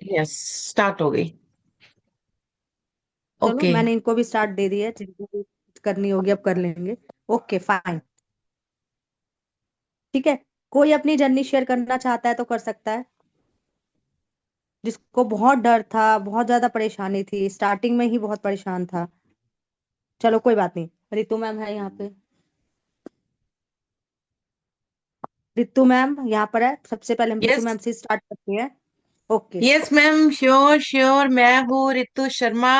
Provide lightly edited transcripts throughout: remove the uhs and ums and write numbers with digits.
Yes, start हो गई। चलो, ओके। मैंने इनको भी स्टार्ट दे दिया है, जिनको भी करनी होगी अब कर लेंगे। Okay fine. ठीक है। कोई अपनी जर्नी शेयर करना चाहता है तो कर सकता है। जिसको बहुत डर था, बहुत ज्यादा परेशानी थी, स्टार्टिंग में ही बहुत परेशान था। चलो कोई बात नहीं, रितु मैम है यहाँ पे। रितु मैम यहाँ पर है, सबसे पहले हम रितु यस, मैम से स्टार्ट करते हैं। Okay. Yes ma'am, sure sure. मैं हूँ रितु शर्मा।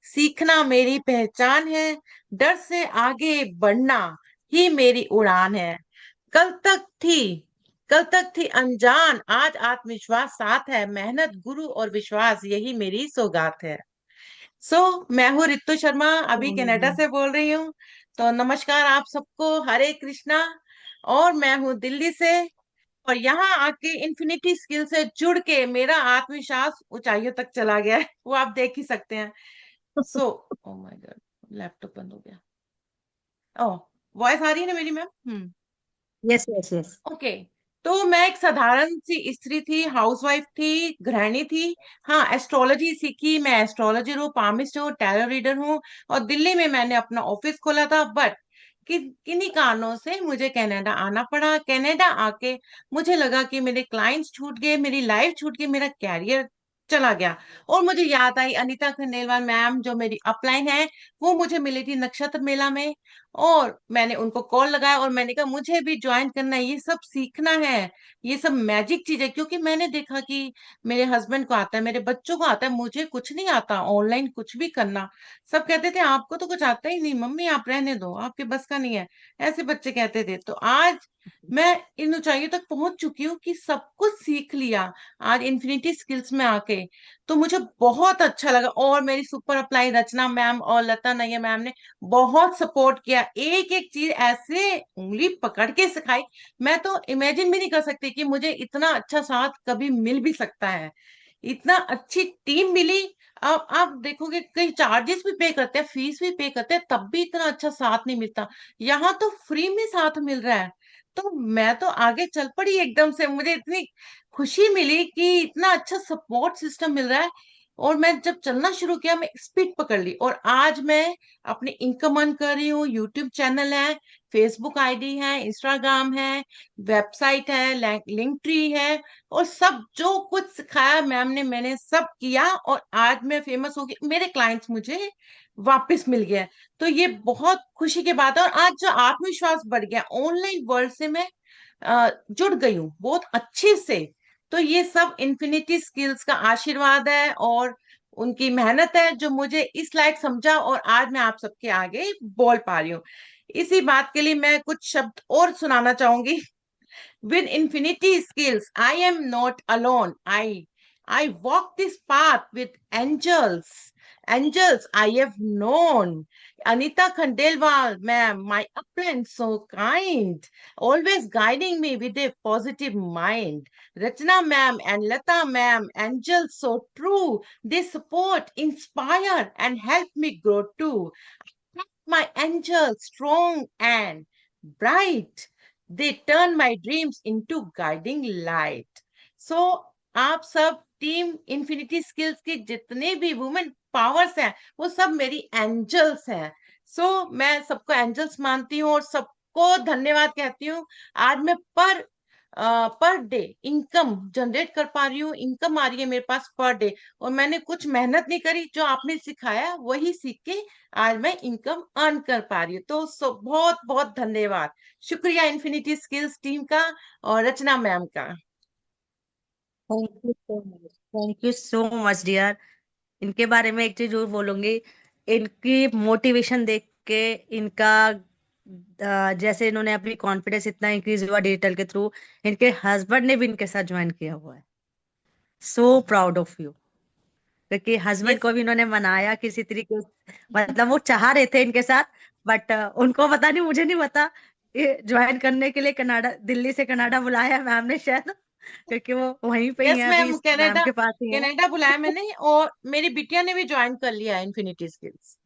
सीखना मेरी पहचान है। डर से आगे बढ़ना ही मेरी उड़ान है। कल तक थी कल तक थी अनजान, आज आत्मविश्वास साथ है। मेहनत, गुरु और विश्वास, यही मेरी सौगात है। मैं हूँ रितु शर्मा, अभी कनाडा हम्म। से बोल रही हूँ। तो नमस्कार आप सबको, हरे कृष्णा। और मैं हूँ दिल्ली से। और यहाँ आके इन्फिनिटी स्किल से जुड़ के मेरा आत्मविश्वास ऊंचाइयों तक चला गया है, वो आप देख ही सकते हैं। सो ओ माय गॉड, लैपटॉप बंद हो गया। ओह, वॉइस आ रही है ना मेरी ma'am? Yes yes yes. Okay. तो मैं एक साधारण सी स्त्री थी, हाउसवाइफ थी, गृहिणी थी। हाँ, एस्ट्रोलॉजी सीखी, मैं एस्ट्रोलॉजर हूँ, पामिस्ट हूँ, टैरो रीडर हूँ। और दिल्ली में मैंने अपना ऑफिस खोला था, बट किन्हीं कारणों से मुझे कनाडा आना पड़ा। कनाडा आके मुझे लगा कि मेरे क्लाइंट्स छूट गए, मेरी लाइफ छूट गई, मेरा कैरियर चला गया। और मुझे याद आई अनीता खंडेलवाल मैम, जो मेरी अपलाइन है, वो मुझे मिली थी नक्षत्र मेला में। और मैंने उनको कॉल लगाया और मैंने कहा मुझे भी ज्वाइन करना है, ये सब सीखना है, ये सब मैजिक चीज है। क्योंकि मैंने देखा कि मेरे हस्बैंड को आता है, मेरे बच्चों को आता है, मुझे कुछ नहीं आता ऑनलाइन कुछ भी करना। सब कहते थे आपको तो कुछ आता ही नहीं मम्मी, आप रहने दो, आपके बस का नहीं है। ऐसे बच्चे कहते थे। तो आज मैं इन ऊंचाइयों तक पहुंच चुकी हूँ कि सब कुछ सीख लिया आज इन्फिनिटी स्किल्स में आके। तो मुझे बहुत अच्छा लगा। और मेरी सुपर अप्लाई रचना मैम और लता नैया मैम ने बहुत सपोर्ट किया, एक एक चीज ऐसे उंगली पकड़ के सिखाई। मैं तो इमेजिन भी नहीं कर सकती कि मुझे इतना अच्छा साथ कभी मिल भी सकता है। इतना अच्छी टीम मिली। अब आप देखोगे कई चार्जेस भी पे करते हैं, फीस भी पे करते हैं, तब भी इतना अच्छा साथ नहीं मिलता। यहाँ तो फ्री में साथ मिल रहा है। तो मैं तो आगे चल पड़ी एकदम से, मुझे इतनी खुशी मिली कि इतना अच्छा सपोर्ट सिस्टम मिल रहा है। और मैं जब चलना शुरू किया, मैं स्पीड पकड़ ली और आज मैं अपनी इनकम अर्न कर रही हूँ। यूट्यूब चैनल है, फेसबुक आईडी है, इंस्टाग्राम है, वेबसाइट है, लिंक ट्री है। और सब जो कुछ सिखाया मैम ने, मैंने सब किया और आज मैं फेमस हो गई, मेरे क्लाइंट्स मुझे वापस मिल गया। तो ये बहुत खुशी की बात है। और आज जो आत्मविश्वास बढ़ गया, ऑनलाइन वर्ल्ड से मैं जुड़ गई हूँ बहुत अच्छे से। तो ये सब इन्फिनिटी स्किल्स का आशीर्वाद है और उनकी मेहनत है, जो मुझे इस लायक समझा और आज मैं आप सबके आगे बोल पा रही हूँ। इसी बात के लिए मैं कुछ शब्द और सुनाना चाहूंगी। With infinity skills, I am not alone. I walk this path with angels. Angels I have known. Anita Khandelwal, ma'am, my upline so kind, always guiding me with a positive mind. Rachna ma'am and Lata ma'am, angels so true. They support, inspire, and help me grow too. My angels strong and bright. They turn my dreams into guiding light. So आप सब team infinity skills के जितने भी women powers हैं, वो सब मेरी angels हैं। मैं सबको एंजल्स मानती हूँ और सबको धन्यवाद कहती हूँ। आज मैं पर डे इनकम जनरेट कर पा रही हूँ, इनकम आ रही है मेरे पास पर डे। और मैंने कुछ मेहनत नहीं करी, जो आपने सिखाया वही सीख के आज मैं इनकम अर्न कर पा रही हूँ। बहुत बहुत धन्यवाद, शुक्रिया इन्फिनिटी स्किल्स टीम का और रचना मैम का। Thank you so much, thank you so much dear. इनके बारे में एक चीज जरूर बोलूंगी। इनकी मोटिवेशन देख के, इनका जैसे इन्होंने अपनी कॉन्फिडेंस इतना इंक्रीज हुआ डिजिटल के थ्रू, इनके हस्बैंड ने भी इनके साथ ज्वाइन किया हुआ है। सो प्राउड ऑफ यू। क्योंकि हस्बैंड यस, को भी इन्होंने मनाया किसी तरीके से, मतलब वो चाह रहे थे इनके साथ, बट उनको पता नहीं, मुझे नहीं पता, ये ज्वाइन करने के लिए कनाडा, दिल्ली से कनाडा बुलाया मैम ने शायद, क्योंकि वो वहीं पे ही यस है अभी, मैम, इस मैम कनाडा के पास ही है। कनाडा बुलाया मैंने और मेरी बिटिया ने भी ज्वाइन कर लिया है इन्फिनिटी स्किल्स।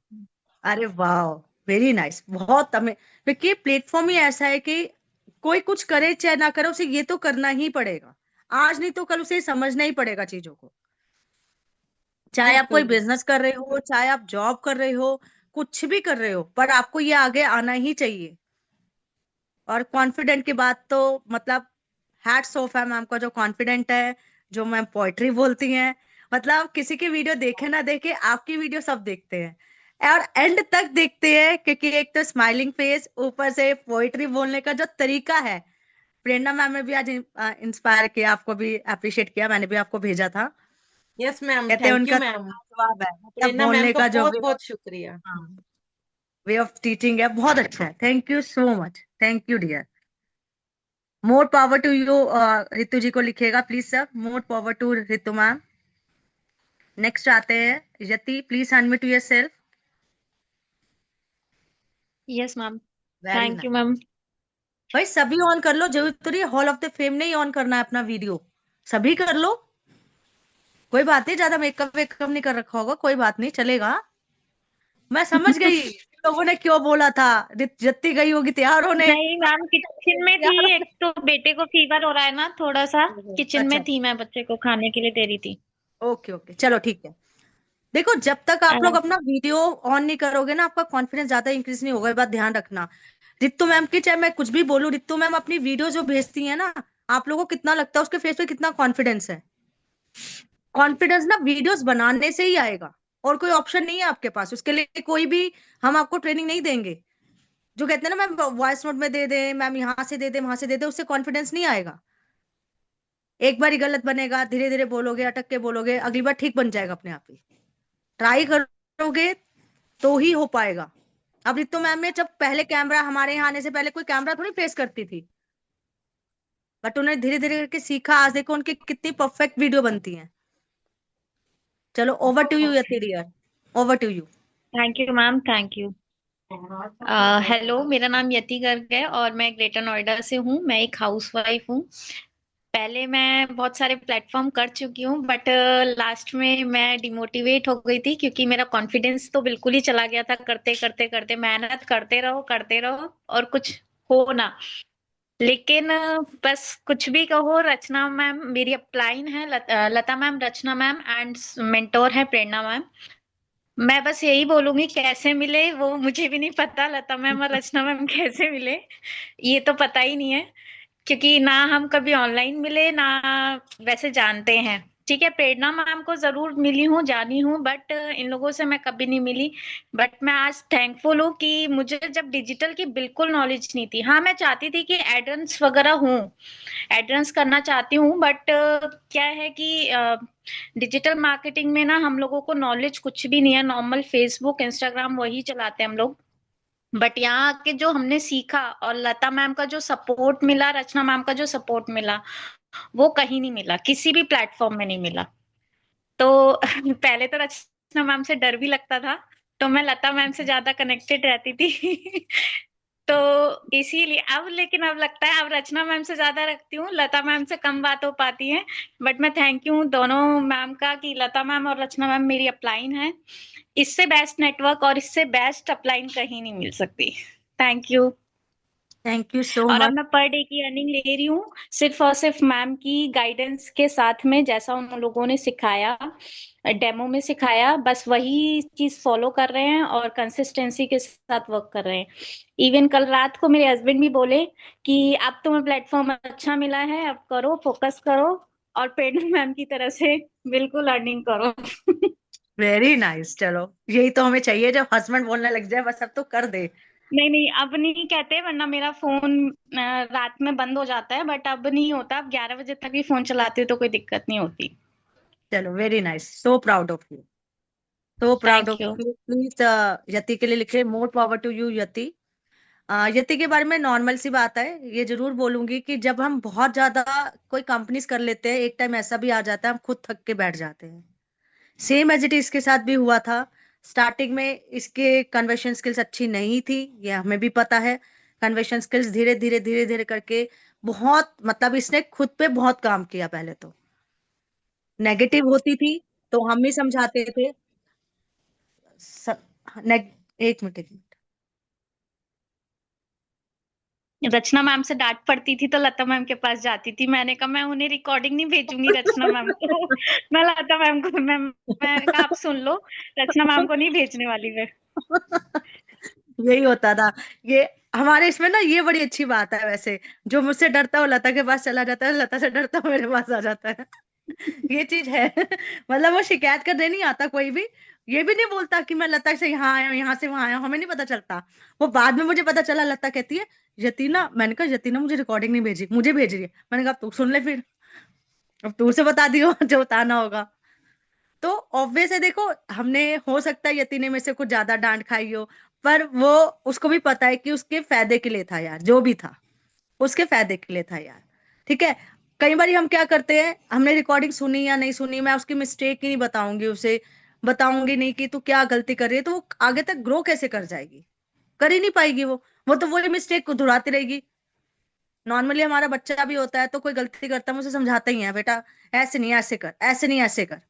अरे वाह, वेरी नाइस, बहुत हमें, क्योंकि प्लेटफॉर्म ही ऐसा है कि कोई कुछ करे चाहे ना करे, उसे ये तो करना ही पड़ेगा। आज नहीं तो कल उसे समझना ही पड़ेगा चीजों को। चाहे आप कोई बिल्कुल। बिजनेस कर रहे हो, चाहे आप जॉब कर रहे हो, कुछ भी कर रहे हो, पर आपको ये आगे आना ही चाहिए। और कॉन्फिडेंट की बात तो मतलब हैट्स ऑफ है मैम का, जो कॉन्फिडेंट है, जो मैम पोएट्री बोलती हैं। मतलब किसी की वीडियो देखे ना देखे, आपकी वीडियो सब देखते हैं और एंड तक देखते हैं, क्योंकि एक तो स्माइलिंग फेस, ऊपर से पोएट्री बोलने का जो तरीका है। प्रेरणा मैम ने भी आज इंस्पायर किया, आपको भी अप्रिशिएट किया, मैंने भी आपको भेजा था। यस मैम, कहते हैं थैंक यू उनका मैम। जवाब है, मतलब प्रेरणा मैम बोलने का का जो बहुत बहुत शुक्रिया। वे ऑफ टीचिंग है, बहुत अच्छा है। Thank you so much, thank you dear. More power to you. Ritu ji को लिखिएगा please sir, more power to Ritu ma'am. Next आते हैं Yati, please unmute yourself. Yes ma'am. Very thank you nice. Ma'am. भाई सभी ऑन कर लो, जरूरी हॉल ऑफ द फेम नहीं ऑन करना है अपना वीडियो, सभी कर लो। कोई बात नहीं, ज्यादा मेकअप वेकअप नहीं कर रखा होगा, कोई बात नहीं, चलेगा। मैं समझ गई लोगों ने क्यों बोला था, जत्ती गई होगी तैयार होने। नहीं मैम, किचन में थी। तैयार एक तो बेटे को फीवर हो रहा है ना थोड़ा सा, होने। किचन अच्छा, में थी, मैं बच्चे को खाने के लिए दे रही थी। ओके ओके, चलो ठीक है। देखो, जब तक अ, आप लोग अपना वीडियो ऑन नहीं करोगे ना, आपका कॉन्फिडेंस ज्यादा इंक्रीज नहीं होगा, ये बात ध्यान रखना। रित्तू मैम की, चाहे मैं कुछ भी बोलूं, रित्तू मैम अपनी वीडियो जो भेजती है ना, आप लोगों को कितना लगता है उसके फेस पे कितना कॉन्फिडेंस है। कॉन्फिडेंस ना वीडियोस बनाने से ही आएगा, और कोई ऑप्शन नहीं है आपके पास उसके लिए। कोई भी हम आपको ट्रेनिंग नहीं देंगे। जो कहते हैं ना मैम वॉइस नोट में दे दे, मैम यहाँ से दे दे, वहां से दे दे, उससे कॉन्फिडेंस नहीं आएगा। एक बार ही गलत बनेगा, धीरे धीरे बोलोगे, अटक के बोलोगे, अगली बार ठीक बन जाएगा अपने आप ही। ट्राई करोगे तो ही हो पाएगा। अब रितु मैम ने, जब पहले कैमरा, हमारे यहाँ आने से पहले कोई कैमरा थोड़ी फेस करती थी, बट उन्हें धीरे धीरे करके सीखा, आज देखो उनकी कितनी परफेक्ट वीडियो बनती है। चलो over to you Yati dear, over to you. Thank you ma'am, thank you. Hello, मेरा नाम यति गर्ग है और मैं ग्रेटर नोएडा से हूँ। मैं एक हाउसवाइफ हूँ। पहले मैं बहुत सारे प्लेटफॉर्म कर चुकी हूँ, बट लास्ट में मैं डिमोटिवेट हो गई थी, क्योंकि मेरा कॉन्फिडेंस तो बिल्कुल ही चला गया था। करते करते करते मेहनत करते रहो और कुछ हो ना। लेकिन बस कुछ भी कहो, रचना मैम मेरी अपलाइन है, Lata ma'am, Rachna ma'am and mentor है प्रेरणा मैम। मैं बस यही बोलूंगी, कैसे मिले वो मुझे भी नहीं पता, लता मैम और रचना मैम कैसे मिले ये तो पता ही नहीं है, क्योंकि ना हम कभी ऑनलाइन मिले ना वैसे जानते हैं। ठीक है, प्रेरणा मैम को जरूर मिली हूँ, जानी हूँ, बट इन लोगों से मैं कभी नहीं मिली। बट मैं आज थैंकफुल हूँ कि मुझे जब डिजिटल की बिल्कुल नॉलेज नहीं थी। हाँ, मैं चाहती थी कि एड्रेंस वगैरह हूँ, एड्रेंस करना चाहती हूँ, बट क्या है कि डिजिटल मार्केटिंग में ना हम लोगों को नॉलेज कुछ भी नहीं है। नॉर्मल फेसबुक इंस्टाग्राम वही चलाते हैं हम लोग। बट यहाँ आके जो हमने सीखा और लता मैम का जो सपोर्ट मिला, रचना मैम का जो सपोर्ट मिला, वो कहीं नहीं मिला, किसी भी प्लेटफॉर्म में नहीं मिला। तो पहले तो रचना मैम से डर भी लगता था, तो मैं लता मैम से ज्यादा कनेक्टेड रहती थी। तो इसीलिए अब, लेकिन अब लगता है अब रचना मैम से ज्यादा रखती हूँ, लता मैम से कम बात हो पाती है। बट मैं थैंक यू दोनों मैम का कि लता मैम और रचना मैम मेरी अपलाइन है। इससे बेस्ट नेटवर्क और इससे बेस्ट अपलाइन कहीं नहीं मिल सकती। Thank you. थैंक यू सो और अब मच। मैं पर डे की अर्निंग ले रही हूँ, सिर्फ और सिर्फ मैम की गाइडेंस के साथ में, जैसा उन लोगों ने सिखाया, डेमो में सिखाया, बस वही चीज फॉलो कर रहे हैं और कंसिस्टेंसी के साथ वर्क कर रहे हैं। इवन कल रात को मेरे हस्बैंड भी बोले कि अब तुम्हें प्लेटफॉर्म अच्छा मिला है, अब करो, फोकस करो और पेड मैम की तरह से बिल्कुल अर्निंग करो। वेरी नाइस, चलो यही तो हमें चाहिए, जब हस्बैंड बोलने लग जाए बस अब तो कर दे। नहीं नहीं, अब नहीं कहते, वरना मेरा फोन रात में बंद हो जाता है, बट अब नहीं होता। अब 11 बजे तक भी फोन चलाती हूँ तो कोई दिक्कत नहीं होती। चलो very nice, so proud of you, so proud thank of you. You. Please Yati के लिए लिखे more power to you Yati. Yati के बारे में नॉर्मल सी बात है, ये जरूर बोलूंगी कि जब हम बहुत ज्यादा कोई कंपनीज कर लेते हैं, एक टाइम ऐसा भी आ जाता है हम खुद थक के बैठ जाते हैं। सेम एज इट इसके साथ भी हुआ था। स्टार्टिंग में इसके कन्वर्शन स्किल्स अच्छी नहीं थी, ये हमें भी पता है। कन्वर्शन स्किल्स धीरे धीरे करके बहुत, मतलब इसने खुद पे बहुत काम किया। पहले तो नेगेटिव होती थी तो हम ही समझाते थे। स, एक मिनट, एक मिनट। रचना मैम से डांट पड़ती थी तो लता मैम के पास जाती थी। मैंने कहा मैं उन्हें रिकॉर्डिंग नहीं भेजूंगी रचना मैम को। मैं लता मैम को मैंने कहा आप सुन लो, रचना मैम को नहीं भेजने वाली मैं। यही होता था। ये हमारे इसमें ना ये बड़ी अच्छी बात है वैसे, जो मुझसे डरता है वो लता के पास चला जाता है, लता से डरता है मेरे पास आ जाता है। ये चीज है। मतलब वो शिकायत कर दे नहीं आता कोई भी, ये भी नहीं बोलता कि मैं लता से यहाँ आया हूँ, यहाँ से वहां आया हूँ, हमें नहीं पता चलता। वो बाद में मुझे पता चला, लता कहती है यतीना, मैंने कहा यतीना मुझे रिकॉर्डिंग नहीं भेजी, मुझे भेज रही है। मैंने कहा तू सुन ले फिर, अब तू से बता दियो जो बताना होगा। तो ऑब्वियस है, देखो हमने हो सकता है यतीने में से कुछ ज्यादा डांट खाई हो, पर वो उसको भी पता है कि उसके फायदे के लिए था यार, जो भी था उसके फायदे के लिए था यार। ठीक है। कई बार हम क्या करते हैं, हमने रिकॉर्डिंग सुनी या नहीं सुनी, मैं उसकी मिस्टेक ही नहीं बताऊंगी उसे, बताऊंगी नहीं कि तू क्या गलती कर रही है, तो वो आगे तक ग्रो कैसे कर जाएगी, कर ही नहीं पाएगी वो तो वही मिस्टेक को दोहराती रहेगी। नॉर्मली हमारा बच्चा भी होता है तो कोई गलती करता है, मुझे समझाता ही है बेटा ऐसे नहीं ऐसे कर, ऐसे नहीं ऐसे कर।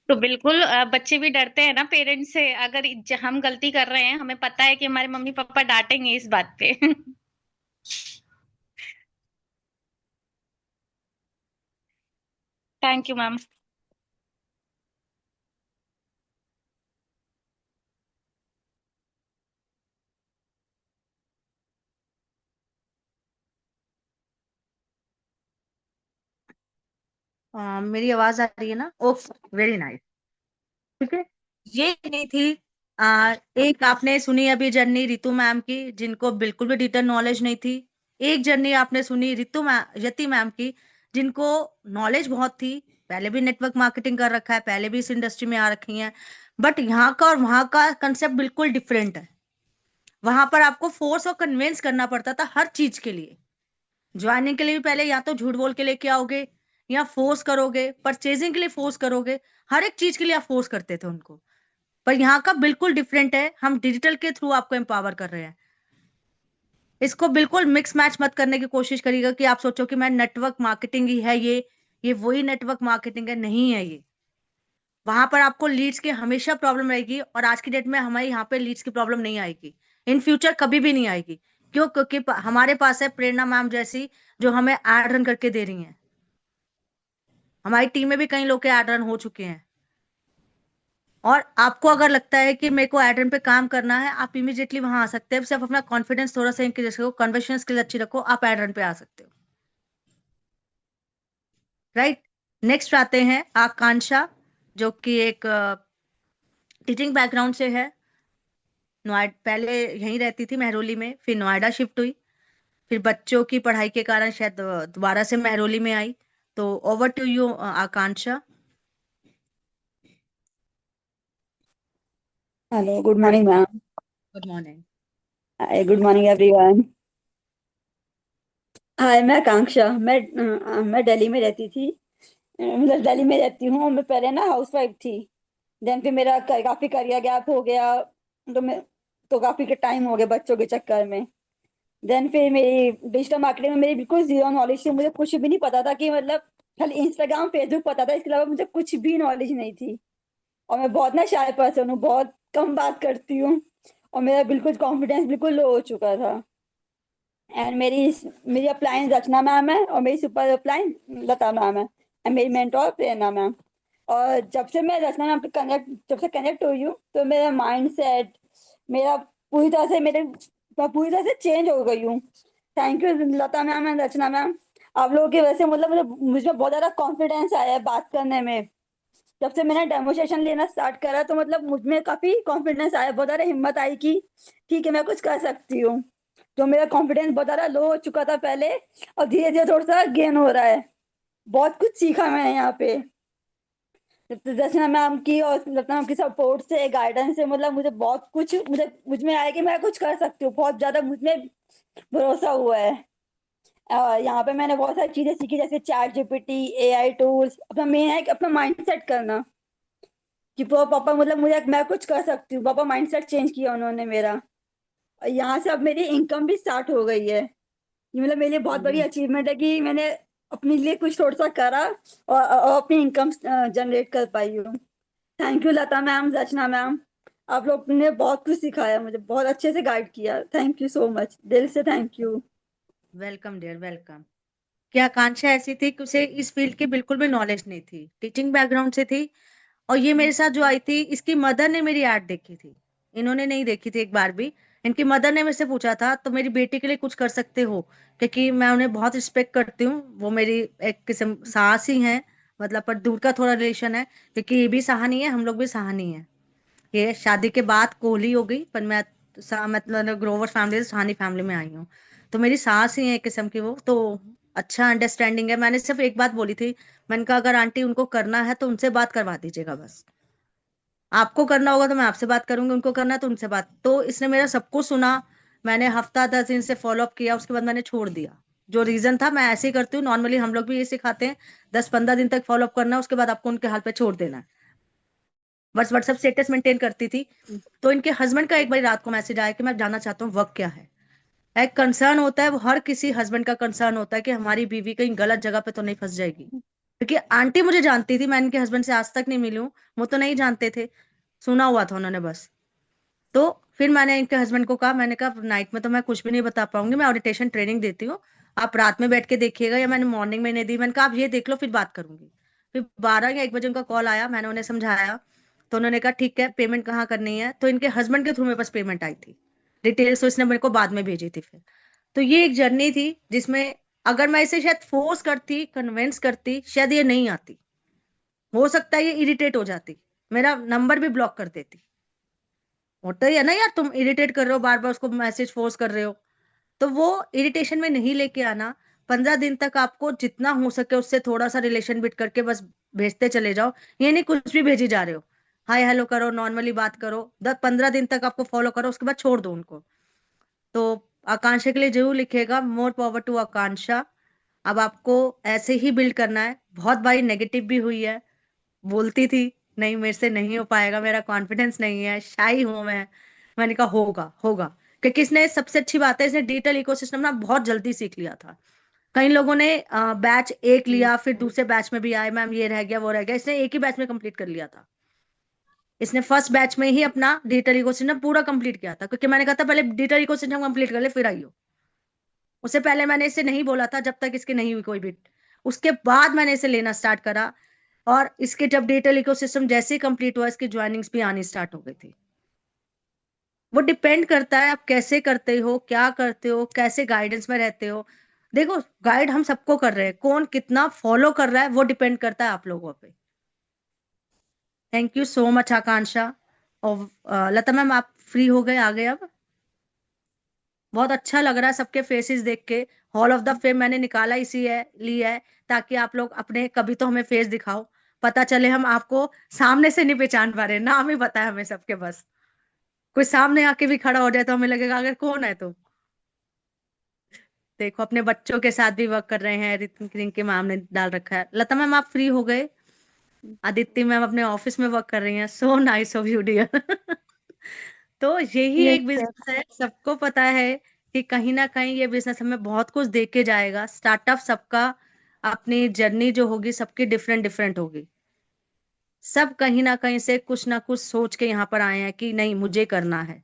तो बिल्कुल बच्चे भी डरते हैं ना पेरेंट्स से। अगर हम गलती कर रहे हैं, हमें पता है कि हमारे मम्मी पापा डांटेंगे इस बात पे। Thank you ma'am. मेरी आवाज आ रही है ना? Okay, very nice. ठीक है। ये नहीं थी। एक आपने सुनी अभी जर्नी रितु मैम की, जिनको बिल्कुल भी डिजिटल नॉलेज नहीं थी। एक जर्नी आपने सुनी रितु मैम, यति मैम की, जिनको नॉलेज बहुत थी, पहले भी नेटवर्क मार्केटिंग कर रखा है, पहले भी इस इंडस्ट्री में आ रखी हैं। बट यहाँ का और वहाँ का कंसेप्ट बिल्कुल डिफरेंट है। वहां पर आपको फोर्स और कन्विंस करना पड़ता था हर चीज के लिए। ज्वाइनिंग के लिए भी पहले या तो झूठ बोल के लेके आओगे, या फोर्स करोगे, परचेजिंग के लिए फोर्स करोगे, हर एक चीज के लिए आप फोर्स करते थे उनको। पर यहाँ का बिल्कुल डिफरेंट है, हम डिजिटल के थ्रू आपको एम्पावर कर रहे हैं। इसको बिल्कुल मिक्स मैच मत करने की कोशिश करिएगा कि आप सोचो कि मैं नेटवर्क मार्केटिंग ही है ये वही नेटवर्क मार्केटिंग है, नहीं है ये। वहां पर आपको लीड्स की हमेशा प्रॉब्लम रहेगी, और आज की डेट में हमारे यहाँ पे लीड्स की प्रॉब्लम नहीं आएगी, इन फ्यूचर कभी भी नहीं आएगी। क्यों? क्योंकि हमारे पास है प्रेरणा मैम जैसी, जो हमें एड रन करके दे रही हैं। हमारी टीम में भी कई लोग के एड रन हो चुके हैं। और आपको अगर लगता है कि मेरे को एड रन पे काम करना है, आप इमीडिएटली वहां आ सकते हैं, सिर्फ अपना कॉन्फिडेंस थोड़ा सा इंक्रीज रखो, कन्वर्सेशन स्किल अच्छी रखो, आप एड रन पे आ सकते हो। राइट। नेक्स्ट आते हैं आकांक्षा, जो कि एक टीचिंग बैकग्राउंड से है। नोएडा, पहले यहीं रहती थी महरौली में, फिर नोएडा शिफ्ट हुई, फिर बच्चों की पढ़ाई के कारण शायद दोबारा से महरौली में आई। तो over to you Akanksha. Hello, good morning ma'am. Good morning. Hi, good morning everyone. Hi, मैं आकांक्षा। मैं दिल्ली में रहती थी। मतलब दिल्ली में रहती हूँ। मैं पहले ना हाउस वाइफ थी। देन फिर मेरा काफी करियर गैप हो गया। तो मैं तो काफी के टाइम हो गया बच्चों के चक्कर में। देन फिर मेरी डिजिटल मार्केटिंग में मेरी बिल्कुल जीरो नॉलेज थी। मुझे कुछ भी नहीं पता था कि मतलब खाली इंस्टाग्राम फेसबुक पता था, इसके अलावा मुझे कुछ भी नॉलेज नहीं थी। और मैं बहुत ना शाय पर्सन हूँ, बहुत कम बात करती हूँ। और मेरा बिल्कुल कॉन्फिडेंस बिल्कुल लो हो चुका था। एंड मेरी अपलाइन रचना मैम है, और मेरी सुपर अपलाइन लता मैम है, एंड मेरी मेंटोर प्रेरणा मैम। और जब से कनेक्ट हुई हूँ, तो मेरा माइंड सेट, मेरा मैं पूरी तरह से चेंज हो गई हूँ। Thank you Lata ma'am and Rachna ma'am. आप लोगों की वजह से मतलब मुझे बहुत ज्यादा कॉन्फिडेंस आया है बात करने में। जब से मैंने डेमोस्ट्रेशन लेना स्टार्ट करा, तो मतलब मुझ में काफी कॉन्फिडेंस आया, बहुत ज्यादा हिम्मत आई कि ठीक है, मैं कुछ कर सकती हूँ। जो मेरा कॉन्फिडेंस बहुत ज्यादा लो हो चुका था पहले, और धीरे धीरे थोड़ा सा गेन हो रहा है। बहुत कुछ सीखा मैंने यहाँ पे। रचना मैम की और रत्ना मैम की सपोर्ट से, गाइडेंस से, मतलब मुझे बहुत कुछ मुझ में आया कि मैं कुछ कर सकती हूँ। बहुत ज्यादा मुझ में भरोसा हुआ है। यहाँ पे मैंने बहुत सारी चीजें सीखी, जैसे चैट जीपीटी, एआई टूल्स। अपना मेन है कि अपना माइंड सेट करना, कि पापा मतलब मुझे, मैं कुछ कर सकती हूँ। पापा माइंडसेट चेंज किया उन्होंने मेरा। और यहाँ से अब मेरी इनकम भी स्टार्ट हो गई है। ये मतलब मेरे लिए बहुत बड़ी अचीवमेंट है कि मैंने अपने लिए कुछ थोड़ा सा करा, और अपनी इनकम जनरेट कर पाई हूँ। Thank you Lata ma'am, Rachna ma'am. आप लोग ने बहुत कुछ सिखाया मुझे, बहुत अच्छे से गाइड किया। थैंक यू सो मच, दिल से thank you. Welcome dear, welcome. क्या आकांक्षा ऐसी थी कि उसे इस फील्ड की बिल्कुल भी नॉलेज नहीं थी, टीचिंग बैकग्राउंड से थी। और ये मेरे साथ जो आई थी, इसकी मदर ने मेरी ऐड देखी थी, इन्होंने नहीं देखी थी एक बार भी। इनकी मदर ने मेरे से पूछा था तो मेरी बेटी के लिए कुछ कर सकते हो, क्योंकि मैं उन्हें बहुत रिस्पेक्ट करती हूँ। वो मेरी एक किस्म सास ही है, मतलब पर दूर का थोड़ा रिलेशन है, क्योंकि ये भी सहानी है, हम लोग भी सहानी है। ये शादी के बाद कोहली हो गई, पर मैं मतलब ग्रोवर फैमिली से सहानी फैमिली में आई हूँ। तो मेरी सास ही है एक किस्म की वो तो। अच्छा अंडरस्टैंडिंग है। मैंने सिर्फ एक बात बोली थी, मैंने कहा अगर आंटी उनको करना है तो उनसे बात करवा दीजिएगा बस। आपको करना होगा तो मैं आपसे बात करूंगी, उनको करना है तो उनसे बात। तो इसने मेरा सब कुछ सुना। मैंने हफ्ता 10 दिन से फॉलो अप किया, उसके बाद मैंने छोड़ दिया। जो रीजन था, मैं ऐसे ही करती हूँ नॉर्मली, हम लोग भी ये सिखाते हैं, 10-15 दिन तक फॉलो अप करना है, उसके बाद आपको उनके हाल पे छोड़ देना है। बस व्हाट्सएप स्टेटस मेंटेन करती थी। तो इनके हस्बैंड का एक बार रात को मैसेज आया कि मैं जानना चाहता हूँ वर्क क्या है। एक कंसर्न होता है, वो हर किसी हस्बैंड का कंसर्न होता है कि हमारी बीवी कहीं गलत जगह पे तो नहीं फंस जाएगी। क्योंकि आंटी मुझे जानती थी, मैं इनके हस्बैंड से आज तक नहीं मिली हूँ, वो तो नहीं जानते थे, सुना हुआ था उन्होंने बस। तो फिर मैंने इनके हस्बैंड को कहा, मैंने कहा नाइट में तो मैं कुछ भी नहीं बता पाऊंगी, मैं ऑडिटेशन ट्रेनिंग देती हूँ, आप रात में बैठ के देखिएगा, या मैंने मॉर्निंग में नहीं दी, मैंने कहा आप ये देख लो फिर बात करूंगी। फिर 12 या 1 बजे उनका कॉल आया, मैंने उन्हें समझाया। तो उन्होंने कहा ठीक है, पेमेंट कहाँ करनी है, तो इनके हस्बैंड के थ्रू मेरे पास पेमेंट आई थी, डिटेल्स तो इसने मेरे को बाद में भेजी थी फिर। तो ये एक जर्नी थी जिसमें अगर मैं इसे शायद फोर्स करती, कन्विंस करती, शायद ये नहीं आती। हो सकता है ये इरिटेट हो जाती, मेरा नंबर भी ब्लॉक कर देती। होता ही है ना यार, तुम इरिटेट कर रहे हो, बार बार उसको मैसेज फोर्स कर रहे हो। तो वो इरिटेशन में नहीं लेके आना। 15 दिन तक आपको जितना हो सके उससे थोड़ा सा रिलेशन बिल्ड करके बस भेजते चले जाओ। ये नहीं कुछ भी भेजी जा रहे हो, हाय हेलो करो, नॉर्मली बात करो, 10-15 दिन तक आपको फॉलो करो, उसके बाद छोड़ दो उनको। तो आकांक्षा के लिए जरूर लिखिएगा, मोर पावर टू आकांक्षा। अब आपको ऐसे ही बिल्ड करना है। बहुत बारी नेगेटिव भी हुई है, बोलती थी नहीं मेरे से नहीं हो पाएगा, मेरा कॉन्फिडेंस नहीं है, शाई हूं मैं। मैंने कहा होगा होगा, क्योंकि इसने सबसे अच्छी बात है, इसने डिजिटल इकोसिस्टम ना बहुत जल्दी सीख लिया था। कई लोगों ने बैच एक लिया, फिर दूसरे बैच में भी आए, मैम ये रह गया वो रह गया, इसने एक ही बैच में कंप्लीट कर लिया था। इसने फर्स्ट बैच में ही अपना डिजिटल इकोसिस्टम पूरा कंप्लीट किया था, क्योंकि मैंने कहा था पहले डिजिटल इकोसिस्टम कंप्लीट कर ले फिर आइयो। उससे पहले मैंने इसे नहीं बोला था जब तक इसकी नहीं हुई कोई बिट। उसके बाद मैंने इसे लेना स्टार्ट करा, और इसके जब डिजिटल इकोसिस्टम जैसे ही कंप्लीट हुआ, इसकी ज्वाइनिंग्स भी आनी स्टार्ट हो गई थी। वो डिपेंड करता है आप कैसे करते हो, क्या करते हो, कैसे गाइडेंस में रहते हो। देखो गाइड हम सबको कर रहे हैं, कौन कितना फॉलो कर रहा है वो डिपेंड करता है आप लोगों पे। थैंक यू सो मच आकांक्षा। और लता मैम आप फ्री हो गए, आ गए अब? बहुत अच्छा लग रहा है सबके फेसेस देख के। हॉल ऑफ द फेम मैंने निकाला इसी है लिए है, ताकि आप लोग अपने कभी तो हमें फेस दिखाओ, पता चले हम आपको सामने से नहीं पहचान पा रहे, नाम ही पता है हमें सबके बस। कोई सामने आके भी खड़ा हो जाए तो हमें लगेगा अगर कौन है तो। देखो अपने बच्चों के साथ भी वर्क कर रहे हैं, ऋतिक के मैम ने डाल रखा है। लता मैम आप फ्री हो गए? आदित्य मैम अपने ऑफिस में वर्क कर रही हैं, so nice of you dear. तो यही यस एक सर। बिजनेस है, सबको पता है कि कहीं ना कहीं ये बिजनेस हमें बहुत कुछ दे के जाएगा। स्टार्टअप सबका, अपनी जर्नी जो होगी सबकी डिफरेंट डिफरेंट होगी। सब कहीं ना कहीं से कुछ ना कुछ सोच के यहाँ पर आए हैं कि नहीं मुझे करना है।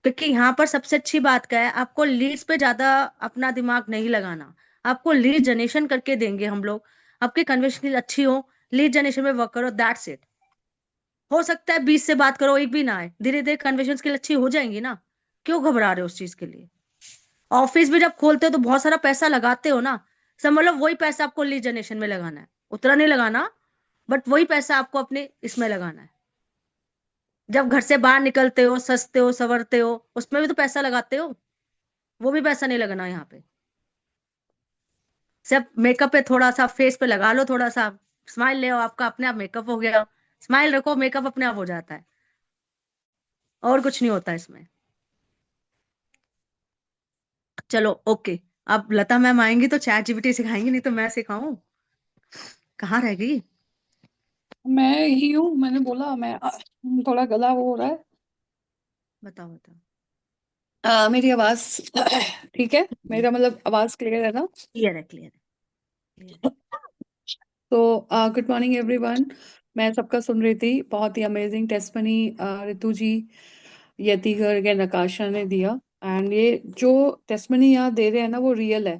क्योंकि यहाँ पर सबसे अच्छी बात क्या है, आपको लीड्स पे ज्यादा अपना दिमाग नहीं लगाना। आपको लीड जनरेशन करके देंगे हम लोग, आपकी कन्वर्सेशन स्किल अच्छी हो, लीड जनरेशन में वर्क करो, दैट्स इट। हो सकता है 20 से बात करो एक भी ना आए, धीरे धीरे कन्वर्सेशन स्किल अच्छी हो जाएंगी ना। क्यों घबरा रहे हो उस चीज के लिए? ऑफिस भी जब खोलते हो तो बहुत सारा पैसा लगाते हो ना, समझ लो वही पैसा आपको लीड जनरेशन में लगाना है, उतना नहीं लगाना, बट वही पैसा आपको अपने इसमें लगाना है। जब घर से बाहर निकलते हो, सजते हो, संवरते हो, उसमें भी तो पैसा लगाते हो, वो भी पैसा नहीं लगना यहाँ पे। सिर्फ मेकअप पे थोड़ा सा फेस पे लगा लो, थोड़ा सा स्माइल ले आओ, आपका अपने आप मेकअप हो गया। स्माइल रखो, मेकअप अपने आप हो जाता है, और कुछ नहीं होता इसमें। चलो ओके। अब लता मैम आएंगी तो चैट जीपीटी सिखाएंगी, नहीं तो मैं सिखाऊं? कहाँ रह गई? मैं यही हूँ, मैंने बोला मैं थोड़ा गला वो हो रहा है। बताओ बताओ। मेरी आवाज ठीक है, मेरा मतलब आवाज क्लियर है ना? क्लियर है, क्लियर है, क्लियर है। तो गुड मॉर्निंग एवरीवन। मैं सबका सुन रही थी, बहुत ही amazing testimony Ritu ji, Yati Garg and Nakasha ने दिया। एंड ये जो टेस्टमनी यहाँ दे रहे हैं ना वो रियल है,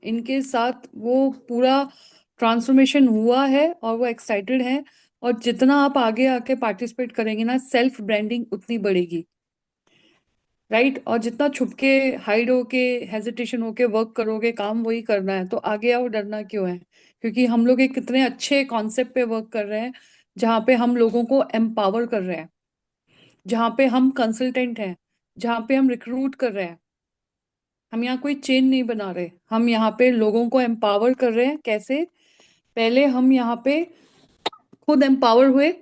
इनके साथ वो पूरा ट्रांसफॉर्मेशन हुआ है और वो एक्साइटेड हैं। और जितना आप आगे आके पार्टिसिपेट करेंगे ना, सेल्फ ब्रांडिंग उतनी बढ़ेगी, राइट। और जितना छुपके, हाइड होके, हेजिटेशन होके वर्क करोगे, काम वही करना है, तो आगे आओ, डरना क्यों है। क्योंकि हम लोग एक कितने अच्छे कॉन्सेप्ट पे वर्क कर रहे हैं, जहाँ पे हम लोगों को एम्पावर कर रहे हैं, जहाँ पे हम कंसल्टेंट हैं, जहाँ पे हम रिक्रूट कर रहे हैं। हम यहाँ कोई चेन नहीं बना रहे, हम यहाँ पे लोगों को एम्पावर कर रहे हैं। कैसे? पहले हम यहाँ पे खुद एम्पावर हुए,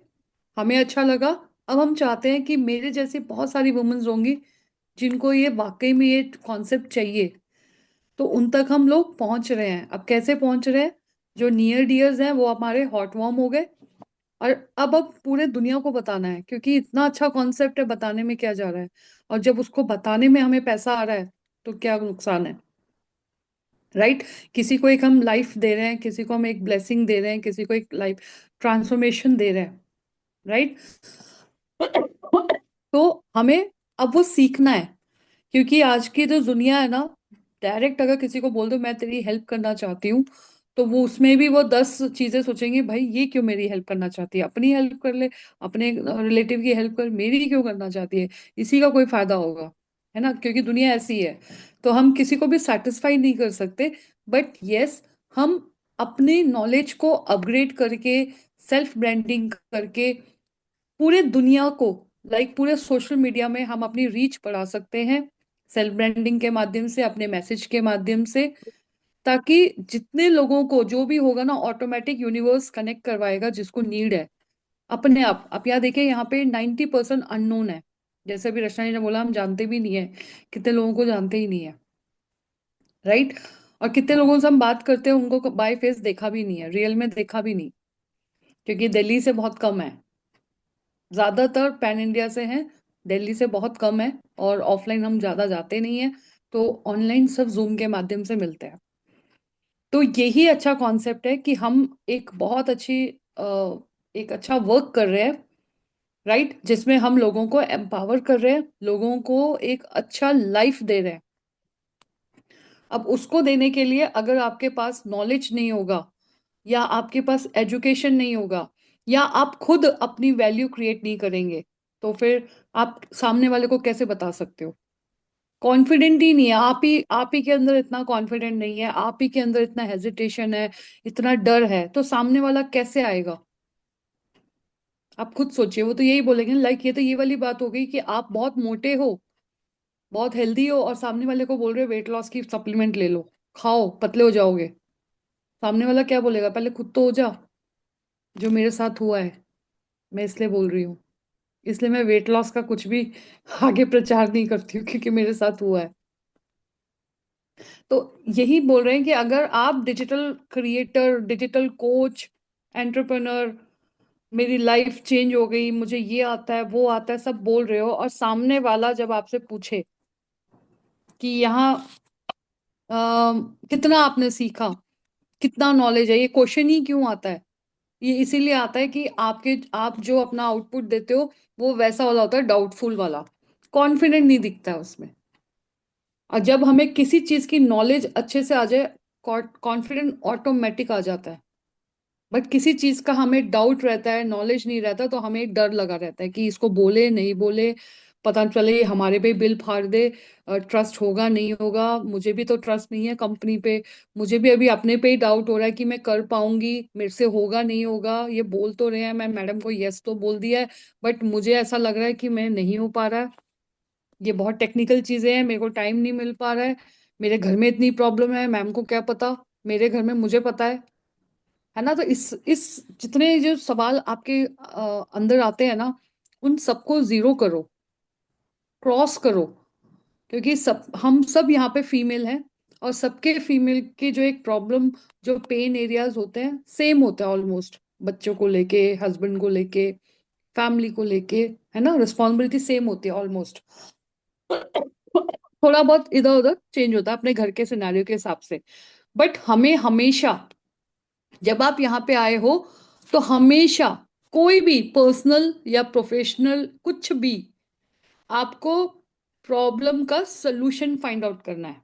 हमें अच्छा लगा। अब हम चाहते हैं कि मेरे जैसी बहुत सारी वुमेन्स होंगी जिनको ये वाकई में ये कॉन्सेप्ट चाहिए, तो उन तक हम लोग पहुंच रहे हैं। अब कैसे पहुंच रहे हैं? जो नियर डियर्स हैं वो हमारे हॉट वॉर्म हो गए, और अब पूरे दुनिया को बताना है, क्योंकि इतना अच्छा कॉन्सेप्ट है, बताने में क्या जा रहा है। और जब उसको बताने में हमें पैसा आ रहा है तो क्या नुकसान है, राइट। किसी को एक हम लाइफ दे रहे हैं, किसी को हम एक ब्लेसिंग दे रहे हैं, किसी को एक लाइफ ट्रांसफॉर्मेशन दे रहे हैं, राइट। तो हमें अब वो सीखना है, क्योंकि आज की जो दुनिया है ना, डायरेक्ट अगर किसी को बोल दो मैं तेरी हेल्प करना चाहती हूँ, तो वो उसमें भी वो 10 चीजें सोचेंगे, भाई ये क्यों मेरी हेल्प करना चाहती है, अपनी हेल्प कर ले, अपने रिलेटिव की हेल्प कर, मेरी क्यों करना चाहती है, इसी का कोई फायदा होगा, है ना। क्योंकि दुनिया ऐसी है, तो हम किसी को भी सेटिस्फाई नहीं कर सकते। बट यस, हम अपने नॉलेज को अपग्रेड करके, सेल्फ ब्रांडिंग करके पूरे दुनिया को, पूरे सोशल मीडिया में हम अपनी रीच बढ़ा सकते हैं, सेल्फ ब्रांडिंग के माध्यम से, अपने मैसेज के माध्यम से, ताकि जितने लोगों को जो भी होगा ना, ऑटोमेटिक यूनिवर्स कनेक्ट करवाएगा जिसको नीड है, अपने आप यहाँ देखिए, यहाँ पे 90% अननोन है। जैसे अभी रचना जी ने बोला, हम जानते भी नहीं है, कितने लोगों को जानते ही नहीं है, राइट। और कितने लोगों से हम बात करते हैं, उनको बाय फेस देखा भी नहीं है, रियल में देखा भी नहीं, क्योंकि दिल्ली से बहुत कम है, ज्यादातर पैन इंडिया से हैं, दिल्ली से बहुत कम है। और ऑफलाइन हम ज्यादा जाते नहीं है, तो ऑनलाइन सब जूम के माध्यम से मिलते हैं। तो यही अच्छा कॉन्सेप्ट है कि हम एक बहुत अच्छी एक अच्छा वर्क कर रहे हैं, राइट, जिसमें हम लोगों को एम्पावर कर रहे हैं, लोगों को एक अच्छा लाइफ दे रहे हैं। अब उसको देने के लिए अगर आपके पास नॉलेज नहीं होगा, या आपके पास एजुकेशन नहीं होगा, या आप खुद अपनी वैल्यू क्रिएट नहीं करेंगे, तो फिर आप सामने वाले को कैसे बता सकते हो। कॉन्फिडेंट ही नहीं है, आप ही के अंदर इतना कॉन्फिडेंट नहीं है, आप ही के अंदर इतना हेजिटेशन है, इतना डर है, तो सामने वाला कैसे आएगा। आप खुद सोचिए, वो तो यही बोलेंगे, ये तो ये वाली बात हो गई कि आप बहुत मोटे हो, बहुत हेल्दी हो, और सामने वाले को बोल रहे हो वेट लॉस की सप्लीमेंट ले लो, खाओ, पतले हो जाओगे। सामने वाला क्या बोलेगा? पहले खुद तो हो जा। जो मेरे साथ हुआ है, मैं इसलिए बोल रही हूँ, इसलिए मैं वेट लॉस का कुछ भी आगे प्रचार नहीं करती हूँ, क्योंकि मेरे साथ हुआ है। तो यही बोल रहे हैं कि अगर आप digital creator, digital coach, entrepreneur, मेरी लाइफ चेंज हो गई, मुझे ये आता है, वो आता है, सब बोल रहे हो, और सामने वाला जब आपसे पूछे कि यहाँ कितना आपने सीखा, कितना नॉलेज है, ये क्वेश्चन ही क्यों आता है? ये इसीलिए आता है कि आप जो अपना आउटपुट देते हो, वो वैसा वाला होता है, डाउटफुल वाला, कॉन्फिडेंट नहीं दिखता है उसमें। और जब हमें किसी चीज की नॉलेज अच्छे से आ जाए, कॉन्फिडेंट ऑटोमेटिक आ जाता है। बट किसी चीज का हमें डाउट रहता है, नॉलेज नहीं रहता, तो हमें एक डर लगा रहता है कि इसको बोले नहीं बोले, पता न चले ये हमारे पे बिल फाड़ दे, ट्रस्ट होगा नहीं होगा, मुझे भी तो ट्रस्ट नहीं है कंपनी पे, मुझे भी अभी अपने पे ही डाउट हो रहा है कि मैं कर पाऊंगी, मेरे से होगा नहीं होगा, ये बोल तो रहे हैं, मैं मैडम को यस तो बोल दिया है, बट मुझे ऐसा लग रहा है कि मैं नहीं हो पा रहा है, ये बहुत टेक्निकल चीजें हैं, मेरे को टाइम नहीं मिल पा रहा है, मेरे घर में इतनी प्रॉब्लम है, मैम को क्या पता, मेरे घर में मुझे पता है ना। तो इस जितने जो सवाल आपके अंदर आते हैं ना, उन सबको जीरो करो, क्रॉस करो, क्योंकि हम सब यहाँ पे फीमेल हैं, और सबके फीमेल के जो एक प्रॉब्लम, जो पेन एरियाज होते हैं, सेम होता है ऑलमोस्ट, बच्चों को लेके, हस्बैंड को लेके, फैमिली को लेके, है ना, रिस्पॉन्सिबिलिटी सेम होती है ऑलमोस्ट। थोड़ा बहुत इधर उधर चेंज होता है अपने घर के सिनेरियो के हिसाब से, बट हमें हमेशा, जब आप यहाँ पे आए हो, तो हमेशा कोई भी पर्सनल या प्रोफेशनल कुछ भी आपको प्रॉब्लम का सोल्यूशन फाइंड आउट करना है,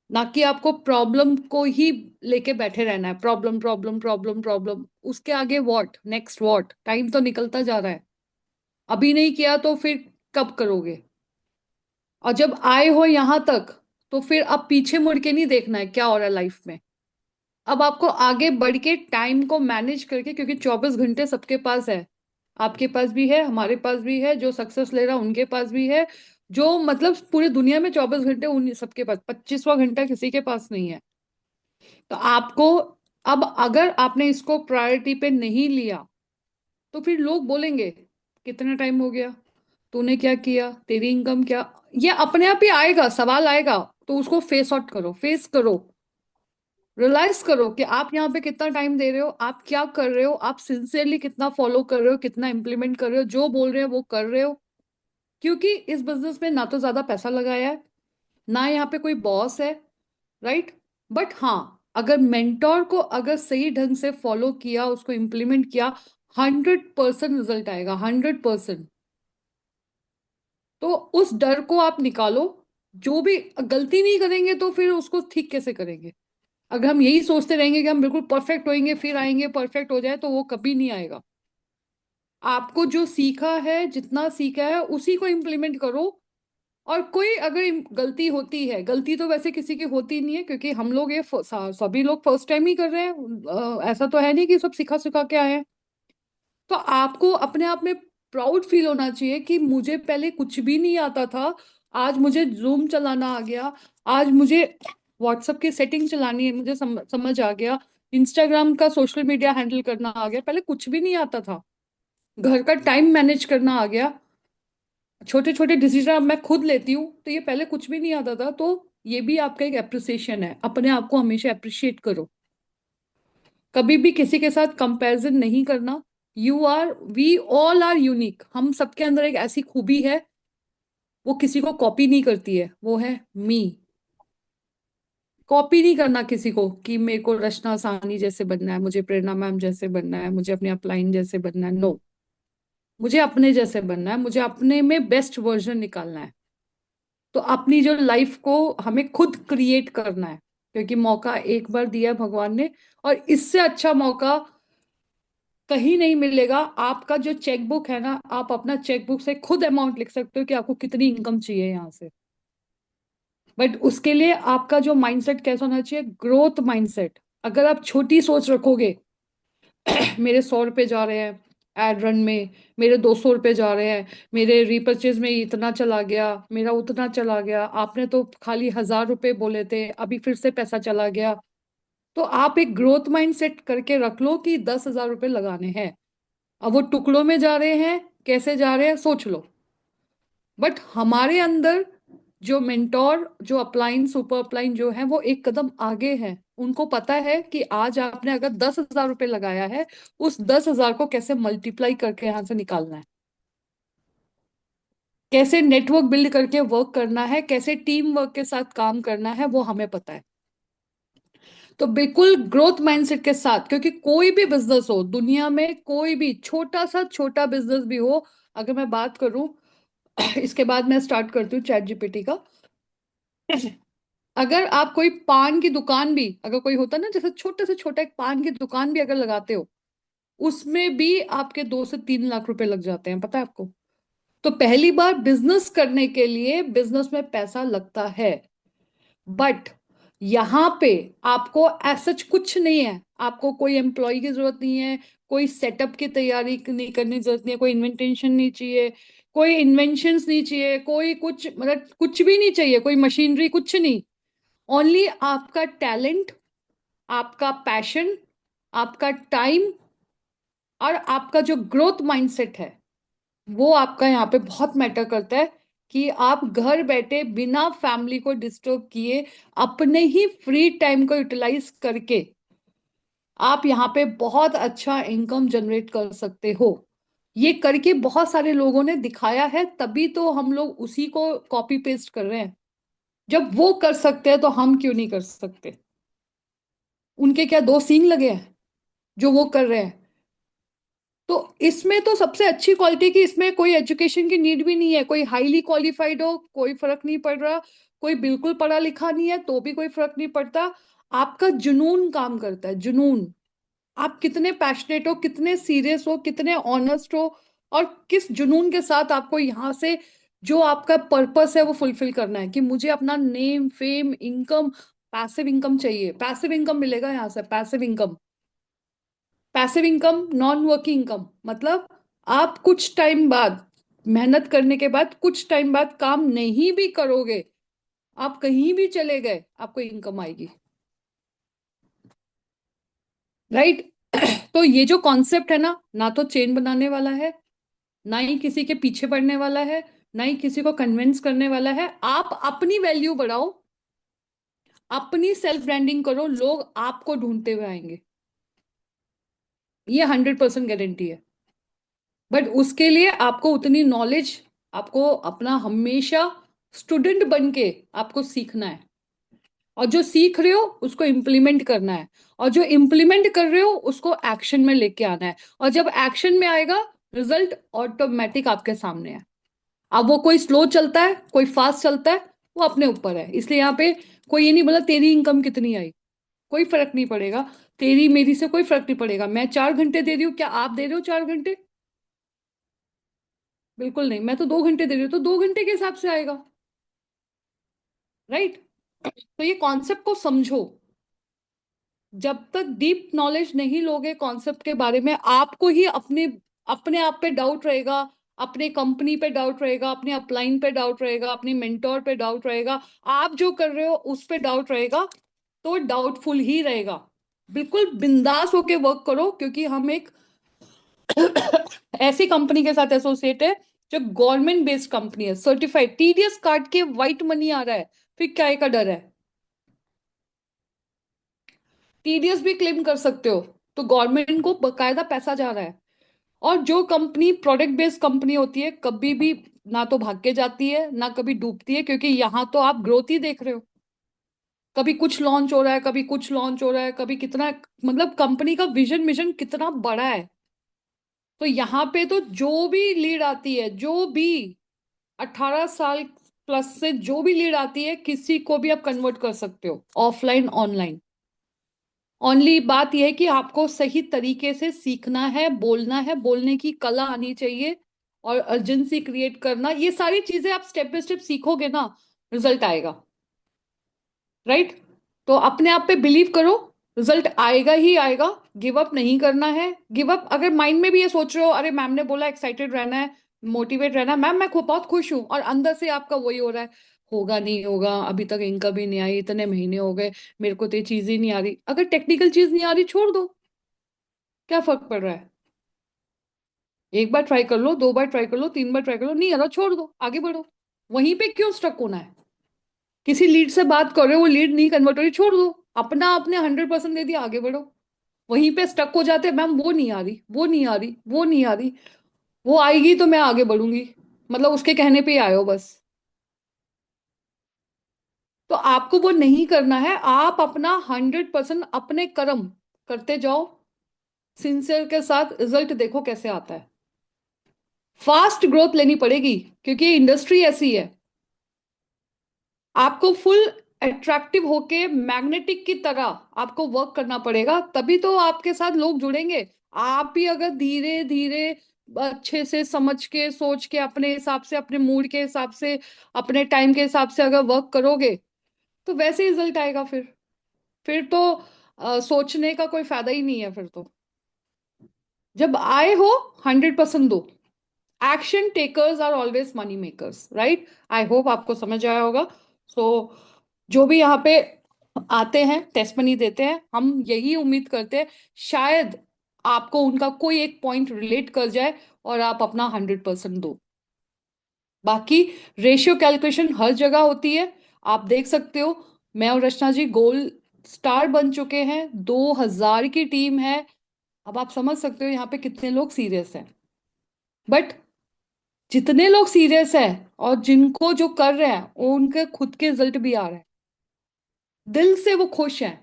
ना कि आपको प्रॉब्लम को ही लेके बैठे रहना है। प्रॉब्लम प्रॉब्लम प्रॉब्लम प्रॉब्लम, उसके आगे व्हाट, नेक्स्ट व्हाट। टाइम तो निकलता जा रहा है, अभी नहीं किया तो फिर कब करोगे? और जब आए हो यहां तक, तो फिर अब पीछे मुड़ के नहीं देखना है क्या हो रहा है लाइफ में। अब आपको आगे बढ़ के टाइम को मैनेज करके, क्योंकि 24 घंटे सबके पास है, आपके पास भी है, हमारे पास भी है, जो सक्सेस ले रहा उनके पास भी है, जो मतलब पूरी दुनिया में 24 घंटे उन सबके पास, 25वां घंटा किसी के पास नहीं है। तो आपको, अब अगर आपने इसको प्रायोरिटी पे नहीं लिया, तो फिर लोग बोलेंगे कितना टाइम हो गया, तूने क्या किया, तेरी इनकम क्या। ये अपने आप ही आएगा, सवाल आएगा, तो उसको फेस आउट करो, फेस करो, रियलाइज करो कि आप यहाँ पे कितना टाइम दे रहे हो, आप क्या कर रहे हो, आप सिंसियरली कितना फॉलो कर रहे हो, कितना इंप्लीमेंट कर रहे हो, जो बोल रहे हो वो कर रहे हो। क्योंकि इस बिजनेस में ना तो ज्यादा पैसा लगाया है, ना यहाँ पे कोई बॉस है, राइट। बट हाँ, अगर मेंटोर को अगर सही ढंग से फॉलो किया, उसको इम्प्लीमेंट किया, 100% रिजल्ट आएगा, 100%। तो उस डर को आप निकालो। जो भी गलती नहीं करेंगे तो फिर उसको ठीक कैसे करेंगे? अगर हम यही सोचते रहेंगे कि हम बिल्कुल परफेक्ट होंगे फिर आएंगे परफेक्ट हो जाए, तो वो कभी नहीं आएगा। आपको जो सीखा है, जितना सीखा है उसी को इम्प्लीमेंट करो। और कोई अगर गलती होती है, गलती तो वैसे किसी की होती नहीं है, क्योंकि हम लोग ये सभी लोग फर्स्ट टाइम ही कर रहे हैं। ऐसा तो है नहीं कि सब सिखा सिखा के आए हैं। तो आपको अपने आप में प्राउड फील होना चाहिए कि मुझे पहले कुछ भी नहीं आता था, आज मुझे जूम चलाना आ गया, आज मुझे व्हाट्सएप की सेटिंग चलानी है, मुझे समझ आ गया, इंस्टाग्राम का सोशल मीडिया हैंडल करना आ गया, पहले कुछ भी नहीं आता था, घर का टाइम मैनेज करना आ गया, छोटे छोटे डिसीजन अब मैं खुद लेती हूँ, तो ये पहले कुछ भी नहीं आता था। तो ये भी आपका एक अप्रिसिएशन है, अपने आप को हमेशा अप्रिशिएट करो, कभी भी किसी के साथ कंपैरिजन नहीं करना। वी ऑल आर यूनिक, हम सबके अंदर एक ऐसी खूबी है, वो किसी को कॉपी नहीं करती है, वो है मी। कॉपी नहीं करना किसी को कि मेरे को रचना साहनी जैसे बनना है, मुझे प्रेरणा मैम जैसे बनना है, मुझे अपने अपलाइन जैसे बनना है। नो, मुझे अपने जैसे बनना है, मुझे अपने में बेस्ट वर्जन निकालना है। तो अपनी जो लाइफ को हमें खुद क्रिएट करना है, क्योंकि मौका एक बार दिया है भगवान ने, और इससे अच्छा मौका कहीं नहीं मिलेगा। आपका जो चेक बुक है ना, आप अपना चेक बुक से खुद अमाउंट लिख सकते हो कि आपको कितनी इनकम चाहिए यहाँ से। बट उसके लिए आपका जो माइंडसेट कैसा होना चाहिए, ग्रोथ माइंडसेट। अगर आप छोटी सोच रखोगे, मेरे 100 रुपए जा रहे हैं एड रन में, मेरे 200 रुपए जा रहे हैं, मेरे रीपर्चेज में इतना चला गया, मेरा उतना चला गया, आपने तो खाली 1000 रुपए बोले थे, अभी फिर से पैसा चला गया। तो आप एक ग्रोथ माइंड सेट करके रख लो कि 10,000 रुपए लगाने हैं। अब वो टुकड़ों में जा रहे हैं, कैसे जा रहे हैं सोच लो। बट हमारे अंदर जो मेंटोर, जो अपलाइन, सुपर अपलाइन जो है, वो एक कदम आगे है। उनको पता है कि आज आपने अगर 10,000 रुपए लगाया है, उस 10,000 को कैसे मल्टीप्लाई करके यहां से निकालना है, कैसे नेटवर्क बिल्ड करके वर्क करना है, कैसे टीम वर्क के साथ काम करना है, वो हमें पता है। तो बिल्कुल ग्रोथ माइंडसेट के साथ, क्योंकि कोई भी बिजनेस हो दुनिया में, कोई भी छोटा सा छोटा बिजनेस भी हो, अगर मैं बात करूं, इसके बाद मैं स्टार्ट करती हूँ चैट जीपीटी का। अगर आप कोई पान की दुकान भी, अगर कोई होता ना, जैसे छोटे से छोटा एक पान की दुकान भी अगर लगाते हो, उसमें भी आपके 2 से 3 लाख रुपए लग जाते हैं, पता है आपको? तो पहली बार बिजनेस करने के लिए बिजनेस में पैसा लगता है। बट यहाँ पे आपको सच कुछ नहीं है, आपको कोई एम्प्लॉय की जरूरत नहीं है, कोई सेटअप की तैयारी नहीं करने की जरूरत नहीं है, कोई इन्वेंटेशन नहीं चाहिए, कोई इन्वेंशंस नहीं चाहिए, कोई कुछ मतलब कुछ भी नहीं चाहिए, कोई मशीनरी कुछ नहीं। ओनली आपका टैलेंट, आपका पैशन, आपका टाइम, और आपका जो ग्रोथ माइंडसेट है, वो आपका यहाँ पे बहुत मैटर करता है। कि आप घर बैठे बिना फैमिली को डिस्टर्ब किए, अपने ही फ्री टाइम को यूटिलाइज करके आप यहाँ पे बहुत अच्छा इनकम जनरेट कर सकते हो। ये करके बहुत सारे लोगों ने दिखाया है, तभी तो हम लोग उसी को कॉपी पेस्ट कर रहे हैं। जब वो कर सकते हैं तो हम क्यों नहीं कर सकते? उनके क्या दो सींग लगे हैं जो वो कर रहे हैं? तो तो इसमें तो सबसे अच्छी क्वालिटी की, इसमें कोई एजुकेशन की नीड भी नहीं है, कोई हाईली क्वालिफाइड हो कोई फर्क नहीं पड़ रहा, कोई बिल्कुल पढ़ा लिखा नहीं है तो भी कोई फर्क नहीं पड़ता। आपका जुनून काम करता है, जुनून। आप कितने पैशनेट हो, कितने सीरियस हो, कितने ऑनेस्ट हो, और किस जुनून के साथ आपको यहाँ से जो आपका पर्पस है वो फुलफिल करना है कि मुझे अपना name, fame, income, passive income चाहिए। पैसिव इनकम मिलेगा यहाँ से, passive income. Passive income, non working income, मतलब आप कुछ टाइम बाद, मेहनत करने के बाद कुछ टाइम बाद काम नहीं भी करोगे, आप कहीं भी चले गए, आपको इनकम आएगी। राइट? तो ये जो कॉन्सेप्ट है ना तो चेन बनाने वाला है, ना ही किसी के पीछे पड़ने वाला है, ना ही किसी को कन्विंस करने वाला है। आप अपनी वैल्यू बढ़ाओ, अपनी सेल्फ ब्रांडिंग करो, लोग आपको ढूंढते हुए आएंगे, ये 100% गारंटी है। बट उसके लिए आपको उतनी नॉलेज, आपको अपना हमेशा स्टूडेंट बन के आपको सीखना है, और जो सीख रहे हो उसको इम्प्लीमेंट करना है, और जो इम्प्लीमेंट कर रहे हो उसको एक्शन में लेके आना है, और जब एक्शन में आएगा रिजल्ट ऑटोमेटिक आपके सामने है। अब वो कोई स्लो चलता है, कोई फास्ट चलता है, वो अपने ऊपर है। इसलिए यहाँ पे कोई ये नहीं बोला तेरी इनकम कितनी आई, कोई फर्क नहीं पड़ेगा, तेरी मेरी से कोई फर्क नहीं पड़ेगा। मैं 4 घंटे दे रही हूँ, क्या आप दे रहे हो 4 घंटे? बिल्कुल नहीं। मैं तो 2 घंटे दे रही हूँ, तो 2 घंटे के हिसाब से आएगा। राइट? तो ये कॉन्सेप्ट को समझो। जब तक डीप नॉलेज नहीं लोगे कॉन्सेप्ट के बारे में, आपको ही अपने अपने आप पे डाउट रहेगा, अपने कंपनी पे डाउट रहेगा, अपने अपलाइन पे डाउट रहेगा, अपने मेंटोर पे डाउट रहेगा, आप जो कर रहे हो उस पे डाउट रहेगा, तो डाउटफुल ही रहेगा। बिल्कुल बिंदास होके वर्क करो, क्योंकि हम एक ऐसी कंपनी के साथ एसोसिएट है जो गवर्नमेंट बेस्ड कंपनी है, सर्टिफाइड। टीडीएस काट के व्हाइट मनी आ रहा है, फिर क्या का डर है? टीडीएस भी क्लेम कर सकते हो, तो गवर्नमेंट को बकायदा पैसा जा रहा है। और जो कंपनी प्रोडक्ट बेस्ड कंपनी होती है, कभी भी ना तो भाग के जाती है ना कभी डूबती है, क्योंकि यहाँ तो आप ग्रोथ ही देख रहे हो। कभी कुछ लॉन्च हो रहा है, कभी कुछ लॉन्च हो रहा है, कभी कितना, मतलब कंपनी का विजन मिशन कितना बड़ा है। तो यहाँ पे तो जो भी लीड आती है, जो भी 18 साल प्लस से जो भी लीड आती है, किसी को भी आप कन्वर्ट कर सकते हो, ऑफलाइन ऑनलाइन। ओनली बात यह है कि आपको सही तरीके से सीखना है, बोलना है, बोलने की कला आनी चाहिए, और अर्जेंसी क्रिएट करना, ये सारी चीजें आप स्टेप बाय स्टेप सीखोगे ना, रिजल्ट आएगा। राइट? तो अपने आप पे बिलीव करो, रिजल्ट आएगा ही आएगा। गिव अप नहीं करना है। गिव अप अगर माइंड में भी ये सोच रहे हो, अरे मैम ने बोला एक्साइटेड रहना है, मोटिवेट रहना है, मैम मैं बहुत खुश हूं, और अंदर से आपका वही हो रहा है, होगा नहीं होगा, अभी तक इनकम भी नहीं आई, इतने महीने हो गए, मेरे को तो ये चीज ही नहीं आ रही। अगर टेक्निकल चीज नहीं आ रही, छोड़ दो, क्या फर्क पड़ रहा है? एक बार ट्राई कर लो, 2 बार ट्राई कर लो, 3 बार ट्राई कर लो, नहीं आ रहा, छोड़ दो, आगे बढ़ो। वहीं पे क्यों स्टक होना है? किसी लीड से बात कर रहे हो, वो लीड नहीं कन्वर्ट हो रही, छोड़ दो, अपना आपने 100% दे दिया, आगे बढ़ो। वहीं पे स्टक हो जाते हैं, मैम वो नहीं आ रही, वो नहीं आ रही, वो नहीं आ रही, वो आएगी तो मैं आगे बढ़ूंगी, मतलब उसके कहने पे ही आए हो बस। तो आपको वो नहीं करना है, आप अपना 100% अपने कर्म करते जाओ, सिंसियर के साथ, रिजल्ट देखो कैसे आता है। फास्ट ग्रोथ लेनी पड़ेगी, क्योंकि इंडस्ट्री ऐसी है, आपको फुल अट्रैक्टिव होके मैग्नेटिक की तरह आपको वर्क करना पड़ेगा, तभी तो आपके साथ लोग जुड़ेंगे। आप ही अगर धीरे धीरे अच्छे से समझ के, सोच के, अपने हिसाब से, अपने मूड के हिसाब से, अपने टाइम के हिसाब से अगर वर्क करोगे, तो वैसे रिजल्ट आएगा। फिर तो सोचने का कोई फायदा ही नहीं है। फिर तो जब आए हो 100% दो। Action takers are always money makers. Right? I hope आपको समझ आया होगा। सो जो भी यहाँ पे आते हैं, टेस्ट मनी देते हैं, हम यही उम्मीद करते हैं शायद आपको उनका कोई एक पॉइंट रिलेट कर जाए, और आप अपना 100% दो। बाकी रेशियो कैलकुलेशन हर जगह होती है, आप देख सकते हो। मैं और रचना जी गोल्ड स्टार बन चुके हैं, 2000 की टीम है। अब आप समझ सकते हो यहाँ पे कितने लोग सीरियस हैं। बट जितने लोग सीरियस हैं और जिनको जो कर रहे हैं, उनके खुद के रिजल्ट भी आ रहे हैं, दिल से वो खुश हैं।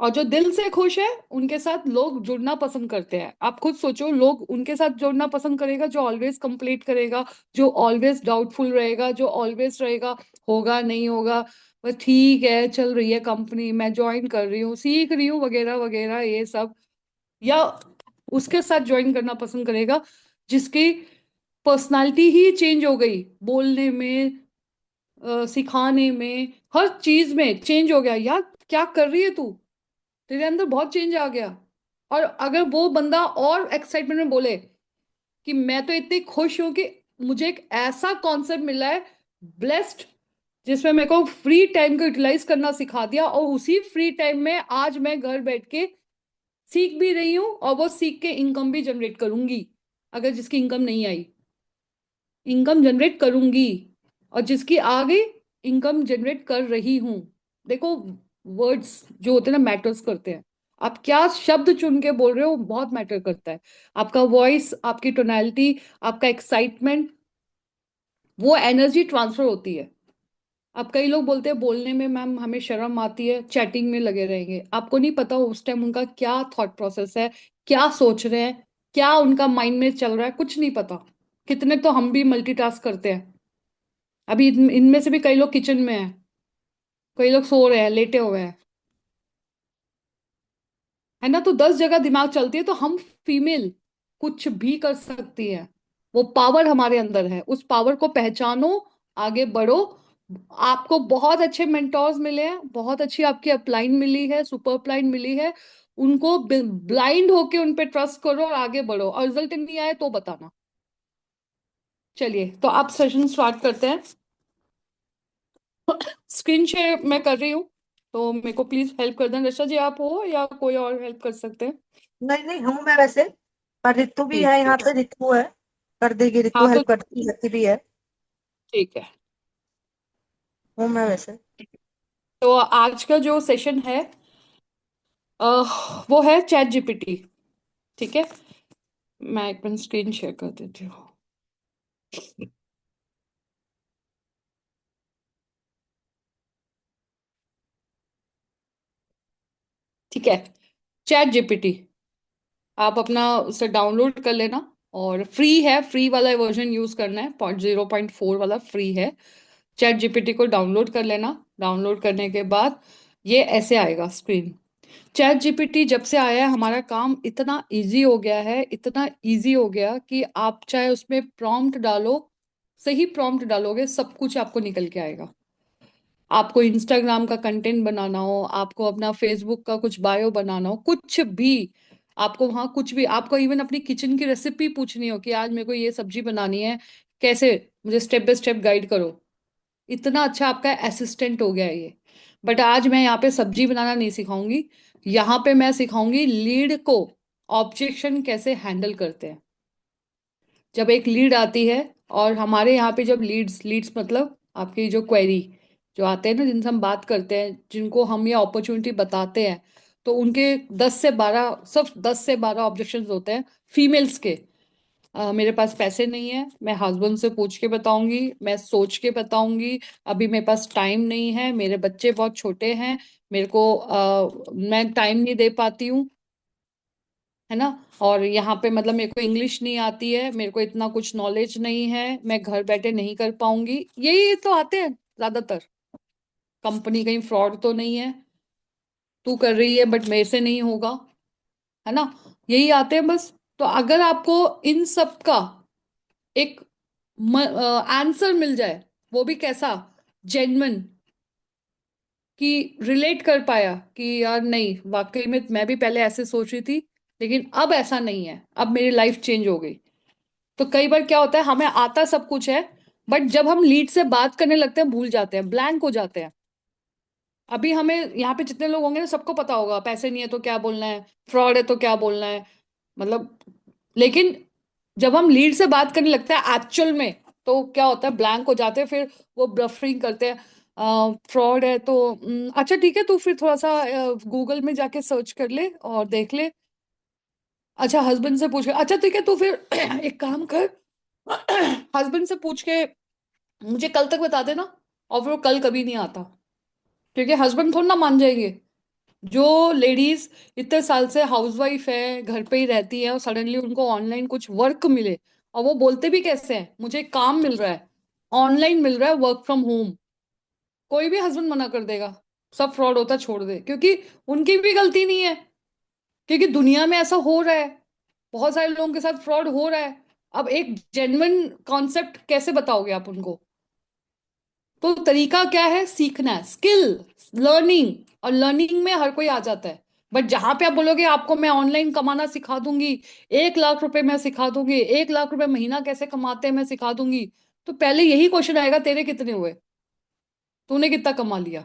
और जो दिल से खुश है उनके साथ लोग जुड़ना पसंद करते हैं। आप खुद सोचो, लोग उनके साथ जुड़ना पसंद करेगा जो ऑलवेज कंप्लीट करेगा, जो ऑलवेज डाउटफुल रहेगा, जो ऑलवेज रहेगा होगा नहीं होगा, बस ठीक है चल रही है कंपनी, मैं ज्वाइन कर रही हूँ सीख रही हूँ वगैरह वगैरह ये सब। या उसके साथ ज्वाइन करना पसंद करेगा जिसकी पर्सनालिटी ही चेंज हो गई, बोलने में, सिखाने में, हर चीज में चेंज हो गया। यार क्या कर रही है तू, तेरे अंदर बहुत चेंज आ गया। और अगर वो बंदा और एक्साइटमेंट में बोले कि मैं तो इतनी खुश हूं कि मुझे एक ऐसा कॉन्सेप्ट मिला है, ब्लेस्ड, जिसमें मेरे को फ्री टाइम को यूटिलाइज करना सिखा दिया, और उसी फ्री टाइम में आज मैं घर बैठ के सीख भी रही हूँ और वो सीख के इनकम भी जनरेट करूंगी। अगर जिसकी इनकम नहीं आई, इनकम जनरेट करूंगी, और जिसकी आ गई, इनकम जनरेट कर रही हूं। देखो, वर्ड्स जो होते हैं ना मैटर्स करते हैं। आप क्या शब्द चुन के बोल रहे हो बहुत मैटर करता है। आपका वॉइस, आपकी टोनैलिटी, आपका एक्साइटमेंट, वो एनर्जी ट्रांसफर होती है। अब कई लोग बोलते हैं बोलने में मैम हमें शर्म आती है, चैटिंग में लगे रहेंगे। आपको नहीं पता उस टाइम उनका क्या थॉट प्रोसेस है, क्या सोच रहे हैं, क्या उनका माइंड में चल रहा है, कुछ नहीं पता। कितने तो हम भी मल्टीटास्क करते हैं। अभी इनमें से भी कई लोग किचन में हैं, कई लोग सो रहे हैं, लेटे हुए हैं, है ना। तो 10 जगह दिमाग चलती है। तो हम फीमेल कुछ भी कर सकती है, वो पावर हमारे अंदर है, उस पावर को पहचानो, आगे बढ़ो। आपको बहुत अच्छे मेंटोर्स मिले हैं, बहुत अच्छी आपकी अपलाइन मिली है, सुपर अपलाइन मिली है। उनको ब्लाइंड होके उन पे ट्रस्ट करो और आगे बढ़ो, और रिजल्ट नहीं आए तो बताना। चलिए, तो आप सेशन स्टार्ट करते हैं। स्क्रीन शेयर मैं कर रही हूँ, तो मेरे को प्लीज हेल्प कर दें। रक्षा जी आप हो या कोई और हेल्प कर सकते हैं? नहीं नहीं, हूँ मैं वैसे, पर रितु भी ठीक है है। यहाँ पे, रितु है, कर देगी रितु, हाँ तो हेल्प करती रहती भी है। ठीक है। हूँ मैं वैसे। तो आज का जो सेशन है वो है चैट जीपीटी। ठीक है, मैं एक मिनट स्क्रीन शेयर कर देती हूँ। ठीक है, चैट जीपीटी आप अपना उसे डाउनलोड कर लेना, और फ्री है, फ्री वाला वर्जन यूज करना है, 0.4 वाला फ्री है। चैट जीपीटी को डाउनलोड कर लेना। डाउनलोड करने के बाद ये ऐसे आएगा स्क्रीन। चैट जीपीटी जब से आया है हमारा काम इतना इजी हो गया है, इतना इजी हो गया कि आप चाहे उसमें प्रॉम्प्ट डालो, सही प्रॉम्प्ट डालोगे सब कुछ आपको निकल के आएगा। आपको इंस्टाग्राम का कंटेंट बनाना हो, आपको अपना फेसबुक का कुछ बायो बनाना हो, कुछ भी, आपको वहाँ कुछ भी, आपको इवन अपनी किचन की रेसिपी पूछनी हो कि आज मेरे को ये सब्जी बनानी है, कैसे, मुझे स्टेप बाय स्टेप गाइड करो, इतना अच्छा आपका असिस्टेंट हो गया है ये। बट आज मैं यहाँ पे सब्जी बनाना नहीं सिखाऊंगी, यहाँ पे मैं सिखाऊंगी लीड को ऑब्जेक्शन कैसे हैंडल करते हैं। जब एक लीड आती है, और हमारे यहाँ पे जब लीड्स लीड्स मतलब आपकी जो क्वेरी जो आते हैं ना, जिनसे हम बात करते हैं, जिनको हम ये अपॉर्चुनिटी बताते हैं, तो उनके 10 से 12, सिर्फ 10 से 12 ऑब्जेक्शन होते हैं फीमेल्स के। मेरे पास पैसे नहीं है, मैं हस्बैंड से पूछ के बताऊंगी, मैं सोच के बताऊंगी, अभी मेरे पास टाइम नहीं है, मेरे बच्चे बहुत छोटे हैं, मेरे को मैं टाइम नहीं दे पाती हूँ, है ना। और यहाँ पे मतलब मेरे को इंग्लिश नहीं आती है, मेरे को इतना कुछ नॉलेज नहीं है, मैं घर बैठे नहीं कर पाऊंगी, यही तो आते हैं ज्यादातर। कंपनी कहीं फ्रॉड तो नहीं है, तू कर रही है बट मेरे से नहीं होगा, है ना, यही आते हैं बस। तो अगर आपको इन सब का एक आंसर मिल जाए, वो भी कैसा, जेन्युइन, कि रिलेट कर पाया कि यार नहीं वाकई में मैं भी पहले ऐसे सोच रही थी, लेकिन अब ऐसा नहीं है, अब मेरी लाइफ चेंज हो गई। तो कई बार क्या होता है, हमें आता सब कुछ है, बट जब हम लीड से बात करने लगते हैं भूल जाते हैं, ब्लैंक हो जाते हैं। अभी हमें यहाँ पे जितने लोग होंगे ना, सबको पता होगा पैसे नहीं है तो क्या बोलना है, फ्रॉड है तो क्या बोलना है, मतलब। लेकिन जब हम लीड से बात करने लगते हैं एक्चुअल में, तो क्या होता है, ब्लैंक हो जाते हैं, फिर वो ब्लफिंग करते हैं, फ्रॉड है तो अच्छा ठीक है, तू फिर थोड़ा सा गूगल में जाके सर्च कर ले और देख ले। अच्छा हस्बैंड से पूछ, अच्छा ठीक है तू फिर एक काम कर, हस्बैंड से पूछ के मुझे कल तक बता देना। और फिर वो कल कभी नहीं आता, क्योंकि हस्बैंड थोड़ा ना मान जाएंगे। जो लेडीज इतने साल से हाउसवाइफ है, घर पे ही रहती है, और सडनली उनको ऑनलाइन कुछ वर्क मिले, और वो बोलते भी कैसे हैं, मुझे काम मिल रहा है, ऑनलाइन मिल रहा है, वर्क फ्रॉम होम। कोई भी हस्बैंड मना कर देगा, सब फ्रॉड होता छोड़ दे, क्योंकि उनकी भी गलती नहीं है, क्योंकि दुनिया में ऐसा हो रहा है, बहुत सारे लोगों के साथ फ्रॉड हो रहा है। अब एक जेन्युइन कॉन्सेप्ट कैसे बताओगे आप उनको? तो तरीका क्या है? सीखना है, स्किल, लर्निंग। और लर्निंग में हर कोई आ जाता है, बट जहां पे आप बोलोगे आपको मैं ऑनलाइन कमाना सिखा दूंगी, 1 लाख रुपए मैं सिखा दूंगी, 1 लाख रुपए महीना कैसे कमाते हैं मैं सिखा दूंगी, तो पहले यही क्वेश्चन आएगा, तेरे कितने हुए, तूने कितना कमा लिया?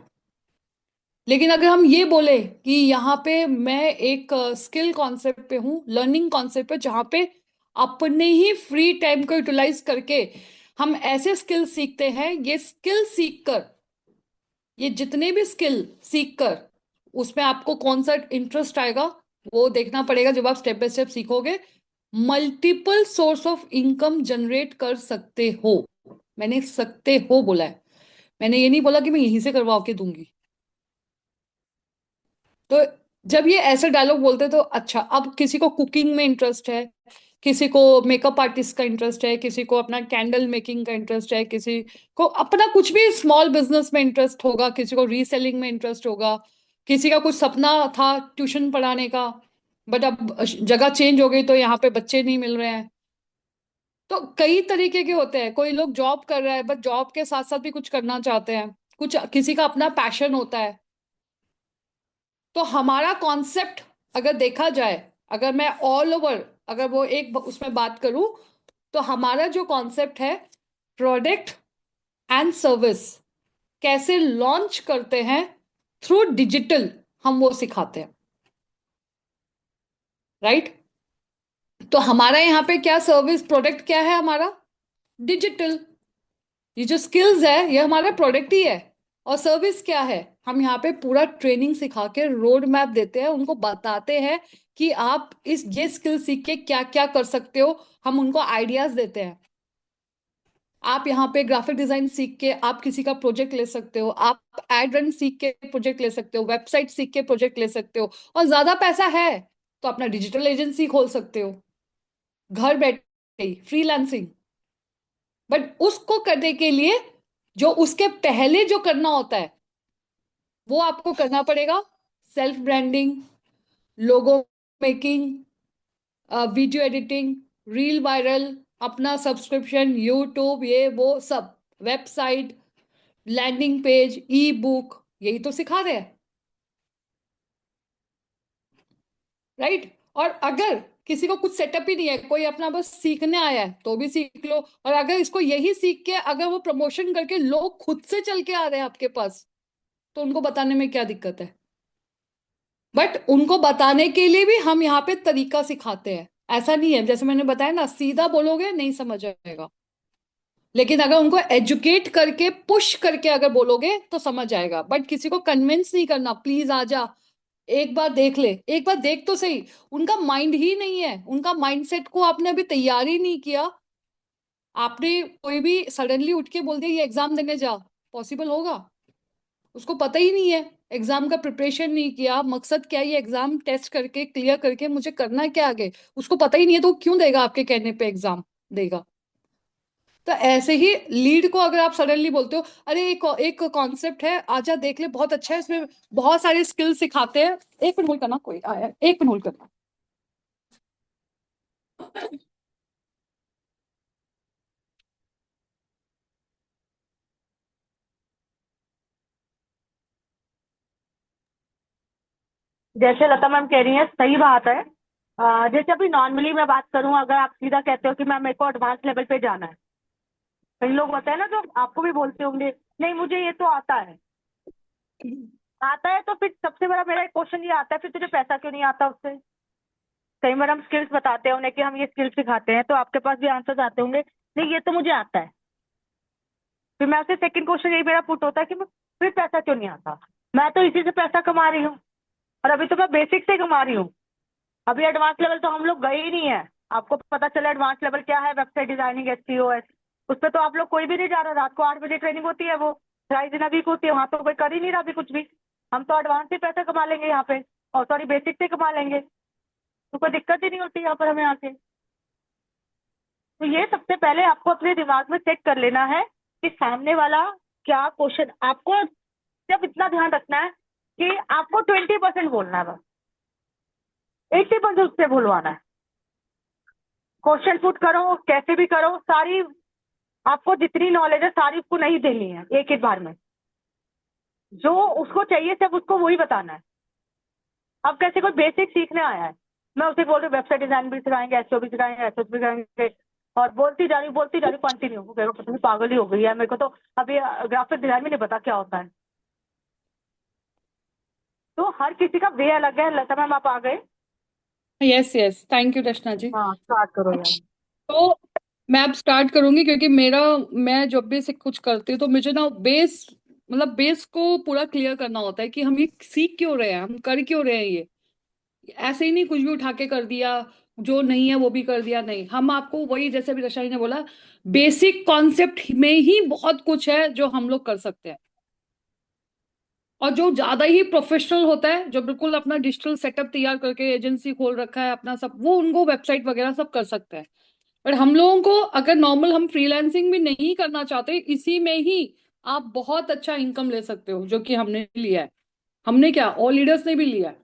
लेकिन अगर हम ये बोले कि यहाँ पे मैं एक स्किल कॉन्सेप्ट पे हूँ, लर्निंग कॉन्सेप्ट पे, जहां पे अपने ही फ्री टाइम को यूटिलाइज करके हम ऐसे स्किल सीखते हैं, ये स्किल सीख कर, ये जितने भी स्किल सीख कर, उसमें आपको कौन सा इंटरेस्ट आएगा वो देखना पड़ेगा। जब आप स्टेप बाय स्टेप सीखोगे, multiple source of income generate कर सकते हो। मैंने सकते हो बोला है, मैंने ये नहीं बोला कि मैं यहीं से करवा के दूंगी। तो जब ये ऐसे डायलॉग बोलते तो अच्छा, अब किसी को कुकिंग में इंटरेस्ट है, किसी को मेकअप आर्टिस्ट का इंटरेस्ट है, किसी को अपना कैंडल मेकिंग का इंटरेस्ट है, किसी को अपना कुछ भी स्मॉल बिजनेस में इंटरेस्ट होगा, किसी को रीसेलिंग में इंटरेस्ट होगा, किसी का कुछ सपना था ट्यूशन पढ़ाने का, बट अब जगह चेंज हो गई तो यहाँ पे बच्चे नहीं मिल रहे हैं। तो कई तरीके के होते हैं, कोई लोग जॉब कर रहा है बट जॉब के साथ साथ भी कुछ करना चाहते हैं, कुछ किसी का अपना पैशन होता है। तो हमारा कॉन्सेप्ट अगर देखा जाए, अगर मैं ऑल ओवर, अगर वो एक उसमें बात करूं, तो हमारा जो कॉन्सेप्ट है, प्रोडक्ट एंड सर्विस कैसे लॉन्च करते हैं थ्रू डिजिटल, हम वो सिखाते हैं, राइट? तो हमारा यहाँ पे क्या सर्विस, प्रोडक्ट क्या है हमारा? डिजिटल। ये जो स्किल्स है ये हमारा प्रोडक्ट ही है। और सर्विस क्या है? हम यहाँ पे पूरा ट्रेनिंग सिखा के रोड मैप देते हैं, उनको बताते हैं कि आप इस ये स्किल सीख के क्या क्या कर सकते हो, हम उनको आइडियाज देते हैं। आप यहाँ पे ग्राफिक डिजाइन सीख के आप किसी का प्रोजेक्ट ले सकते हो, आप एड रन सीख के प्रोजेक्ट ले सकते हो, वेबसाइट सीख के प्रोजेक्ट ले सकते हो, और ज्यादा पैसा है तो अपना डिजिटल एजेंसी खोल सकते हो, घर बैठे ही, फ्रीलांसिंग। बट उसको करने के लिए जो उसके पहले जो करना होता है वो आपको करना पड़ेगा, self branding, logo making, video editing, reel viral, अपना सब्सक्रिप्शन, यूट्यूब, ये वो सब, website, landing page, e book, यही तो सिखा रहे हैं, राइट? और अगर किसी को कुछ सेटअप ही नहीं है, कोई अपना बस सीखने आया है, तो भी सीख लो। और अगर इसको यही सीख के अगर वो प्रमोशन करके लोग खुद से चल के आ रहे हैं आपके पास, तो उनको बताने में क्या दिक्कत है? बट उनको बताने के लिए भी हम यहाँ पे तरीका सिखाते हैं। ऐसा नहीं है, जैसे मैंने बताया ना, सीधा बोलोगे नहीं समझ आएगा, लेकिन अगर उनको एजुकेट करके पुश करके अगर बोलोगे तो समझ आएगा। बट किसी को कन्विंस नहीं करना, प्लीज आ जा, एक बार देख ले, एक बार देख तो सही। उनका माइंड ही नहीं है, उनका माइंडसेट को आपने अभी तैयार ही नहीं किया। आपने कोई भी सडनली उठ के बोल दिया ये एग्जाम देने जा, पॉसिबल होगा? उसको पता ही नहीं है, एग्जाम का प्रिपरेशन नहीं किया, मकसद क्या है, ये एग्जाम टेस्ट करके क्लियर करके मुझे करना है क्या आगे, उसको पता ही नहीं है, तो क्यों देगा आपके कहने पे एग्जाम देगा? तो ऐसे ही लीड को अगर आप सडनली बोलते हो, अरे एक एक कॉन्सेप्ट है, आजा देख ले, बहुत अच्छा है, इसमें बहुत सारे स्किल सिखाते हैं, एक मिनट होल्ड करना, कोई आया है, एक मिनट होल्ड करना। जैसे लता मैम कह रही है सही बात है। जैसे अभी नॉर्मली मैं बात करूं, अगर आप सीधा कहते हो कि मैम मेरे को एडवांस लेवल पे जाना है, कई लोग होते हैं ना जो आपको भी बोलते होंगे नहीं मुझे ये तो आता है। आता है तो फिर सबसे बड़ा मेरा क्वेश्चन ये आता है, फिर तुझे पैसा क्यों नहीं आता उससे? कई बार हम स्किल्स बताते हैं उन्हें कि हम ये स्किल्स सिखाते हैं, तो आपके पास भी आंसर्स आते होंगे नहीं ये तो मुझे आता है। फिर मैं उससे सेकंड क्वेश्चन यही मेरा पुट होता है कि फिर पैसा क्यों नहीं आता? मैं तो इसी से पैसा कमा रही हूँ, और अभी तो मैं बेसिक से कमा रही हूँ, अभी एडवांस लेवल तो हम लोग गए ही नहीं है। आपको पता चला एडवांस लेवल क्या है? वेबसाइट डिजाइनिंग, एसईओ, उस पर तो आप लोग कोई भी नहीं जा रहा। रात को 8 बजे ट्रेनिंग होती है, वो 2.5 दिन वीक होती है, वहां तो कोई कर ही नहीं रहा अभी कुछ भी। हम तो एडवांस से पैसा कमा लेंगे यहाँ पे, और सॉरी बेसिक से कमा लेंगे, तो कोई दिक्कत ही नहीं होती यहाँ पर हमें आके। तो ये सबसे पहले आपको अपने दिमाग में सेट कर लेना है कि सामने वाला क्या क्वेश्चन, आपको जब इतना ध्यान रखना है कि आपको 20% बोलना है, बस 80% उससे बोलवाना है। क्वेश्चन पुट करो, कैसे भी करो, सारी आपको जितनी नॉलेज है सारी उसको नहीं देनी है एक एक बार में, जो उसको चाहिए सिर्फ उसको वही बताना है। अब कैसे कोई बेसिक सीखने आया है, मैं उसे बोल रही हूँ वेबसाइट डिजाइन भी सिखाएंगे, एसईओ भी सिखाएंगे, एसईओ भी सिखाएंगे, और बोलती जा रही कंटिन्यू, वो कह रहा पता नहीं पागल ही हो गई है, मेरे को तो अभी ग्राफिक डिजाइन भी नहीं पता क्या होता है। तो हर किसी का वे अलग है। लता मैम आप आ गए? Yes yes, thank you Rachna जी। हाँ स्टार्ट करो यार। तो मैं अब स्टार्ट करूंगी, क्योंकि मैं जब भी से कुछ करती हूँ तो मुझे ना बेस को पूरा क्लियर करना होता है कि हम ये सीख क्यों रहे हैं, हम कर क्यों रहे हैं। ये ऐसे ही नहीं कुछ भी उठा के कर दिया, जो नहीं है वो भी कर दिया, नहीं। हम आपको वही, जैसे भी रशा जी ने बोला, बेसिक कॉन्सेप्ट में ही बहुत कुछ है जो हम लोग कर सकते हैं। और जो ज्यादा ही प्रोफेशनल होता है, जो बिल्कुल अपना डिजिटल सेटअप तैयार करके एजेंसी खोल रखा है अपना सब, वो उनको वेबसाइट वगैरह सब कर सकते हैं। पर हम लोगों को अगर नॉर्मल हम फ्रीलांसिंग भी नहीं करना चाहते, इसी में ही आप बहुत अच्छा इनकम ले सकते हो, जो कि हमने लिया है। हमने क्या, ऑल लीडर्स ने भी लिया है।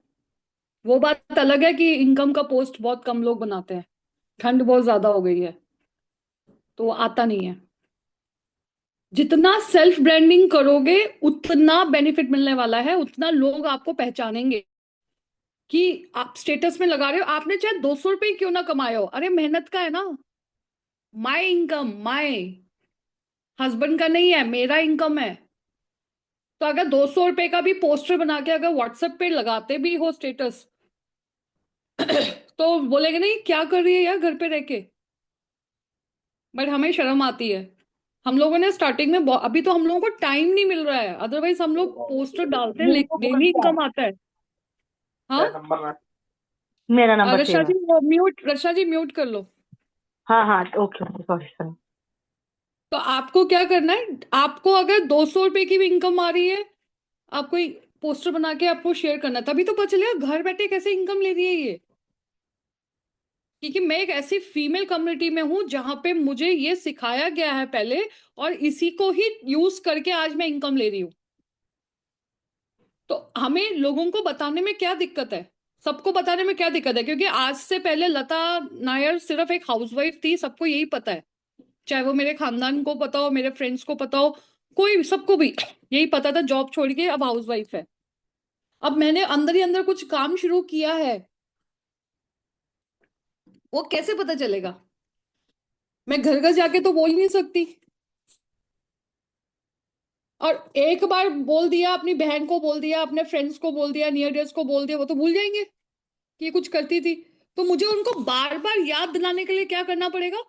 वो बात अलग है कि इनकम का पोस्ट बहुत कम लोग बनाते हैं, ठंड बहुत ज्यादा हो गई है तो वो आता नहीं है। जितना सेल्फ ब्रांडिंग करोगे उतना बेनिफिट मिलने वाला है, उतना लोग आपको पहचानेंगे कि आप स्टेटस में लगा रहे हो। आपने चाहे 200 रुपये क्यों ना कमाए हो, अरे मेहनत का है ना। माई इनकम, माई हस्बैंड का नहीं है, मेरा इनकम है। तो अगर 200 रुपये का भी पोस्टर बना के अगर व्हाट्सएप पे लगाते भी हो स्टेटस तो बोलेंगे नहीं क्या कर रही है यार घर पे रह के। बट हमें शर्म आती है। हम लोगों ने स्टार्टिंग में अभी तो हम लोगों को टाइम नहीं मिल रहा है, अदरवाइज हम लोग पोस्टर डालते हैं, डेली इनकम आता है। हाँ मेरा नंबर रक्षा सेव है। जी, रक्षा जी म्यूट कर लो। हाँ हाँ ओके ओके सॉरी सॉरी। तो आपको क्या करना है, आपको अगर 200 रुपये की भी इनकम आ रही है, आपको पोस्टर बना के आपको शेयर करना है, तभी तो पता चलेगा घर बैठे कैसे इनकम ले रही है ये। क्योंकि मैं एक ऐसी फीमेल कम्युनिटी में हूं जहां पे मुझे ये सिखाया गया है पहले, और इसी को ही यूज करके आज मैं इनकम ले रही हूं। तो हमें लोगों को बताने में क्या दिक्कत है, सबको बताने में क्या दिक्कत है? क्योंकि आज से पहले लता नायर सिर्फ एक हाउसवाइफ थी, सबको यही पता है। चाहे वो मेरे खानदान को पता हो, मेरे फ्रेंड्स को पता हो, कोई सबको भी यही पता था, जॉब छोड़ के अब हाउसवाइफ है। अब मैंने अंदर ही अंदर कुछ काम शुरू किया है, वो कैसे पता चलेगा? मैं घर घर जाके तो बोल नहीं सकती। और एक बार बोल दिया, अपनी बहन को बोल दिया, अपने फ्रेंड्स को बोल दिया, नियर डियर्स को बोल दिया, वो तो भूल जाएंगे कि ये कुछ करती थी। तो मुझे उनको बार बार याद दिलाने के लिए क्या करना पड़ेगा?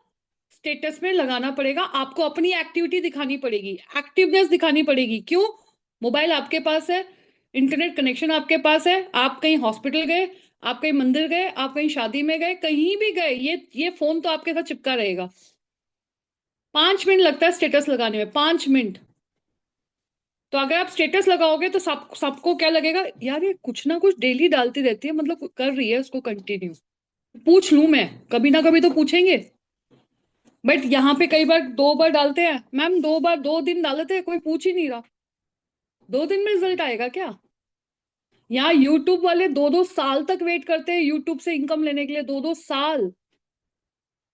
स्टेटस में लगाना पड़ेगा, आपको अपनी एक्टिविटी दिखानी पड़ेगी, एक्टिवनेस दिखानी पड़ेगी। क्यों? मोबाइल आपके पास है, इंटरनेट कनेक्शन आपके पास है, आप कहीं हॉस्पिटल गए, आप कहीं मंदिर गए, आप कहीं शादी में गए, कहीं भी गए, ये फोन तो आपके साथ चिपका रहेगा। 5 मिनट लगता है स्टेटस लगाने में, 5 मिनट। तो अगर आप स्टेटस लगाओगे तो सबको क्या लगेगा, यार ये कुछ ना कुछ डेली डालती रहती है, मतलब कर रही है उसको कंटिन्यू। पूछ लूं मैं, कभी ना कभी तो पूछेंगे। बट यहाँ पे कई बार 2 बार डालते हैं मैम, 2 बार 2 दिन डालते हैं, कोई पूछ ही नहीं रहा। 2 दिन में रिजल्ट आएगा क्या? यहाँ यूट्यूब वाले 2-2 साल तक वेट करते हैं यूट्यूब से इनकम लेने के लिए, 2-2 साल।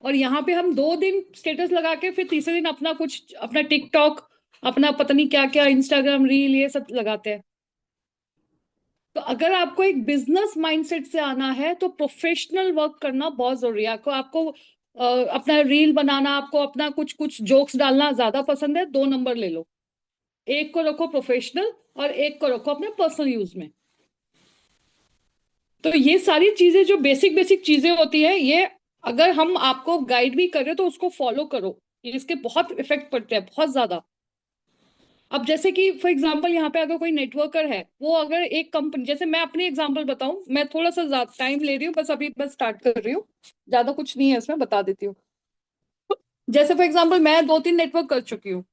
और यहाँ पे हम 2 दिन स्टेटस लगा के फिर तीसरे दिन अपना कुछ, अपना टिकटॉक, अपना पता नहीं क्या क्या, इंस्टाग्राम रील, ये सब लगाते हैं। तो अगर आपको एक बिजनेस माइंडसेट से आना है तो प्रोफेशनल वर्क करना बहुत जरूरी है। आपको अपना रील बनाना, आपको अपना कुछ कुछ जोक्स डालना ज्यादा पसंद है, 2 नंबर ले लो। एक को रखो प्रोफेशनल और एक को रखो अपने पर्सनल यूज में। तो ये सारी चीजें जो बेसिक बेसिक चीजें होती है, ये अगर हम आपको गाइड भी करें तो उसको फॉलो करो, इसके बहुत इफेक्ट पड़ते हैं, बहुत ज्यादा। अब जैसे कि फॉर एग्जांपल यहाँ पे अगर कोई नेटवर्कर है, वो अगर एक कंपनी, जैसे मैं अपनी एग्जांपल बताऊं, मैं थोड़ा सा टाइम ले रही हूँ, बस अभी बस स्टार्ट कर रही हूँ, ज्यादा कुछ नहीं है इसमें, बता देती हूँ। जैसे फॉर एग्जांपल मैं 2-3 नेटवर्क कर चुकी हूँ,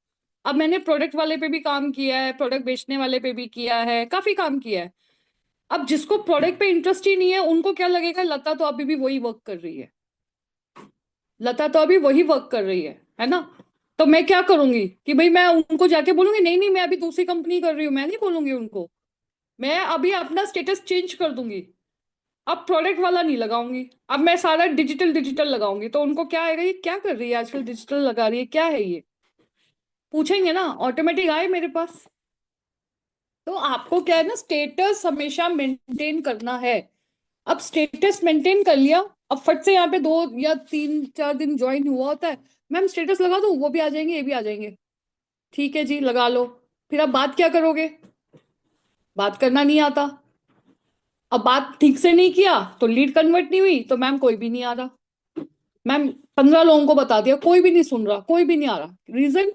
अब मैंने प्रोडक्ट वाले पे भी काम किया है, प्रोडक्ट बेचने वाले पे भी किया है, काफी काम किया है। अब जिसको प्रोडक्ट पे इंटरेस्ट ही नहीं है उनको क्या लगेगा, लता तो अभी भी वही वर्क कर रही है, लता तो अभी वही वर्क कर रही है ना। तो मैं क्या करूंगी कि भाई मैं उनको जाके बोलूंगी नहीं नहीं मैं अभी दूसरी कंपनी कर रही हूँ, मैं नहीं बोलूंगी उनको, मैं अभी अपना स्टेटस चेंज कर दूंगी, अब प्रोडक्ट वाला नहीं लगाऊंगी, अब मैं सारा डिजिटल डिजिटल लगाऊंगी। तो उनको क्या आएगा, ये क्या कर रही है आजकल, डिजिटल लगा रही है, क्या है ये, पूछेंगे ना, ऑटोमेटिक आए मेरे पास। तो आपको क्या है ना, स्टेटस हमेशा मेंटेन करना है। अब स्टेटस मेंटेन कर लिया, अब फट से यहाँ पे 2 या 3 4 दिन ज्वाइन हुआ होता है, मैम स्टेटस लगा दूं, वो भी आ जाएंगे ये भी आ जाएंगे, ठीक है जी लगा लो। फिर अब बात क्या करोगे, बात करना नहीं आता, अब बात ठीक से नहीं किया तो लीड कन्वर्ट नहीं हुई तो मैम कोई भी नहीं आ रहा, मैम 15 लोगों को बता दिया कोई भी नहीं सुन रहा, कोई भी नहीं आ रहा, रीजन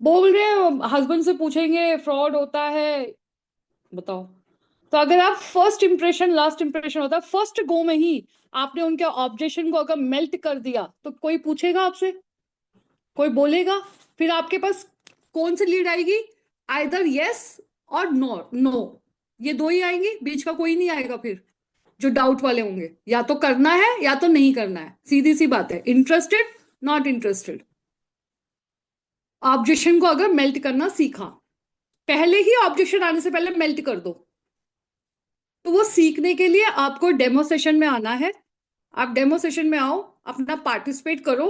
बोल रहे हैं हस्बैंड से पूछेंगे फ्रॉड होता है, बताओ। तो अगर आप फर्स्ट इंप्रेशन लास्ट इंप्रेशन होता है, फर्स्ट गो में ही आपने उनके ऑब्जेक्शन को अगर मेल्ट कर दिया तो कोई पूछेगा आपसे, कोई बोलेगा, फिर आपके पास कौन सी लीड आएगी, आइदर यस और नो, नो, ये दो ही आएंगी, बीच का कोई नहीं आएगा। फिर जो डाउट वाले होंगे, या तो करना है या तो नहीं करना है, सीधी सी बात है, इंटरेस्टेड नॉट इंटरेस्टेड। ऑब्जेक्शन को अगर मेल्ट करना सीखा, पहले ही ऑब्जेक्शन आने से पहले मेल्ट कर दो, तो वो सीखने के लिए आपको डेमो सेशन में आना है। आप डेमो सेशन में आओ, अपना पार्टिसिपेट करो,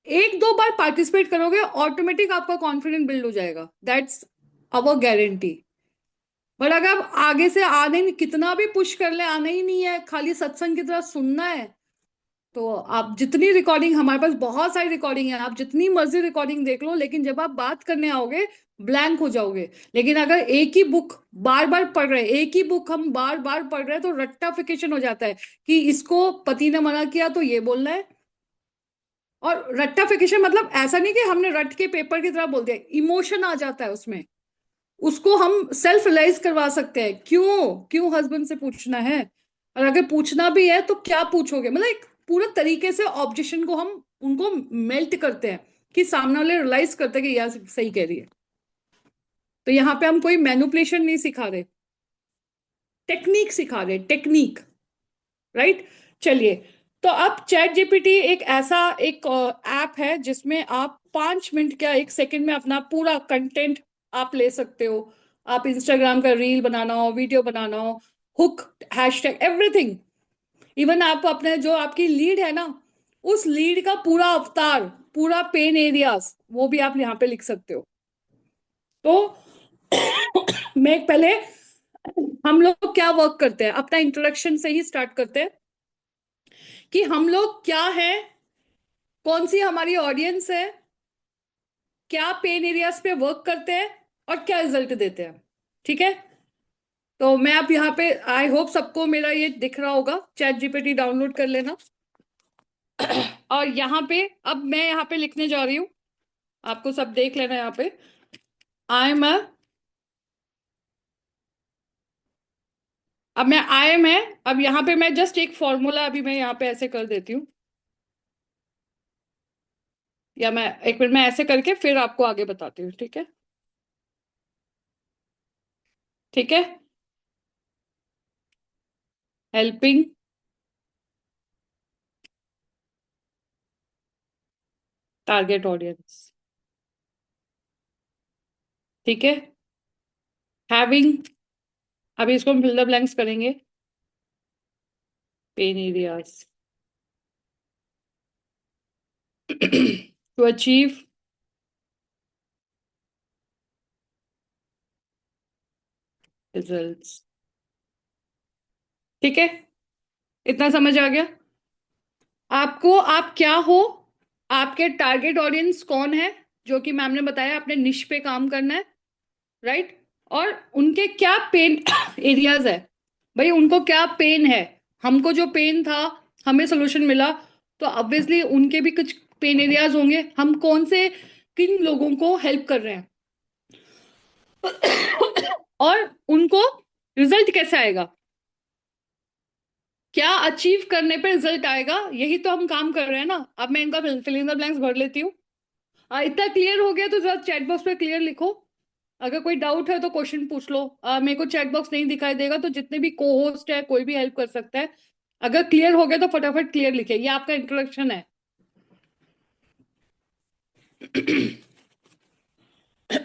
1 2 बार पार्टिसिपेट करोगे ऑटोमेटिक आपका कॉन्फिडेंस बिल्ड हो जाएगा, दैट्स अवर गारंटी। बट अगर आप आगे से आने नहीं, कितना भी पुश कर ले आना ही नहीं है, खाली सत्संग की तरह सुनना है, तो आप जितनी रिकॉर्डिंग, हमारे पास बहुत सारी रिकॉर्डिंग है, आप जितनी मर्जी रिकॉर्डिंग देख लो, लेकिन जब आप बात करने आओगे ब्लैंक हो जाओगे। लेकिन अगर एक ही बुक बार बार पढ़ रहे, एक ही बुक हम बार बार पढ़ रहे हैं, तो रट्टाफिकेशन हो जाता है कि इसको पति ने मना किया तो ये बोलना है। और रट्टाफिकेशन मतलब ऐसा नहीं कि हमने रट के पेपर की तरह बोल दिया, इमोशन आ जाता है उसमें, उसको हम सेल्फ रियलाइज करवा सकते हैं, क्यों क्यों हस्बैंड से पूछना है, और अगर पूछना भी है तो क्या पूछोगे, मतलब एक पूरे तरीके से ऑब्जेक्शन को हम उनको मेल्ट करते हैं कि सामने वाले रियलाइज करते हैं कि यार सही कह रही है। तो यहाँ पे हम कोई मैनिपुलेशन नहीं सिखा रहे, टेक्निक सिखा रहे, टेक्निक, राइट। चलिए, तो अब चैट जीपीटी एक ऐसा एक ऐप है जिसमें आप 5 मिनट क्या 1 सेकंड में अपना पूरा कंटेंट आप ले सकते हो। आप इंस्टाग्राम का रील बनाना हो, वीडियो बनाना हो, हुक, हैशटैग, एवरीथिंग, इवन आप अपने जो आपकी लीड है ना, उस लीड का पूरा अवतार, पूरा पेन एरियाज, वो भी आप यहाँ पे लिख सकते हो। तो मैं पहले, हम लोग क्या वर्क करते हैं, अपना इंट्रोडक्शन से ही स्टार्ट करते हैं कि हम लोग क्या है, कौन सी हमारी ऑडियंस है, क्या पेन एरियाज पे वर्क करते हैं और क्या रिजल्ट देते हैं, ठीक है। तो मैं अब यहाँ पे, आई होप सबको मेरा ये दिख रहा होगा, चैट जीपीटी डाउनलोड कर लेना। और यहाँ पे अब मैं यहाँ पे लिखने जा रही हूँ, आपको सब देख लेना यहाँ पे, आई एम अ, अब मैं आई एम है, अब यहाँ पे मैं जस्ट एक फॉर्मूला अभी मैं यहाँ पे ऐसे कर देती हूँ, या मैं 1 मिनट में ऐसे करके फिर आपको आगे बताती हूँ, ठीक है, ठीक है। हेल्पिंग टारगेट ऑडियंस, ठीक है। हैविंग, अभी इसको हम फिल द ब्लैंक्स करेंगे, pain areas, to achieve results, ठीक है। इतना समझ आ गया आपको, आप क्या हो, आपके टारगेट ऑडियंस कौन है, जो कि मैम ने बताया अपने निश पे काम करना है, राइट। और उनके क्या पेन एरियाज है, भाई उनको क्या पेन है, हमको जो पेन था हमें सोल्यूशन मिला, तो ऑब्वियसली उनके भी कुछ पेन एरियाज होंगे, हम कौन से किन लोगों को हेल्प कर रहे हैं और उनको रिजल्ट कैसे आएगा, क्या अचीव करने पे रिजल्ट आएगा, यही तो हम काम कर रहे हैं ना। अब मैं इनका फिल इन द ब्लैंक्स भर लेती हूँ। इतना क्लियर हो गया तो जरा चैट बॉक्स पे क्लियर लिखो। अगर कोई डाउट है तो क्वेश्चन पूछ लो। मेरे को चैट बॉक्स नहीं दिखाई देगा, तो जितने भी को होस्ट है कोई भी हेल्प कर सकता है। अगर क्लियर हो गया तो फटाफट क्लियर लिखे, ये आपका इंट्रोडक्शन है।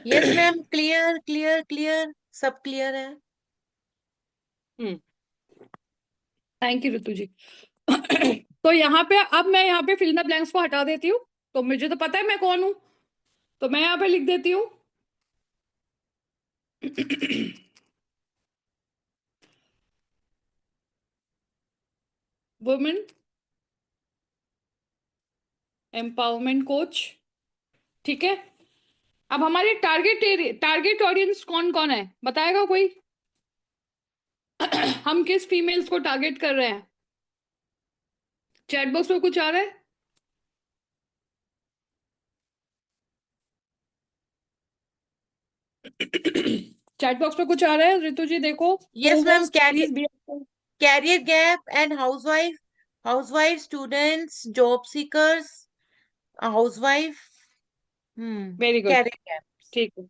Yes ma'am, clear clear clear, सब क्लियर है। हम्म, थैंक यू ऋतु जी। तो यहाँ पे अब मैं यहाँ पे फिल इन द ब्लैंक्स को हटा देती हूँ। तो मुझे तो पता है मैं कौन हूँ, तो मैं यहाँ पे लिख देती हूँ वुमेन एम्पावरमेंट कोच। ठीक है। अब हमारे टारगेट ऑडियंस कौन कौन है, बताएगा कोई? हम किस फीमेल्स को टारगेट कर रहे हैं? चैट बॉक्स में कुछ आ रहा है? चैट बॉक्स में कुछ आ रहा है? ऋतु जी देखो, को yes ma'am, host please be. Career gap and housewife, housewife students, job seekers, housewife. Very good. Career gap. ठीक है।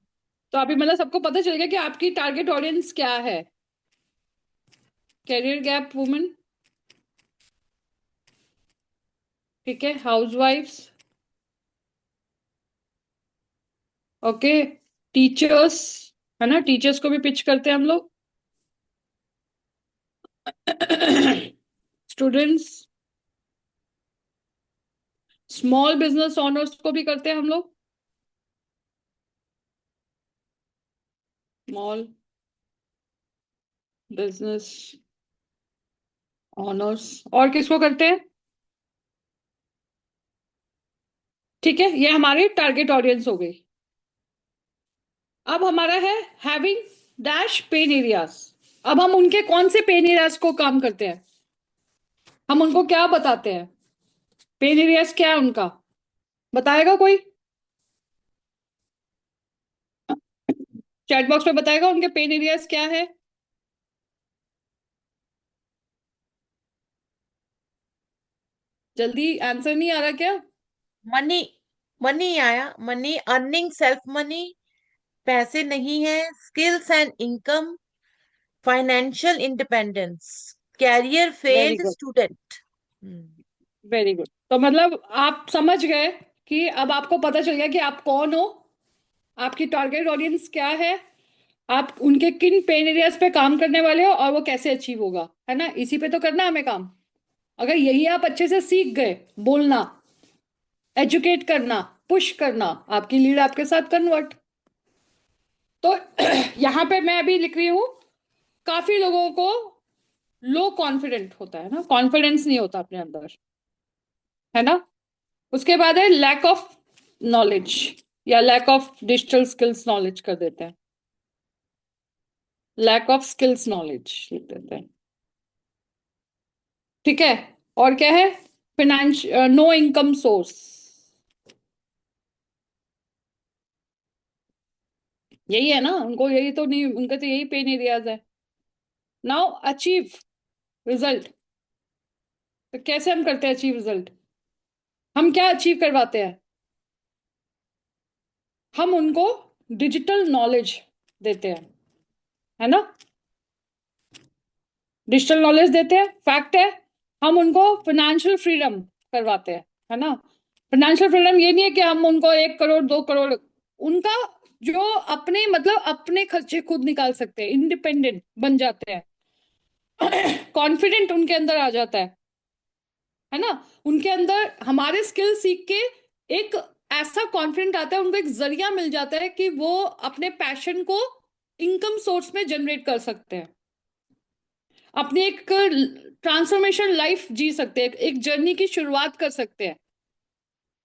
तो अभी मतलब सबको पता चल गया कि आपकी टारगेट ऑडियंस क्या है। कैरियर गैप वुमेन, ठीक है, हाउसवाइफ्स, ओके, टीचर्स, है ना, टीचर्स को भी पिच करते हैं हम लोग। स्टूडेंट्स, स्मॉल बिजनेस ओनर्स को भी करते हैं हम लोग, स्मॉल बिजनेस ओनर्स। और किसको करते हैं? ठीक है, ये हमारी टारगेट ऑडियंस हो गई। अब हमारा है हैविंग डैश पेन एरियाज। अब हम उनके कौन से पेन एरियाज को काम करते हैं, हम उनको क्या बताते हैं? पेन एरियाज क्या है उनका, बताएगा कोई? चैट बॉक्स में बताएगा उनके पेन एरियाज क्या है? जल्दी, आंसर नहीं आ रहा क्या? मनी, मनी आया, मनी, अर्निंग सेल्फ मनी, पैसे नहीं है, skills and income, financial independence, career very phase good, student. Very good. तो मतलब आप समझ गए कि अब आपको पता चल गया कि आप कौन हो, आपकी टारगेट ऑडियंस क्या है, आप उनके किन पेन एरियाज पे काम करने वाले हो, और वो कैसे अचीव होगा, है ना? इसी पे तो करना है हमें काम। अगर यही आप अच्छे से सीख गए, बोलना, एजुकेट करना, पुश करना, आपकी लीड आपके साथ कन्वर्ट। तो यहाँ पे मैं अभी लिख रही हूँ, काफी लोगों को लो कॉन्फिडेंट होता है ना, कॉन्फिडेंस नहीं होता अपने अंदर, है ना? उसके बाद है लैक ऑफ नॉलेज, या lack of digital skills knowledge कर देते हैं, लैक ऑफ स्किल्स नॉलेज लिख देते हैं। ठीक है। और क्या है? फिनेंश नो इनकम सोर्स, यही है ना उनको, यही तो नहीं, उनके तो यही पेन एरियाज है। Now achieve result. तो कैसे हम करते हैं अचीव रिजल्ट? हम क्या अचीव करवाते हैं? हम उनको डिजिटल नॉलेज देते हैं, है ना? डिजिटल नॉलेज देते हैं, फैक्ट है। हम उनको फाइनेंशियल फ्रीडम करवाते हैं, है ना? फाइनेंशियल फ्रीडम ये नहीं है कि हम उनको 1 करोड़ 2 करोड़, उनका जो अपने मतलब अपने खर्चे खुद निकाल सकते हैं, इंडिपेंडेंट बन जाते हैं, कॉन्फिडेंट उनके अंदर आ जाता है ना? उनके अंदर हमारे स्किल सीख के एक ऐसा कॉन्फिडेंट आता है, उनको एक जरिया मिल जाता है कि वो अपने पैशन को इनकम सोर्स में जनरेट कर सकते हैं, अपनी एक ट्रांसफॉर्मेशन लाइफ जी सकते हैं, एक जर्नी की शुरुआत कर सकते हैं।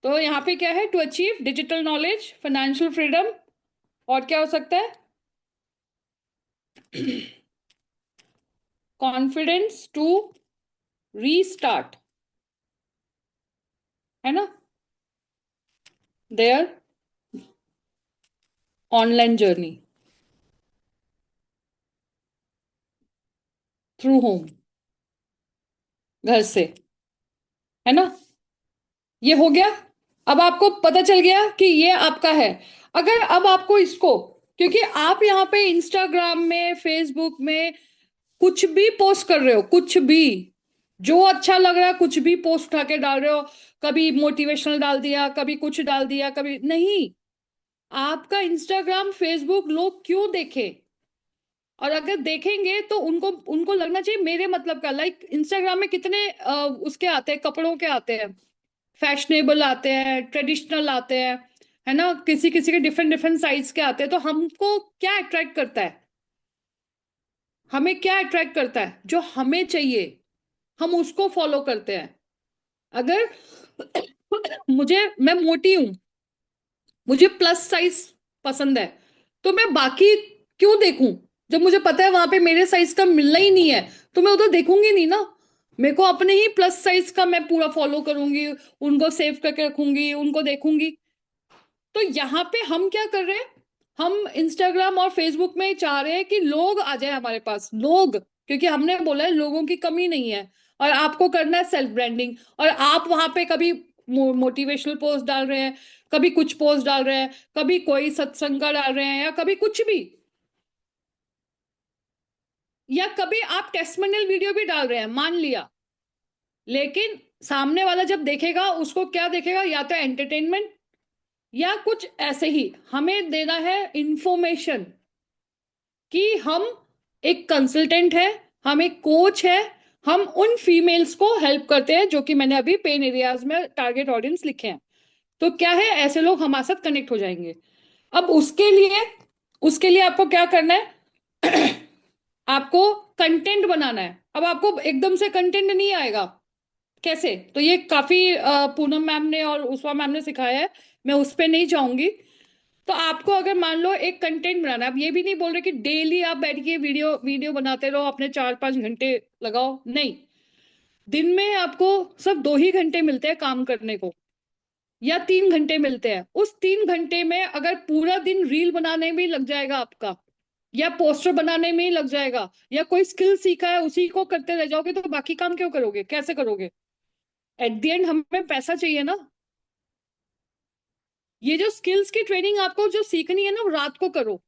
तो यहाँ पे क्या है? To achieve digital knowledge, financial freedom, और क्या हो सकता है? कॉन्फिडेंस टू रीस्टार्ट, है ना, their online journey through home, घर से, है ना? ये हो गया। अब आपको पता चल गया कि ये आपका है। अगर अब आपको इसको, क्योंकि आप यहाँ पे इंस्टाग्राम में, फेसबुक में कुछ भी पोस्ट कर रहे हो, कुछ भी जो अच्छा लग रहा है कुछ भी पोस्ट उठा के डाल रहे हो, कभी मोटिवेशनल डाल दिया, कभी कुछ डाल दिया, कभी नहीं। आपका इंस्टाग्राम फेसबुक लोग क्यों देखे? और अगर देखेंगे तो उनको उनको लगना चाहिए मेरे मतलब का। लाइक इंस्टाग्राम में कितने उसके आते हैं, कपड़ों के आते हैं, फैशनेबल आते हैं, ट्रेडिशनल आते हैं, है ना, किसी किसी के डिफरेंट डिफरेंट साइज के आते हैं। तो हमको क्या अट्रैक्ट करता है? हमें क्या अट्रैक्ट करता है? जो हमें चाहिए हम उसको फॉलो करते हैं। अगर मैं मोटी हूं, मुझे प्लस साइज पसंद है, तो मैं बाकी क्यों देखूं? जब मुझे पता है वहां पे मेरे साइज का मिलना ही नहीं है, तो मैं उधर देखूंगी नहीं ना। मेरे को अपने ही प्लस साइज का मैं पूरा फॉलो करूंगी, उनको सेव करके रखूंगी, उनको देखूंगी। तो यहाँ पे हम क्या कर रहे हैं? हम इंस्टाग्राम और फेसबुक में चाह रहे हैं कि लोग आ जाए हमारे पास, लोग, क्योंकि हमने बोला है लोगों की कमी नहीं है। और आपको करना है सेल्फ ब्रांडिंग, और आप वहां पे कभी मोटिवेशनल पोस्ट डाल रहे हैं, कभी कुछ पोस्ट डाल रहे हैं, कभी कोई सत्संग का डाल रहे हैं, या कभी कुछ भी, या कभी आप टेस्टिमोनियल वीडियो भी डाल रहे हैं, मान लिया। लेकिन सामने वाला जब देखेगा उसको क्या देखेगा? या तो एंटरटेनमेंट, या कुछ ऐसे ही। हमें देना है इंफॉर्मेशन कि हम एक कंसल्टेंट है, हम एक कोच है, हम उन फीमेल्स को हेल्प करते हैं जो कि मैंने अभी पेन एरियाज में टारगेट ऑडियंस लिखे हैं। तो क्या है, ऐसे लोग हमारे साथ कनेक्ट हो जाएंगे। अब उसके लिए आपको क्या करना है? आपको कंटेंट बनाना है। अब आपको एकदम से कंटेंट नहीं आएगा, कैसे? तो ये काफी पूनम मैम ने और उषा मैम ने सिखाया है, मैं उस पर नहीं जाऊंगी। तो आपको अगर मान लो एक कंटेंट बनाना है, अब ये भी नहीं बोल रहे कि डेली आप बैठ के वीडियो वीडियो बनाते रहो, अपने 4-5 घंटे लगाओ, नहीं। दिन में आपको सिर्फ 2 ही घंटे मिलते हैं काम करने को, या 3 घंटे मिलते हैं। उस 3 घंटे में अगर पूरा दिन रील बनाने में ही लग जाएगा आपका, या पोस्टर बनाने में ही लग जाएगा, या कोई स्किल सीखा है उसी को करते रह जाओगे, तो बाकी काम क्यों करोगे? कैसे करोगे? एट द एंड हमें पैसा चाहिए ना। ये जो स्किल्स की ट्रेनिंग आपको जो सीखनी है ना, वो रात को करो,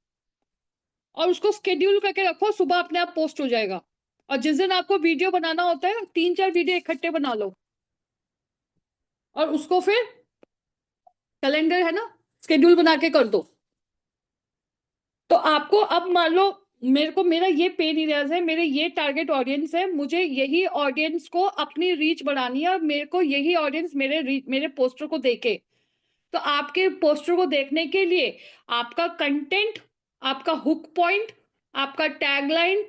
और उसको स्केड्यूल करके रखो, सुबह अपने आप पोस्ट हो जाएगा। और जिस दिन आपको वीडियो बनाना होता है, 3-4 वीडियो इकट्ठे बना लो, और उसको फिर कैलेंडर है ना, स्केड्यूल बना के कर दो। तो आपको अब मान लो मेरे को, मेरा ये पेन एरियाज है, मेरे ये टारगेट ऑडियंस है, मुझे यही ऑडियंस को अपनी रीच बढ़ानी है, और मेरे को यही ऑडियंस मेरे पोस्टर को देखे। तो आपके पोस्टर को देखने के लिए आपका कंटेंट, आपका हुक पॉइंट, आपका टैगलाइन,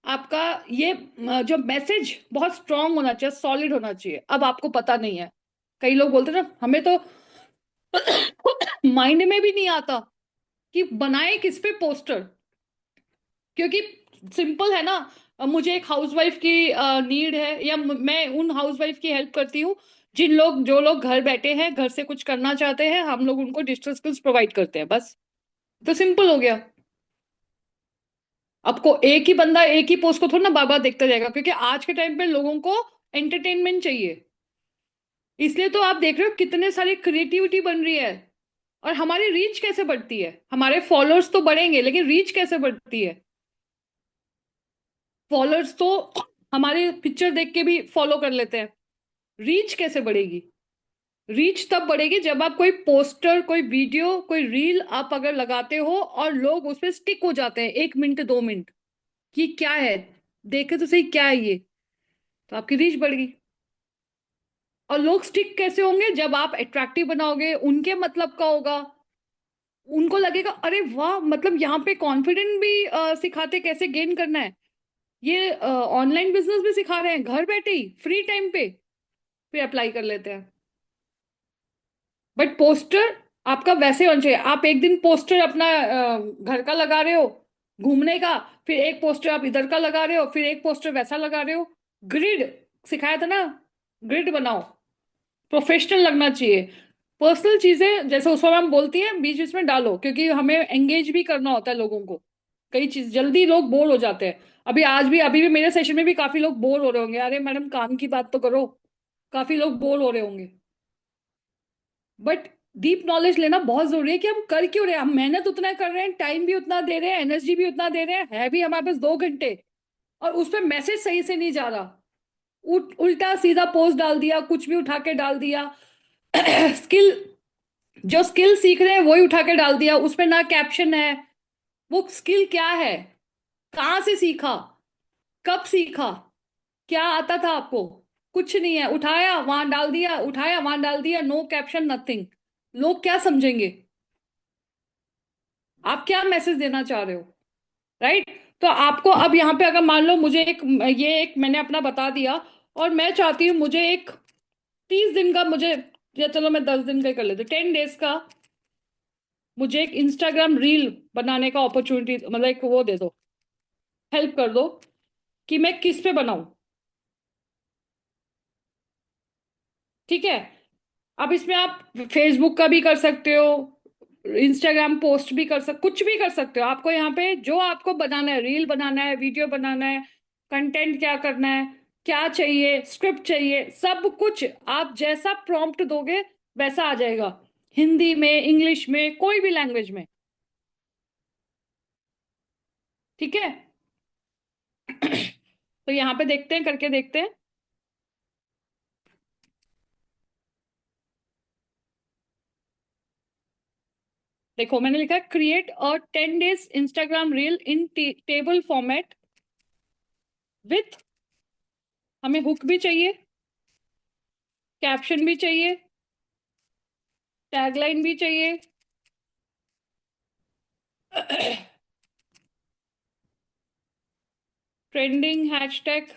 आपका ये जो मैसेज बहुत स्ट्रांग होना चाहिए, सॉलिड होना चाहिए। अब आपको पता नहीं है, कई लोग बोलते हैं ना, हमें तो माइंड में भी नहीं आता कि बनाए किस पे पोस्टर, क्योंकि सिंपल है ना। मुझे एक हाउसवाइफ की नीड है, या मैं उन हाउसवाइफ की हेल्प करती हूँ जो लोग घर बैठे हैं, घर से कुछ करना चाहते हैं, हम लोग उनको डिजिटल स्किल्स प्रोवाइड करते हैं, बस। तो सिंपल हो गया। आपको एक ही बंदा एक ही पोस्ट को थोड़ा ना बार बार देखता जाएगा, क्योंकि आज के टाइम पे लोगों को एंटरटेनमेंट चाहिए। इसलिए तो आप देख रहे हो कितने सारी क्रिएटिविटी बन रही है। और हमारी रीच कैसे बढ़ती है? हमारे फॉलोअर्स तो बढ़ेंगे, लेकिन रीच कैसे बढ़ती है? फॉलोअर्स तो हमारे पिक्चर देख के भी फॉलो कर लेते हैं, रीच कैसे बढ़ेगी? रीच तब बढ़ेगी जब आप कोई पोस्टर, कोई वीडियो, कोई रील आप अगर लगाते हो और लोग उस पर स्टिक हो जाते हैं 1 मिनट 2 मिनट, कि क्या है, देखे तो सही क्या है ये, तो आपकी रीच बढ़ेगी। और लोग स्टिक कैसे होंगे? जब आप अट्रैक्टिव बनाओगे, उनके मतलब का होगा, उनको लगेगा अरे वाह, मतलब यहाँ पे कॉन्फिडेंट भी सिखाते कैसे गेन करना है, ये ऑनलाइन बिजनेस भी सिखा रहे हैं घर बैठे ही, फ्री टाइम पे, फिर अप्लाई कर लेते हैं। बट पोस्टर आपका वैसे होना चाहिए। आप एक दिन पोस्टर अपना घर का लगा रहे हो, घूमने का, फिर एक पोस्टर आप इधर का लगा रहे हो, फिर एक पोस्टर वैसा लगा रहे हो। ग्रिड सिखाया था ना, ग्रिड बनाओ, प्रोफेशनल लगना चाहिए। पर्सनल चीजें जैसे उस हम बोलती है बीच बीच में डालो, क्योंकि हमें एंगेज भी करना होता है लोगों को। कई चीज जल्दी लोग बोर हो जाते हैं। अभी भी मेरे सेशन में भी काफी लोग बोर हो रहे होंगे, अरे मैडम काम की बात तो करो, काफी लोग बोर हो रहे होंगे। बट डीप नॉलेज लेना बहुत जरूरी है कि हम कर क्यों रहे हैं, हम मेहनत उतना कर रहे हैं, टाइम भी उतना दे रहे हैं, एनर्जी भी उतना दे रहे हैं, है भी हमारे पास 2 घंटे, और उस पर मैसेज सही से नहीं जा रहा, उल्टा सीधा पोस्ट डाल दिया, कुछ भी उठा के डाल दिया। स्किल, जो स्किल सीख रहे हैं वही उठा के डाल दिया, उसमें ना कैप्शन है। वो स्किल क्या है, कहाँ से सीखा, कब सीखा, क्या आता था आपको? कुछ नहीं है, उठाया वहां डाल दिया, उठाया वहां डाल दिया, नो कैप्शन, नथिंग। लोग क्या समझेंगे, आप क्या मैसेज देना चाह रहे हो, राइट? तो आपको अब यहाँ पे अगर मान लो मुझे एक, ये एक मैंने अपना बता दिया, और मैं चाहती हूँ मुझे एक 30 दिन का, मुझे, या चलो मैं 10 दिन का ही कर लेती, 10 डेज का मुझे एक इंस्टाग्राम रील बनाने का अपॉर्चुनिटी, मतलब एक वो दे दो, हेल्प कर दो कि मैं किस पे बनाऊं। ठीक है, अब इसमें आप फेसबुक का भी कर सकते हो, इंस्टाग्राम पोस्ट भी कर सकते, कुछ भी कर सकते हो। आपको यहाँ पे जो आपको बनाना है, रील बनाना है, वीडियो बनाना है, कंटेंट क्या करना है, क्या चाहिए, स्क्रिप्ट चाहिए, सब कुछ आप जैसा प्रॉम्प्ट दोगे वैसा आ जाएगा, हिंदी में, इंग्लिश में, कोई भी लैंग्वेज में। ठीक है। तो यहाँ पे देखते हैं, करके देखते हैं। देखो मैंने लिखा है create a 10 days Instagram reel in table format with, हमें हुक भी चाहिए, कैप्शन भी चाहिए, टैगलाइन भी चाहिए, ट्रेंडिंग हैशटैग,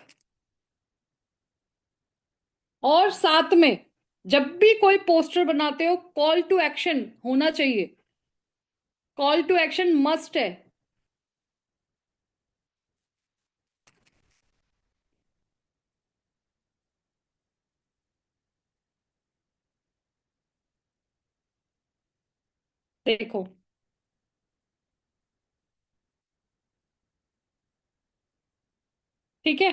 और साथ में जब भी कोई पोस्टर बनाते हो कॉल टू एक्शन होना चाहिए, कॉल टू एक्शन मस्ट है। देखो ठीक है,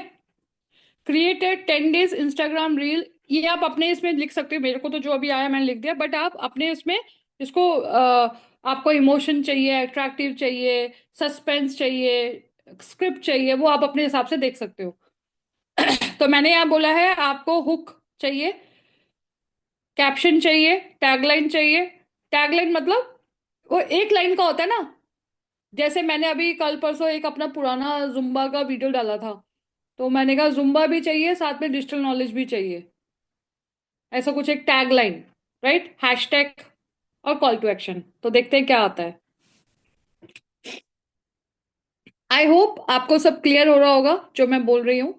क्रिएटेड 10 डेज इंस्टाग्राम रील, ये आप अपने इसमें लिख सकते हो, मेरे को तो जो अभी आया मैंने लिख दिया, बट आप अपने इसमें इसको आपको इमोशन चाहिए, अट्रैक्टिव चाहिए, सस्पेंस चाहिए, स्क्रिप्ट चाहिए, वो आप अपने हिसाब से देख सकते हो। तो मैंने यहाँ बोला है आपको हुक चाहिए, कैप्शन चाहिए, टैगलाइन चाहिए। टैगलाइन मतलब वो एक लाइन का होता है ना, जैसे मैंने अभी कल परसों एक अपना पुराना जुम्बा का वीडियो डाला था, तो मैंने कहा जुम्बा भी चाहिए, साथ में डिजिटल नॉलेज भी चाहिए, ऐसा कुछ एक टैगलाइन, राइट, हैशटैग और कॉल टू एक्शन। तो देखते हैं क्या आता है। आई होप आपको सब क्लियर हो रहा होगा जो मैं बोल रही हूँ।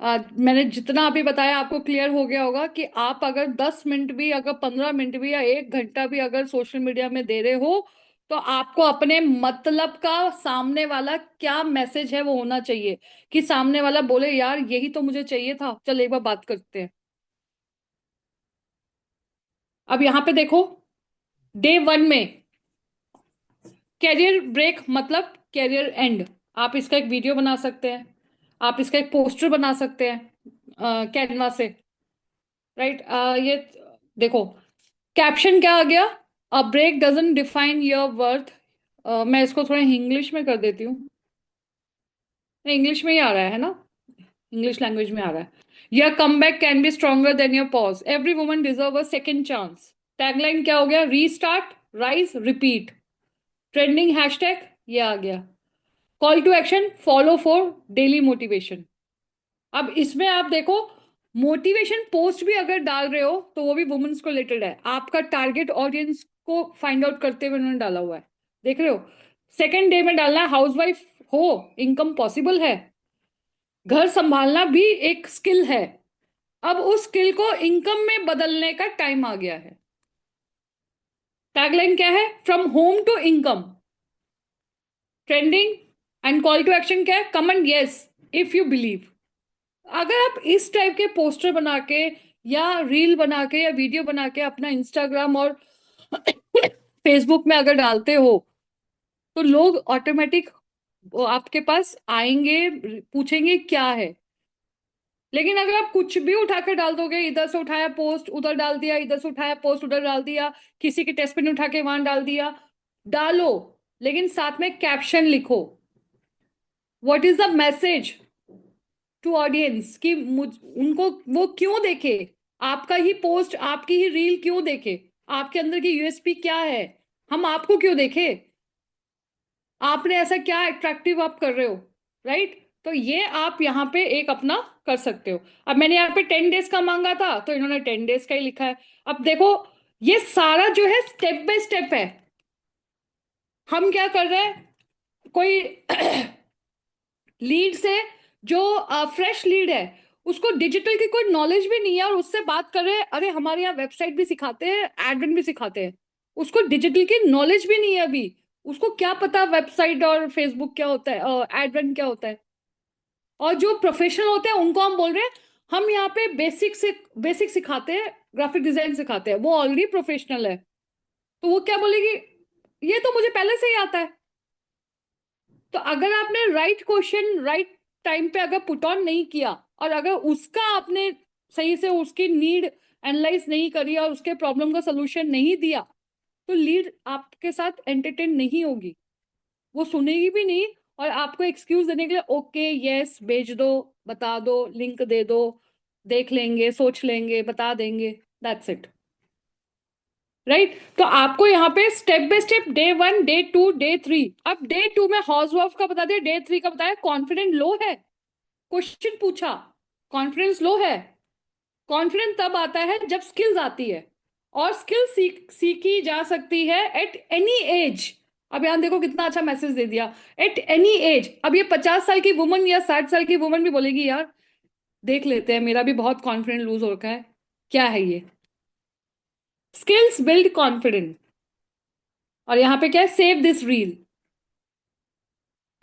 मैंने जितना अभी बताया आपको क्लियर हो गया होगा कि आप अगर 10 मिनट भी, अगर 15 मिनट भी, या 1 घंटा भी अगर सोशल मीडिया में दे रहे हो, तो आपको अपने मतलब का, सामने वाला क्या मैसेज है वो होना चाहिए, कि सामने वाला बोले यार यही तो मुझे चाहिए था, चल एक बार बात करते हैं। अब यहाँ पे देखो, डे 1 में कैरियर ब्रेक मतलब कैरियर एंड, आप इसका एक वीडियो बना सकते हैं, आप इसका एक पोस्टर बना सकते हैं कैनवा से, राइट। ये देखो कैप्शन क्या आ गया, a break doesn't define your worth. मैं इसको थोड़ा इंग्लिश में कर देती हूँ, इंग्लिश में ही आ रहा है ना, इंग्लिश लैंग्वेज में आ रहा है। Your comeback can be stronger than your pause, every woman deserve a second chance. Tagline क्या हो गया, restart, rise, repeat. Trending hashtag ये आ गया। Call to action, follow for daily motivation. अब इसमें आप देखो, मोटिवेशन पोस्ट भी अगर डाल रहे हो तो वो भी वुमेन्स को रिलेटेड है, आपका टारगेट ऑडियंस को फाइंड आउट करते हुए उन्होंने डाला हुआ है, देख रहे हो। सेकेंड डे में डालना है, हाउसवाइफ हो, इनकम पॉसिबल है, घर संभालना भी एक स्किल है, अब उस स्किल को इनकम में बदलने का टाइम आ गया है। टैगलाइन क्या है, from home to income. Trending and call to action क्या है, comment yes if you believe. अगर आप इस टाइप के पोस्टर बना के, या रील बना के, या वीडियो बना के अपना इंस्टाग्राम और फेसबुक में अगर डालते हो, तो लोग ऑटोमेटिक आपके पास आएंगे, पूछेंगे क्या है, लेकिन अगर आप कुछ भी उठा कर डाल दोगे, इधर से उठाया पोस्ट उधर डाल दिया, इधर से उठाया पोस्ट उधर डाल दिया, किसी के टेस्ट पिन उठा के वहां डाल दिया, डालो, लेकिन साथ में कैप्शन लिखो, what is the message to audience, कि उनको वो क्यों देखे, आपका ही पोस्ट आपकी ही रील क्यों देखे, आपके अंदर की यूएसपी क्या है, हम आपको क्यों देखे, आपने ऐसा क्या अट्रैक्टिव आप कर रहे हो, राइट। तो ये आप यहाँ पे एक अपना कर सकते हो। अब मैंने यहाँ पे 10 डेज का मांगा था तो इन्होंने 10 डेज का ही लिखा है। अब देखो ये सारा जो है स्टेप बाय स्टेप है। हम क्या कर रहे हैं, कोई लीड से जो फ्रेश लीड है उसको डिजिटल की कोई नॉलेज भी नहीं है और उससे बात कर रहे हैं, अरे हमारे यहाँ वेबसाइट भी सिखाते हैं, एडमिन भी सिखाते हैं, उसको डिजिटल की नॉलेज भी नहीं है अभी, उसको क्या पता वेबसाइट और फेसबुक क्या होता है और एडमिन क्या होता है। और जो प्रोफेशनल होते हैं उनको हम बोल रहे हैं हम यहाँ पे बेसिक सिखाते हैं, ग्राफिक डिजाइन सिखाते हैं, वो ऑलरेडी प्रोफेशनल है, तो वो क्या बोलेगी, ये तो मुझे पहले से ही आता है। तो अगर आपने राइट क्वेश्चन राइट टाइम पे अगर पुट ऑन नहीं किया और अगर उसका आपने सही से उसकी नीड एनालाइज नहीं करी और उसके प्रॉब्लम का सोल्यूशन नहीं दिया, तो लीड आपके साथ एंटरटेन नहीं होगी, वो सुनेगी भी नहीं, और आपको एक्सक्यूज देने के लिए ओके यस भेज दो, बता दो, लिंक दे दो, देख लेंगे, सोच लेंगे, बता देंगे, दैट्स इट, राइट। तो आपको यहाँ पे step by step day 1 day 2 day 3, अब डे 2 में हाउस वाइफ का बता दिया, डे 3 का बताया कॉन्फिडेंट लो है, क्वेश्चन पूछा, कॉन्फिडेंस लो है, कॉन्फिडेंस तब आता है जब स्किल्स आती है, और स्किल सीखी जा सकती है एट एनी एज। अब यहां देखो कितना अच्छा मैसेज दे दिया, एट एनी एज। अब ये 50 साल की वुमन या 60 साल की वुमन भी बोलेगी यार देख लेते हैं, मेरा भी बहुत कॉन्फिडेंस लूज हो रखा है, क्या है ये, स्किल्स बिल्ड कॉन्फिडेंस। और यहाँ पे क्या है, सेव दिस रील।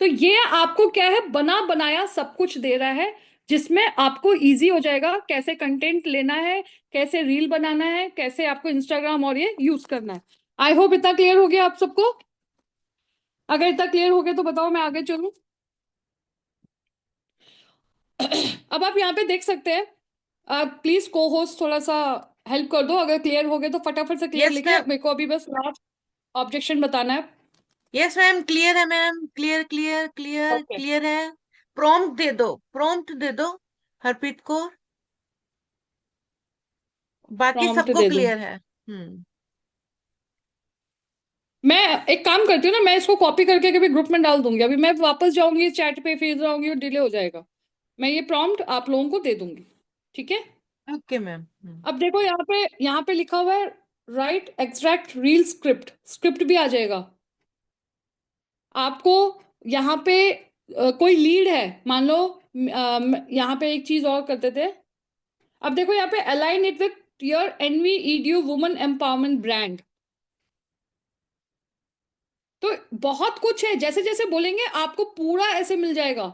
तो ये आपको क्या है, बना बनाया सब कुछ दे रहा है, जिसमें आपको इजी हो जाएगा कैसे कंटेंट लेना है, कैसे रील बनाना है, कैसे आपको इंस्टाग्राम और ये यूज करना है। आई होप इतना क्लियर हो गया आप सबको। अगर इतना क्लियर हो गया तो बताओ मैं आगे चलूं। अब आप यहाँ पे देख सकते हैं, प्लीज को होस्ट थोड़ा सा हेल्प कर दो, अगर क्लियर हो गया तो फटाफट से क्लियर यस लिखे, मैम, मेरे को अभी बस लास्ट ऑब्जेक्शन बताना है। यस मैम, क्लियर है ma'am, clear clear clear okay, clear है। प्रॉम्प्ट दे दो, प्रॉम्प्ट दे दो हरप्रीत को, बाकी प्रॉम्प्ट सबको दे दूं। क्लियर है। हम्म। मैं एक काम करती हूँ ना, मैं इसको कॉपी करके कभी ग्रुप में डाल दूंगी, अभी मैं वापस जाऊंगी चैट पे फिर जाऊंगी और डिले हो जाएगा, मैं ये प्रॉम्प्ट आप लोगों को दे दूंगी, ठीक है। Okay ma'am. अब देखो यहाँ पे लिखा हुआ है right extract reel script, script भी आ जाएगा आपको। यहाँ पे कोई लीड है मान लो, यहाँ पे एक चीज और करते थे। अब देखो यहाँ पे align it with your NV EDU woman empowerment brand, तो बहुत कुछ है, जैसे जैसे बोलेंगे आपको पूरा ऐसे मिल जाएगा।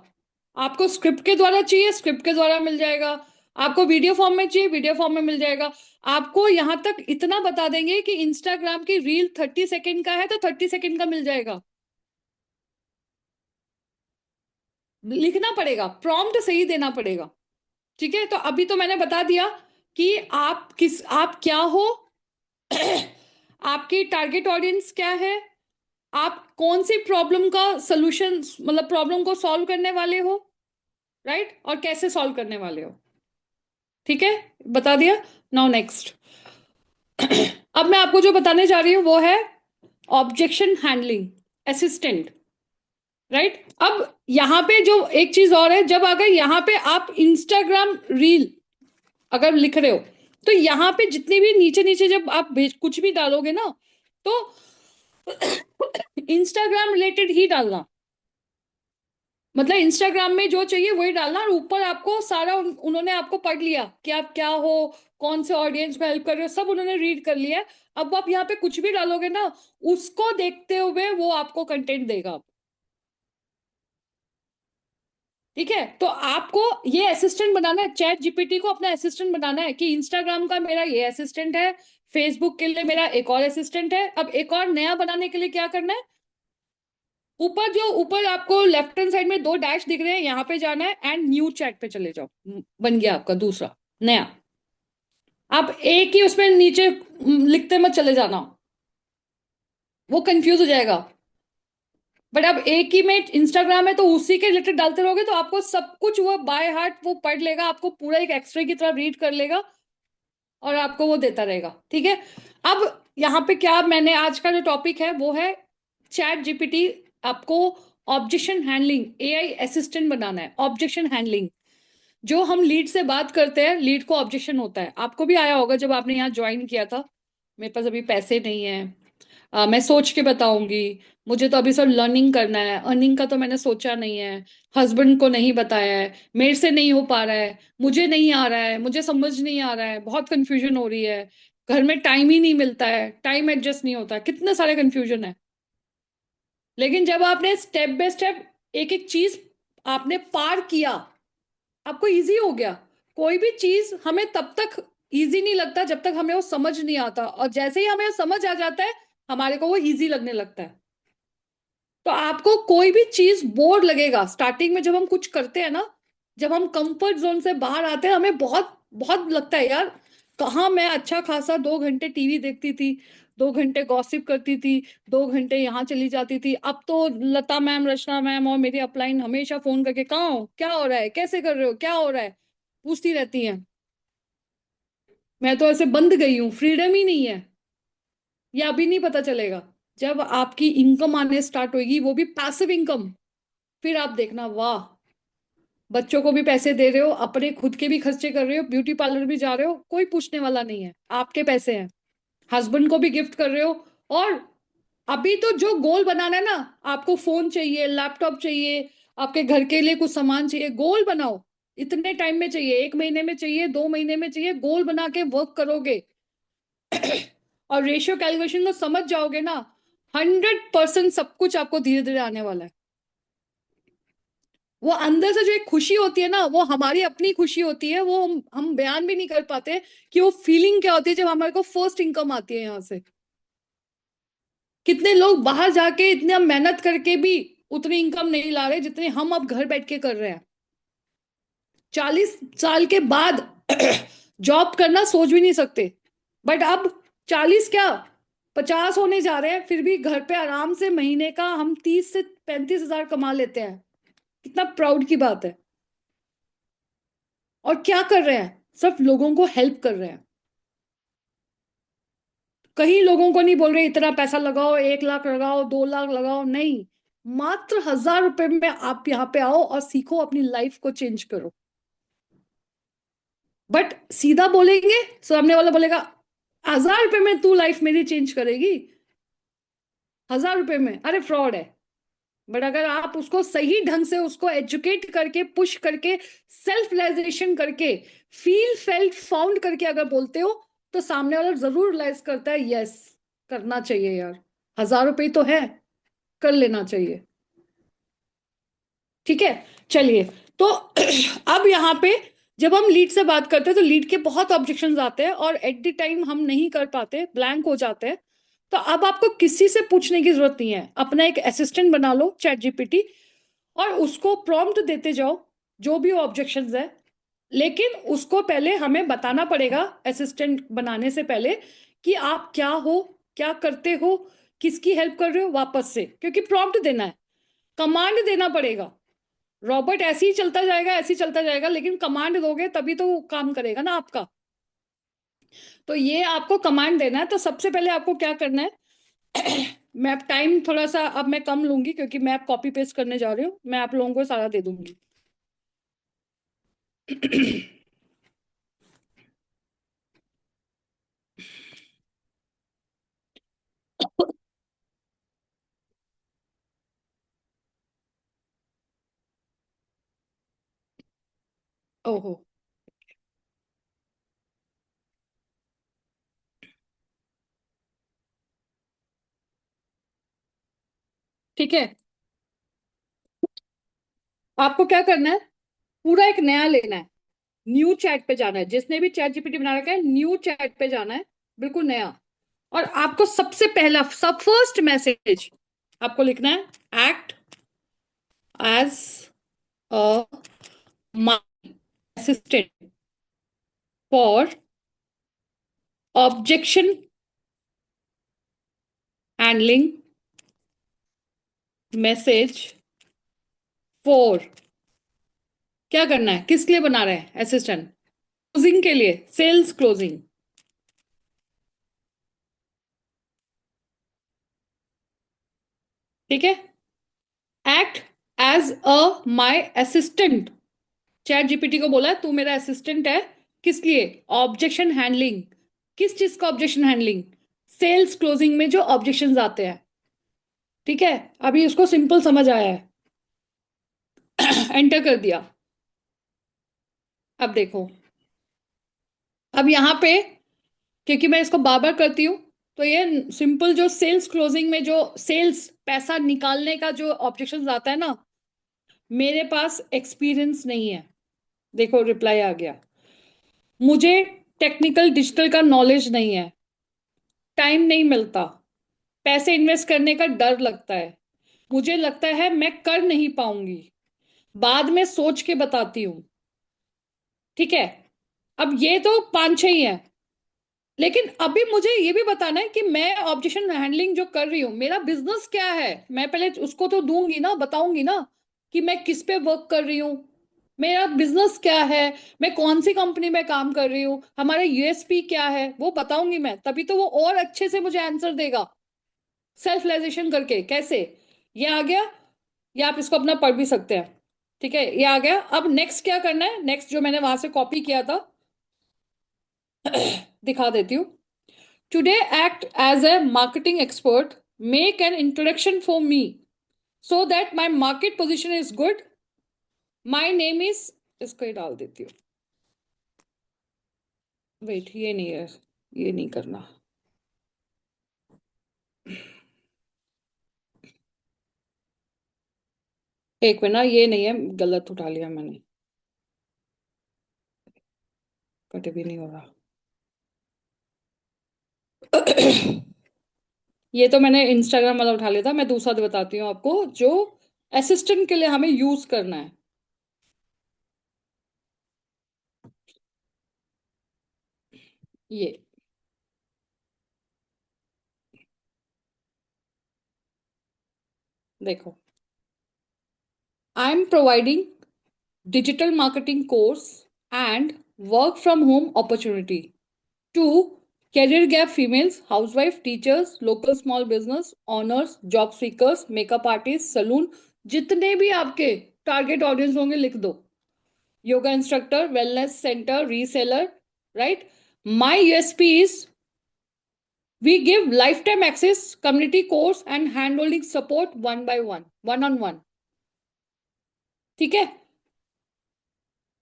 आपको स्क्रिप्ट के द्वारा चाहिए स्क्रिप्ट के द्वारा मिल जाएगा, आपको वीडियो फॉर्म में चाहिए वीडियो फॉर्म में मिल जाएगा। आपको यहां तक इतना बता देंगे कि इंस्टाग्राम की रील 30 सेकेंड का है तो 30 सेकेंड का मिल जाएगा। लिखना पड़ेगा, प्रॉम्प्ट सही देना पड़ेगा, ठीक है। तो अभी तो मैंने बता दिया कि आप क्या हो, आपकी टारगेट ऑडियंस क्या है, आप कौन सी प्रॉब्लम का सोल्यूशन मतलब प्रॉब्लम को सॉल्व करने वाले हो, राइट, और कैसे सॉल्व करने वाले हो, ठीक है, बता दिया। नाउ नेक्स्ट, अब मैं आपको जो बताने जा रही हूं वो है ऑब्जेक्शन हैंडलिंग असिस्टेंट, राइट। अब यहां पे जो एक चीज और है, जब अगर यहां पे आप इंस्टाग्राम रील अगर लिख रहे हो तो यहाँ पे जितनी भी नीचे नीचे जब आप कुछ भी डालोगे ना तो इंस्टाग्राम रिलेटेड ही डालना, मतलब इंस्टाग्राम में जो चाहिए वही डालना, और ऊपर आपको सारा उन्होंने आपको पढ़ लिया कि आप क्या हो, कौन से ऑडियंस को हेल्प कर रहे हो, सब उन्होंने रीड कर लिया है। अब आप यहाँ पे कुछ भी डालोगे ना उसको देखते हुए वो आपको कंटेंट देगा, ठीक है। तो आपको ये असिस्टेंट बनाना है, चैट जीपीटी को अपना असिस्टेंट बनाना है कि इंस्टाग्राम का मेरा ये असिस्टेंट है, फेसबुक के लिए मेरा एक और असिस्टेंट है। अब एक और नया बनाने के लिए क्या करना है, ऊपर आपको लेफ्ट हैंड साइड में 2 डैश दिख रहे हैं, यहाँ पे जाना है एंड न्यू चैट पे चले जाओ। बन गया आपका दूसरा नया। आप एक ही उसमें नीचे लिखते मत चले जाना, वो कंफ्यूज हो जाएगा। बट अब एक ही में इंस्टाग्राम है तो उसी के रिलेटेड डालते रहोगे तो आपको सब कुछ वो बाय हार्ट वो पढ़ लेगा, आपको पूरा एक एक्सरे की तरह रीड कर लेगा और आपको वो देता रहेगा। ठीक है। अब यहाँ पे क्या, मैंने आज का जो टॉपिक है वो है चैट जीपीटी। आपको ऑब्जेक्शन हैंडलिंग, एआई असिस्टेंट बनाना है। ऑब्जेक्शन हैंडलिंग, जो हम लीड से बात करते हैं, लीड को ऑब्जेक्शन होता है। आपको भी आया होगा जब आपने यहाँ ज्वाइन किया था, मेरे पास अभी पैसे नहीं है, मैं सोच के बताऊंगी, मुझे तो अभी सब लर्निंग करना है, अर्निंग का तो मैंने सोचा नहीं है, हस्बैंड को नहीं बताया है, मेरे से नहीं हो पा रहा है, मुझे नहीं आ रहा है, मुझे समझ नहीं आ रहा है, बहुत कंफ्यूजन हो रही है, घर में टाइम ही नहीं मिलता है, टाइम एडजस्ट नहीं होता, कितने सारे कंफ्यूजन है। लेकिन जब आपने स्टेप बाय स्टेप एक एक चीज आपने पार किया, आपको इजी हो गया। कोई भी चीज हमें तब तक इजी नहीं लगता जब तक हमें वो समझ नहीं आता, और जैसे ही हमें समझ आ जाता है हमारे को वो इजी लगने लगता है। तो आपको कोई भी चीज बोर लगेगा स्टार्टिंग में, जब हम कुछ करते हैं ना, जब हम कंफर्ट जोन से बाहर आते हैं, हमें बहुत बहुत लगता है यार, कहाँ मैं अच्छा खासा 2 घंटे टीवी देखती थी, 2 घंटे गॉसिप करती थी, 2 घंटे यहाँ चली जाती थी, अब तो लता मैम, रचना मैम और मेरी अपलाइन हमेशा फोन करके कहाँ हो, क्या हो रहा है, कैसे कर रहे हो, क्या हो रहा है, पूछती रहती हैं। मैं तो ऐसे बंद गई हूँ, फ्रीडम ही नहीं है। ये अभी नहीं पता चलेगा, जब आपकी इनकम आने स्टार्ट होगी, वो भी पैसिव इनकम, फिर आप देखना, वाह, बच्चों को भी पैसे दे रहे हो, अपने खुद के भी खर्चे कर रहे हो, ब्यूटी पार्लर भी जा रहे हो, कोई पूछने वाला नहीं है, आपके पैसे हैं, हस्बैंड को भी गिफ्ट कर रहे हो। और अभी तो जो गोल बनाना है ना, आपको फोन चाहिए, लैपटॉप चाहिए, आपके घर के लिए कुछ सामान चाहिए, गोल बनाओ, इतने टाइम में चाहिए, 1 महीने में चाहिए, 2 महीने में चाहिए, गोल बना के वर्क करोगे और रेशियो कैलकुलेशन को समझ जाओगे ना, 100% सब कुछ आपको धीरे धीरे आने वाला है। वो अंदर से जो एक खुशी होती है ना, वो हमारी अपनी खुशी होती है, वो हम बयान भी नहीं कर पाते कि वो फीलिंग क्या होती है जब हमारे को फर्स्ट इनकम आती है यहाँ से। कितने लोग बाहर जाके इतना मेहनत करके भी उतनी इनकम नहीं ला रहे जितने हम अब घर बैठ के कर रहे हैं। 40 साल के बाद जॉब करना सोच भी नहीं सकते, बट अब 40 क्या, 50 होने जा रहे हैं, फिर भी घर पे आराम से महीने का हम 30 से 35 हजार कमा लेते हैं। कितना प्राउड की बात है। और क्या कर रहे हैं, सिर्फ लोगों को हेल्प कर रहे हैं। कहीं लोगों को नहीं बोल रहे इतना पैसा लगाओ, 1 लाख लगाओ, 2 लाख लगाओ, नहीं, मात्र 1000 रुपए में आप यहाँ पे आओ और सीखो, अपनी लाइफ को चेंज करो। बट सीधा बोलेंगे, सामने वाला बोलेगा 1000 रुपए में तू लाइफ मेरी चेंज करेगी, 1000 रुपए में, अरे फ्रॉड है। बट अगर आप उसको सही ढंग से उसको एजुकेट करके, पुश करके, सेल्फ रियलाइजेशन करके, फील फेल्ट फाउंड करके अगर बोलते हो, तो सामने वाला जरूर रियलाइज करता है, यस, करना चाहिए यार, 1000 रुपए तो है, कर लेना चाहिए। ठीक है, चलिए। तो अब यहाँ पे जब हम लीड से बात करते हैं तो लीड के बहुत ऑब्जेक्शंस आते हैं और एट द टाइम हम नहीं कर पाते, ब्लैंक हो जाते हैं। तो अब आपको किसी से पूछने की जरूरत नहीं है, अपना एक असिस्टेंट बना लो चैट जीपीटी, और उसको प्रॉम्प्ट देते जाओ जो भी ऑब्जेक्शंस है। लेकिन उसको पहले हमें बताना पड़ेगा, असिस्टेंट बनाने से पहले, कि आप क्या हो, क्या करते हो, किसकी हेल्प कर रहे हो, वापस से, क्योंकि प्रॉम्प्ट देना है, कमांड देना पड़ेगा। रॉबर्ट ऐसे ही चलता जाएगा, ऐसे ही चलता जाएगा, लेकिन कमांड दोगे तभी तो वो काम करेगा ना आपका। तो ये आपको कमांड देना है। तो सबसे पहले आपको क्या करना है, मैं टाइम थोड़ा सा अब मैं कम लूंगी क्योंकि मैं अब कॉपी पेस्ट करने जा रही हूँ, मैं आप लोगों को सारा दे दूंगी। ओहो, ठीक है। आपको क्या करना है, पूरा एक नया लेना है, न्यू चैट पे जाना है, जिसने भी चैट जीपीटी बना रखा है न्यू चैट पे जाना है, बिल्कुल नया। और आपको सबसे पहला सब फर्स्ट मैसेज आपको लिखना है act as a my assistant for objection handling message for, क्या करना है, किस लिए बना रहे हैं असिस्टेंट, क्लोजिंग के लिए, सेल्स क्लोजिंग। ठीक है, act as a my assistant, ChatGPT को बोला तू मेरा असिस्टेंट है, किस लिए, ऑब्जेक्शन हैंडलिंग, किस चीज का ऑब्जेक्शन हैंडलिंग, सेल्स क्लोजिंग में जो ऑब्जेक्शंस आते हैं। ठीक है, अभी उसको सिंपल समझ आया है। एंटर कर दिया। अब देखो, अब यहां पे क्योंकि मैं इसको बार बार करती हूं, तो ये सिंपल जो सेल्स क्लोजिंग में जो सेल्स पैसा निकालने का जो ऑब्जेक्शंस आता है ना, मेरे पास एक्सपीरियंस नहीं है। देखो रिप्लाई आ गया, मुझे टेक्निकल डिजिटल का नॉलेज नहीं है, टाइम नहीं मिलता, पैसे इन्वेस्ट करने का डर लगता है, मुझे लगता है मैं कर नहीं पाऊंगी, बाद में सोच के बताती हूँ। ठीक है, अब ये तो पांच छह ही है, लेकिन अभी मुझे ये भी बताना है कि मैं ऑब्जेक्शन हैंडलिंग जो कर रही हूँ, मेरा बिजनेस क्या है, मैं पहले उसको तो दूंगी ना, बताऊंगी ना कि मैं किस पे वर्क कर रही हूँ, मेरा बिजनेस क्या है, मैं कौन सी कंपनी में काम कर रही हूँ, हमारे यूएसपी क्या है, वो बताऊंगी मैं, तभी तो वो और अच्छे से मुझे आंसर देगा सेल्फ रियलाइजेशन करके। कैसे, ये आ गया, या आप इसको अपना पढ़ भी सकते हैं। ठीक है, ये आ गया। अब नेक्स्ट क्या करना है, नेक्स्ट जो मैंने वहां से कॉपी किया था दिखा देती हूँ। Today act as a marketing expert, make an introduction for me so that my market position is good, my name is, इसको ही डाल देती हूँ, वेट ये नहीं है, ये नहीं करना, एक मिनट, ये नहीं है, गलत उठा लिया मैंने, कट भी नहीं हो रहा। ये तो मैंने इंस्टाग्राम वाला उठा लिया था, मैं दूसरा बताती हूँ आपको जो असिस्टेंट के लिए हमें यूज करना है। ये देखो, I am providing digital marketing course and work from home opportunity to career gap females, housewife, teachers, local small business owners, job seekers, makeup artists, saloon, जितने भी आपके टारगेट ऑडियंस होंगे लिख दो, yoga instructor, wellness centre, reseller, right. My USP is we give lifetime access, community course and hand holding support one by one, one on one। ठीक है,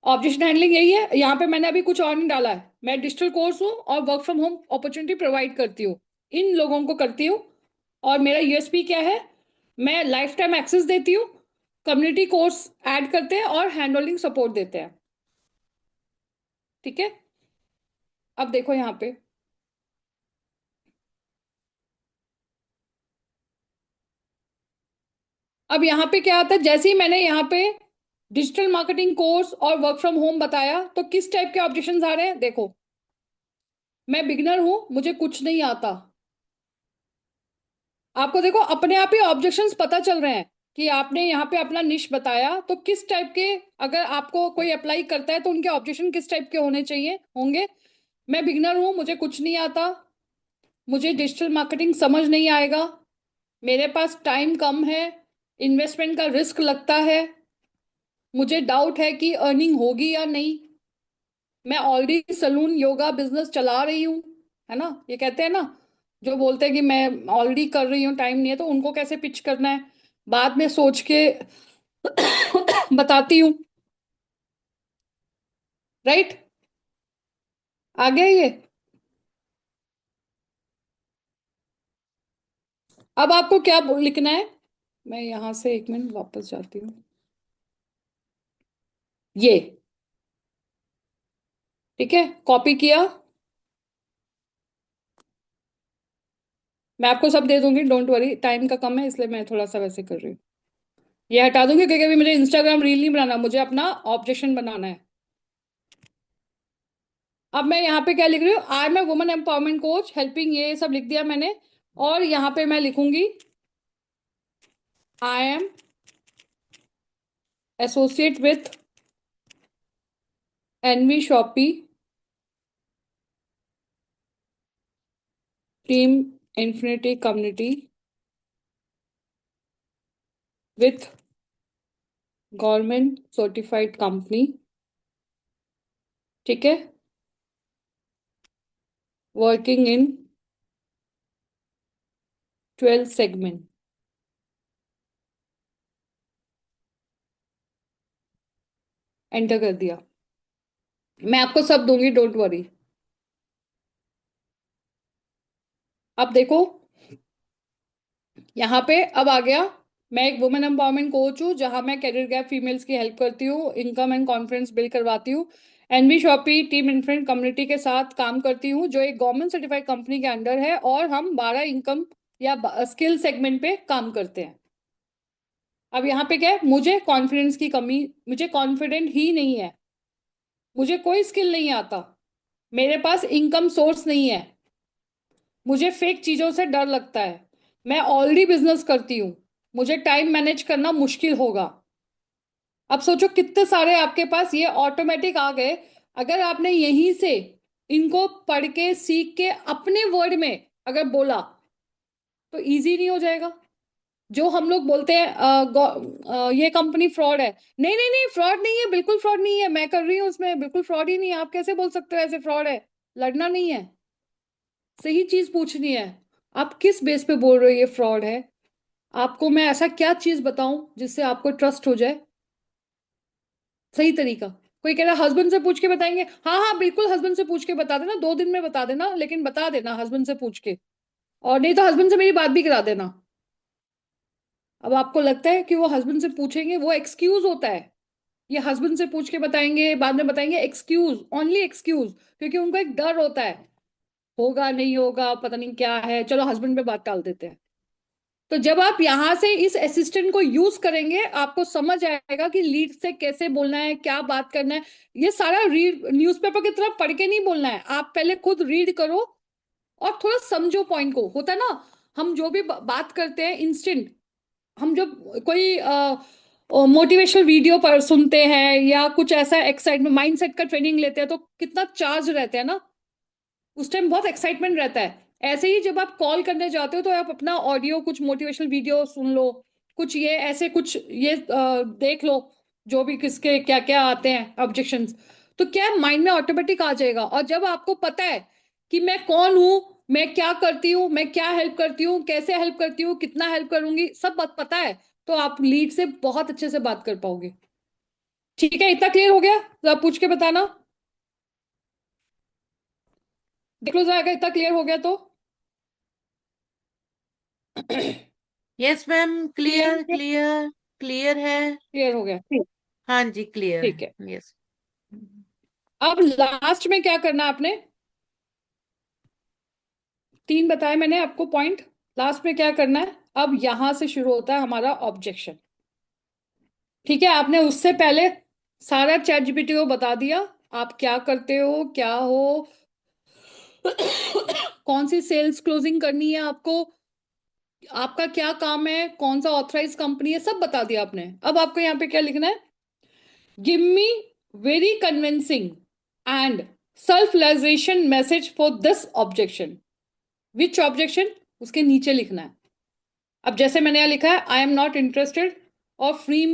objection handling यही है, यहाँ पे मैंने अभी कुछ और नहीं डाला है, मैं डिजिटल कोर्स हूँ और work from home opportunity provide करती हूँ, इन लोगों को करती हूँ। और मेरा यूएसपी क्या है, मैं लाइफ टाइम एक्सेस देती हूँ, कम्युनिटी कोर्स ऐड करते हैं और हैंड होल्डिंग सपोर्ट देते हैं। ठीक है, अब देखो यहाँ पे, अब यहाँ पे क्या आता है, जैसे ही मैंने यहाँ पे डिजिटल मार्केटिंग कोर्स और वर्क फ्रॉम होम बताया, तो किस टाइप के ऑब्जेक्शन आ रहे हैं, देखो, मैं बिगिनर हूं, मुझे कुछ नहीं आता। आपको देखो अपने आप ही ऑब्जेक्शंस पता चल रहे हैं कि आपने यहाँ पे अपना निश बताया, तो किस टाइप के, अगर आपको कोई अप्लाई करता है तो उनके ऑब्जेक्शन किस टाइप के होने चाहिए होंगे। मैं बिगिनर हूं, मुझे कुछ नहीं आता, मुझे डिजिटल मार्केटिंग समझ नहीं आएगा, मेरे पास टाइम कम है, इन्वेस्टमेंट का रिस्क लगता है, मुझे डाउट है कि अर्निंग होगी या नहीं, मैं ऑलरेडी सलून योगा बिजनेस चला रही हूँ, है ना, ये कहते हैं ना, जो बोलते हैं कि मैं ऑलरेडी कर रही हूँ, टाइम नहीं है, तो उनको कैसे पिच करना है, बाद में सोच के बताती हूँ, राइट। आ गया ये। अब आपको क्या लिखना है, मैं यहां से एक मिनट वापस जाती हूँ, ये ठीक है, कॉपी किया, मैं आपको सब दे दूंगी, डोंट वरी, टाइम का कम है इसलिए मैं थोड़ा सा वैसे कर रही हूँ। ये हटा दूंगी क्योंकि अभी मुझे इंस्टाग्राम रील नहीं बनाना, मुझे अपना ऑब्जेक्शन बनाना है। अब मैं यहाँ पे क्या लिख रही हूँ, I am a woman empowerment coach helping, ये सब लिख दिया मैंने। और यहाँ पे मैं लिखूंगी I am associate with NV Shoppy team infinity community with government certified company. ठीक है, वर्किंग इन 12 सेगमेंट। एंटर कर दिया। मैं आपको सब दूंगी, डोंट वरी। अब देखो यहाँ पे अब आ गया, मैं एक वुमेन एम्पावरमेंट कोच हूँ जहां मैं कैरियर गैप फीमेल्स की हेल्प करती हूँ, इनकम एंड कॉन्फिडेंस बिल्ड करवाती हूँ। NV Shoppy team influence community के साथ काम करती हूँ जो एक गवर्नमेंट सर्टिफाइड कंपनी के अंडर है, और हम 12 इनकम या स्किल सेगमेंट पे काम करते हैं। अब यहाँ पे क्या है, मुझे कॉन्फिडेंस की कमी, मुझे कॉन्फिडेंट ही नहीं है, मुझे कोई स्किल नहीं आता, मेरे पास इनकम सोर्स नहीं है, मुझे फेक चीजों से डर लगता है, मैं ऑलरेडी बिजनेस करती हूँ, मुझे टाइम मैनेज करना मुश्किल होगा। अब सोचो कितने सारे आपके पास ये ऑटोमेटिक आ गए। अगर आपने यहीं से इनको पढ़ के सीख के अपने वर्ड में अगर बोला तो इजी नहीं हो जाएगा। जो हम लोग बोलते हैं ये कंपनी फ्रॉड है, नहीं नहीं नहीं फ्रॉड नहीं है, बिल्कुल फ्रॉड नहीं है, मैं कर रही हूँ उसमें, बिल्कुल फ्रॉड ही नहीं है, आप कैसे बोल सकते हो ऐसे फ्रॉड है। लड़ना नहीं है, सही चीज पूछनी है, आप किस बेस पे बोल रहे हो ये फ्रॉड है, आपको मैं ऐसा क्या चीज बताऊं जिससे आपको ट्रस्ट हो जाए। सही तरीका, कोई कह रहा हस्बैंड से पूछ के बताएंगे, हाँ हाँ बिल्कुल हस्बैंड से पूछ के बता देना, 2 दिन में बता देना, लेकिन बता देना हस्बैंड से पूछ के, और नहीं तो हस्बैंड से मेरी बात भी करा देना। अब आपको लगता है कि वो हस्बैंड से पूछेंगे, वो एक्सक्यूज होता है, ये हस्बैंड से पूछ के बताएंगे बाद में बताएंगे, एक्सक्यूज, ओनली एक्सक्यूज, क्योंकि उनको एक डर होता है, होगा नहीं होगा पता नहीं क्या है, चलो हस्बैंड पे बात टाल देते हैं। तो जब आप यहां से इस असिस्टेंट को यूज करेंगे आपको समझ आएगा कि लीड से कैसे बोलना है, क्या बात करना है। ये सारा रीड न्यूज़पेपर की तरह पढ़ के नहीं बोलना है, आप पहले खुद रीड करो और थोड़ा समझो पॉइंट को। होता है ना, हम जो भी बात करते हैं इंस्टेंट, हम जब कोई मोटिवेशनल वीडियो पर सुनते हैं या कुछ ऐसा एक्साइटमेंट माइंडसेट का ट्रेनिंग लेते हैं तो कितना चार्ज रहते हैं ना, उस टाइम बहुत एक्साइटमेंट रहता है। ऐसे ही जब आप कॉल करने जाते हो तो आप अपना ऑडियो कुछ मोटिवेशनल वीडियो सुन लो, कुछ ये ऐसे कुछ ये देख लो, जो भी किसके क्या क्या आते हैं ऑब्जेक्शंस, तो क्या माइंड में ऑटोमेटिक आ जाएगा। और जब आपको पता है कि मैं कौन हूं, मैं क्या करती हूँ, मैं क्या हेल्प करती हूँ, कैसे हेल्प करती हूँ, कितना हेल्प करूंगी, सब बात पता है, तो आप लीड से बहुत अच्छे से बात कर पाओगे। ठीक है, इतना क्लियर हो गया, तो आप पूछ के बताना, देख लो जरा अगर इतना क्लियर हो गया तो। Yes ma'am, clear clear clear clear है। क्लियर हो गया, हाँ जी, क्लियर ठीक है। है, यस। अब लास्ट में क्या करना है आपने, 3 बताए मैंने आपको पॉइंट, लास्ट में क्या करना है, अब यहां से शुरू होता है हमारा ऑब्जेक्शन। ठीक है, आपने उससे पहले सारा चैट जीपीटी को बता दिया, आप क्या करते हो, क्या हो, कौन सी सेल्स क्लोजिंग करनी है आपको, आपका क्या काम है, कौन सा ऑथराइज कंपनी है, सब बता दिया आपने। अब आपको यहाँ पे क्या लिखना है, give me very convincing and selfalization message for this objection. Which objection, उसके नीचे लिखना है। अब जैसे मैंने यहाँ लिखा है आई एम नॉट इंटरेस्टेड, और फ्री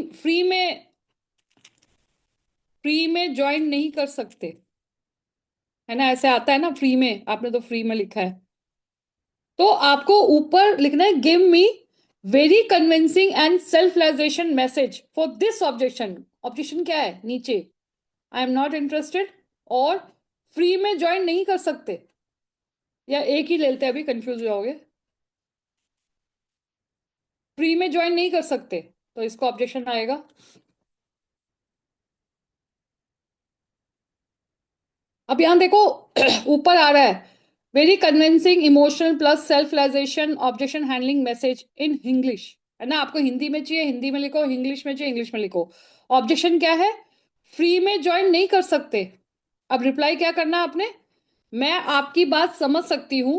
में ज्वाइन नहीं कर सकते, है ना, ऐसे आता है ना फ्री में, आपने तो फ्री में लिखा है, तो आपको ऊपर लिखना है give me very convincing and selfalization message for this objection. Objection क्या है नीचे, आई एम नॉट इंटरेस्टेड और फ्री में ज्वाइन नहीं कर सकते, या एक ही ले लेते हैं अभी कंफ्यूज हो जाओगे, फ्री में ज्वाइन नहीं कर सकते, तो इसको ऑब्जेक्शन आएगा। अब यहां देखो ऊपर आ रहा है very convincing, emotional plus self realization, objection handling message in English, है ना। आपको हिंदी में चाहिए हिंदी में लिखो, इंग्लिश में चाहिए इंग्लिश में लिखो। ऑब्जेक्शन क्या है? फ्री में ज्वाइन नहीं कर सकते। अब रिप्लाई क्या करना है आपने? मैं आपकी बात समझ सकती हूँ,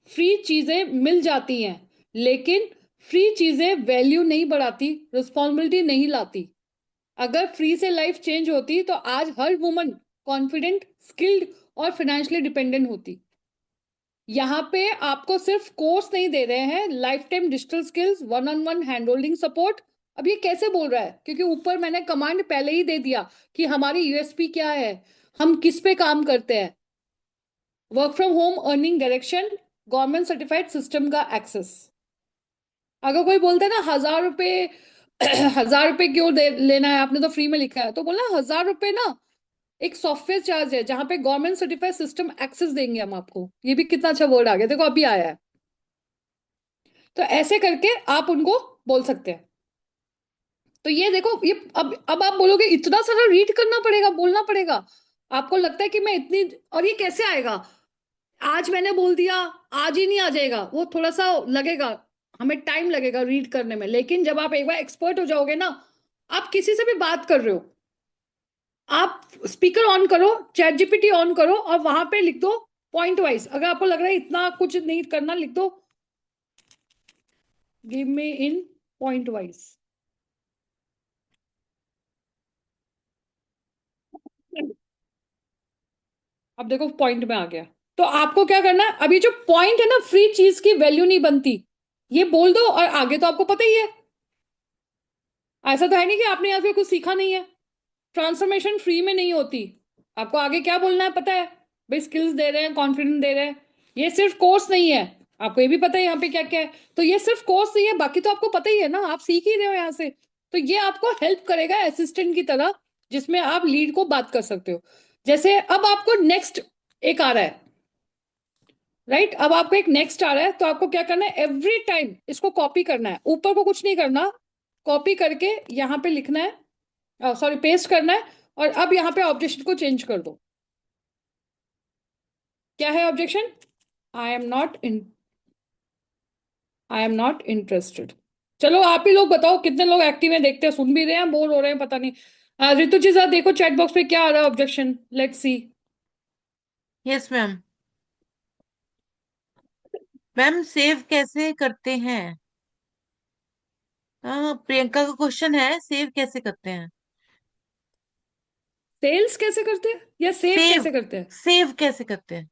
फ्री चीजें मिल जाती हैं, लेकिन फ्री चीजें वैल्यू नहीं बढ़ाती, रिस्पॉन्सिबिलिटी नहीं लाती। अगर फ्री से लाइफ चेंज होती तो आज हर वुमन कॉन्फिडेंट, स्किल्ड और फाइनेंशियली डिपेंडेंट होती। यहाँ पे आपको सिर्फ कोर्स नहीं दे रहे हैं, life time digital skills, one on one hand holding support. अब ये कैसे बोल रहा है? क्योंकि ऊपर मैंने कमांड पहले ही दे दिया कि हमारी यूएसपी क्या है, हम किस पे काम करते हैं। Work from home, earning direction, government certified system का एक्सेस। अगर कोई बोलता है ना 1,000 रुपए 1,000 रुपए क्यों लेना है, आपने तो फ्री में लिखा है, तो बोलना 1,000 रुपए ना एक सॉफ्टवेयर चार्ज है जहां पे गवर्नमेंट सर्टिफाइड सिस्टम एक्सेस देंगे हम आपको। ये भी कितना अच्छा वर्ड आ गया, देखो अभी आया है। तो ऐसे करके आप उनको बोल सकते हैं। तो ये देखो, ये अब आप बोलोगे इतना सारा रीड करना पड़ेगा, बोलना पड़ेगा। आपको लगता है कि मैं इतनी, और ये कैसे आएगा? आज मैंने बोल दिया, आज ही नहीं आ जाएगा, वो थोड़ा सा लगेगा, हमें टाइम लगेगा रीड करने में। लेकिन जब आप एक बार एक्सपर्ट हो जाओगे ना, आप किसी से भी बात कर रहे हो, आप स्पीकर ऑन करो, चैट जीपीटी ऑन करो और वहां पे लिख दो पॉइंट वाइज। अगर आपको लग रहा है इतना कुछ नहीं करना, लिख दो गिव मी इन पॉइंट वाइज। अब देखो पॉइंट में आ गया। तो आपको क्या करना है, अभी जो पॉइंट है ना, फ्री चीज की वैल्यू नहीं बनती, ये बोल दो और आगे तो आपको पता ही है। ऐसा तो है नहीं कि आपने यहाँ पे कुछ सीखा नहीं है। ट्रांसफॉर्मेशन फ्री में नहीं होती। आपको आगे क्या बोलना है पता है, भाई स्किल्स दे रहे हैं, कॉन्फिडेंस दे रहे हैं। ये सिर्फ कोर्स नहीं है, आपको ये भी पता है यहाँ पे क्या क्या है। तो ये सिर्फ कोर्स नहीं है, बाकी तो आपको पता ही है ना, आप सीख ही रहे हो यहाँ से। तो ये आपको हेल्प करेगा असिस्टेंट की तरह, जिसमें आप लीड को बात कर सकते हो। जैसे अब आपको नेक्स्ट एक आ रहा है, राइट, अब आपको एक नेक्स्ट आ रहा है, तो आपको क्या करना है, एवरी टाइम इसको कॉपी करना है, ऊपर को कुछ नहीं करना, कॉपी करके यहाँ पे लिखना है, सॉरी पेस्ट करना है। और अब यहाँ पे ऑब्जेक्शन को चेंज कर दो। क्या है objection? I am not in, I am not interested. चलो आप ही लोग बताओ कितने लोग एक्टिव हैं, देखते हैं, सुन भी रहे हैं, बोर हो रहे हैं, पता नहीं। रितु जी सर देखो चैट बॉक्स पे क्या आ रहा है objection, let's see. Yes ma'am. Ma'am save कैसे करते हैं? प्रियंका का क्वेश्चन है, सेव कैसे करते हैं? सेल्स कैसे करते हैं या सेव सेव, कैसे करते हैं? सेव कैसे करते हैं?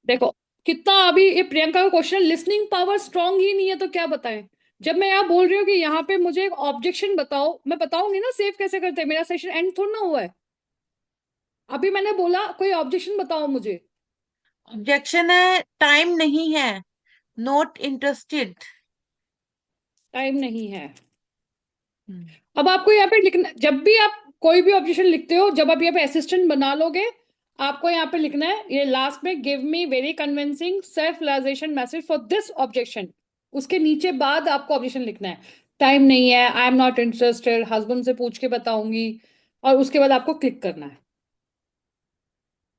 देखो कितना, अभी ये प्रियंका का क्वेश्चन, लिसनिंग पावर स्ट्रांग ही नहीं है तो क्या बताएं। जब मैं यहाँ बोल रही हूँ कि यहाँ पे मुझे एक ऑब्जेक्शन बताओ, मैं बताऊंगी ना सेव कैसे करते हैं, मेरा सेशन एंड थोड़ा ना हुआ है। अभी मैंने बोला कोई ऑब्जेक्शन बताओ मुझे। ऑब्जेक्शन है टाइम नहीं है, नॉट इंटरेस्टेड। टाइम नहीं है। अब आपको यहाँ पे लिखना, जब भी आप कोई भी ऑब्जेक्शन लिखते हो, जब आप यहाँ पे असिस्टेंट बना लोगे, आपको यहाँ पे लिखना है ये लास्ट में, give me very convincing self realization message for this objection. उसके नीचे बाद आपको ऑब्जेक्शन लिखना है, टाइम नहीं है, आई एम नॉट इंटरेस्टेड, हस्बैंड से पूछ के बताऊंगी, और उसके बाद आपको क्लिक करना है।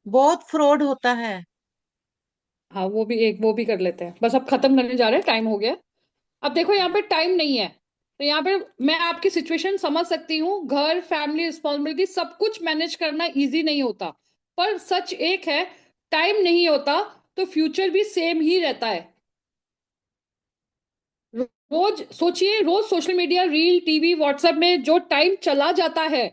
बहुत फ्रॉड होता है। हाँ वो भी एक, वो भी कर लेते हैं। बस अब खत्म करने जा रहे हैं, टाइम हो गया। अब देखो यहाँ पे टाइम नहीं है, तो यहाँ पे मैं आपकी सिचुएशन समझ सकती हूँ, घर, फैमिली, रिस्पॉन्सिबिलिटी, सब कुछ मैनेज करना इजी नहीं होता। पर सच एक है, टाइम नहीं होता तो फ्यूचर भी सेम ही रहता है। रोज सोचिए, रोज social media, reel, TV, WhatsApp में जो टाइम चला जाता है,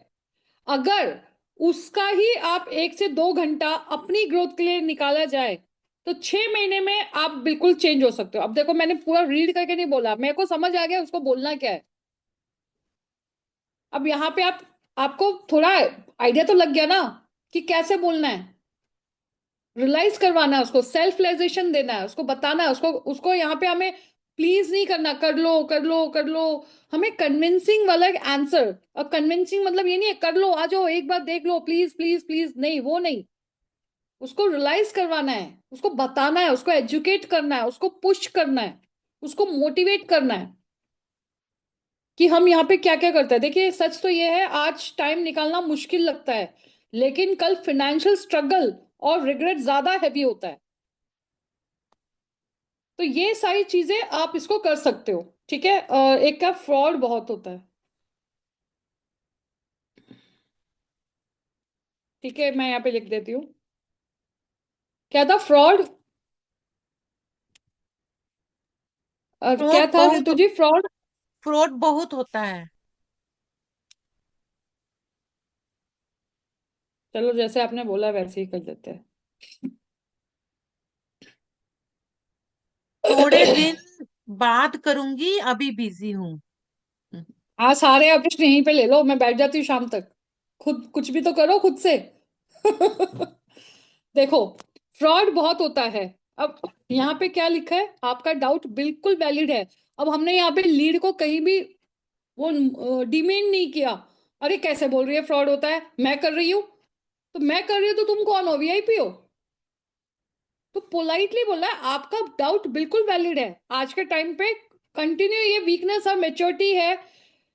अगर उसका ही आप 1 से 2 घंटा अपनी ग्रोथ के लिए निकाला जाए, तो 6 महीने में आप बिल्कुल चेंज हो सकते हो। अब देखो मैंने पूरा रीड करके नहीं बोला, मेरे को समझ आ गया उसको बोलना क्या है। अब यहाँ पे आपको थोड़ा आइडिया तो लग गया ना कि कैसे बोलना है, रियलाइज करवाना है उसको, सेल्फ रियलाइजेशन देना है उसको, बताना है उसको। उसको यहाँ पे हमें प्लीज नहीं करना, कर लो कर लो कर लो, हमें कन्विंसिंग वाला आंसर। और कन्विंसिंग मतलब ये नहीं है कर लो, आ जाओ एक बार देख लो, प्लीज प्लीज प्लीज, नहीं वो नहीं। उसको रियलाइज करवाना है, उसको बताना है, उसको एजुकेट करना है, उसको पुश करना है, उसको मोटिवेट करना है कि हम यहाँ पे क्या क्या करते हैं। देखिए सच तो ये है, आज टाइम निकालना मुश्किल लगता है, लेकिन कल फाइनेंशियल स्ट्रगल और रिग्रेट ज्यादा हैवी होता है। तो ये सारी चीजें आप इसको कर सकते हो, ठीक है। एक का फ्रॉड बहुत होता है, ठीक है, मैं यहाँ पे लिख देती हूँ। क्या था फ्रॉड? क्या फ्रॉड था ऋतु बहुत जी, फ्रॉड? फ्रॉड बहुत होता है। चलो जैसे आपने बोला वैसे ही कर देते थोड़े हैं। दिन बात करूंगी, अभी बिजी हूँ। हाँ, सारे ऑप्शन यहीं पे ले लो, मैं बैठ जाती हूँ शाम तक। खुद कुछ भी तो करो खुद से। देखो, फ्रॉड बहुत होता है। अब यहाँ पे क्या लिखा है, आपका डाउट बिल्कुल वैलिड है। अब हमने यहाँ पे लीड को कहीं भी वो डिमेन नहीं किया। अरे कैसे बोल रही है फ्रॉड होता है, मैं कर रही हूँ। तो मैं कर रही हूँ तो तुम कौन हो, वीआईपी हो? तो पोलाइटली बोला है, आपका डाउट बिल्कुल वैलिड है। आज के टाइम पे कंटिन्यू ये वीकनेस और मेच्योरिटी है।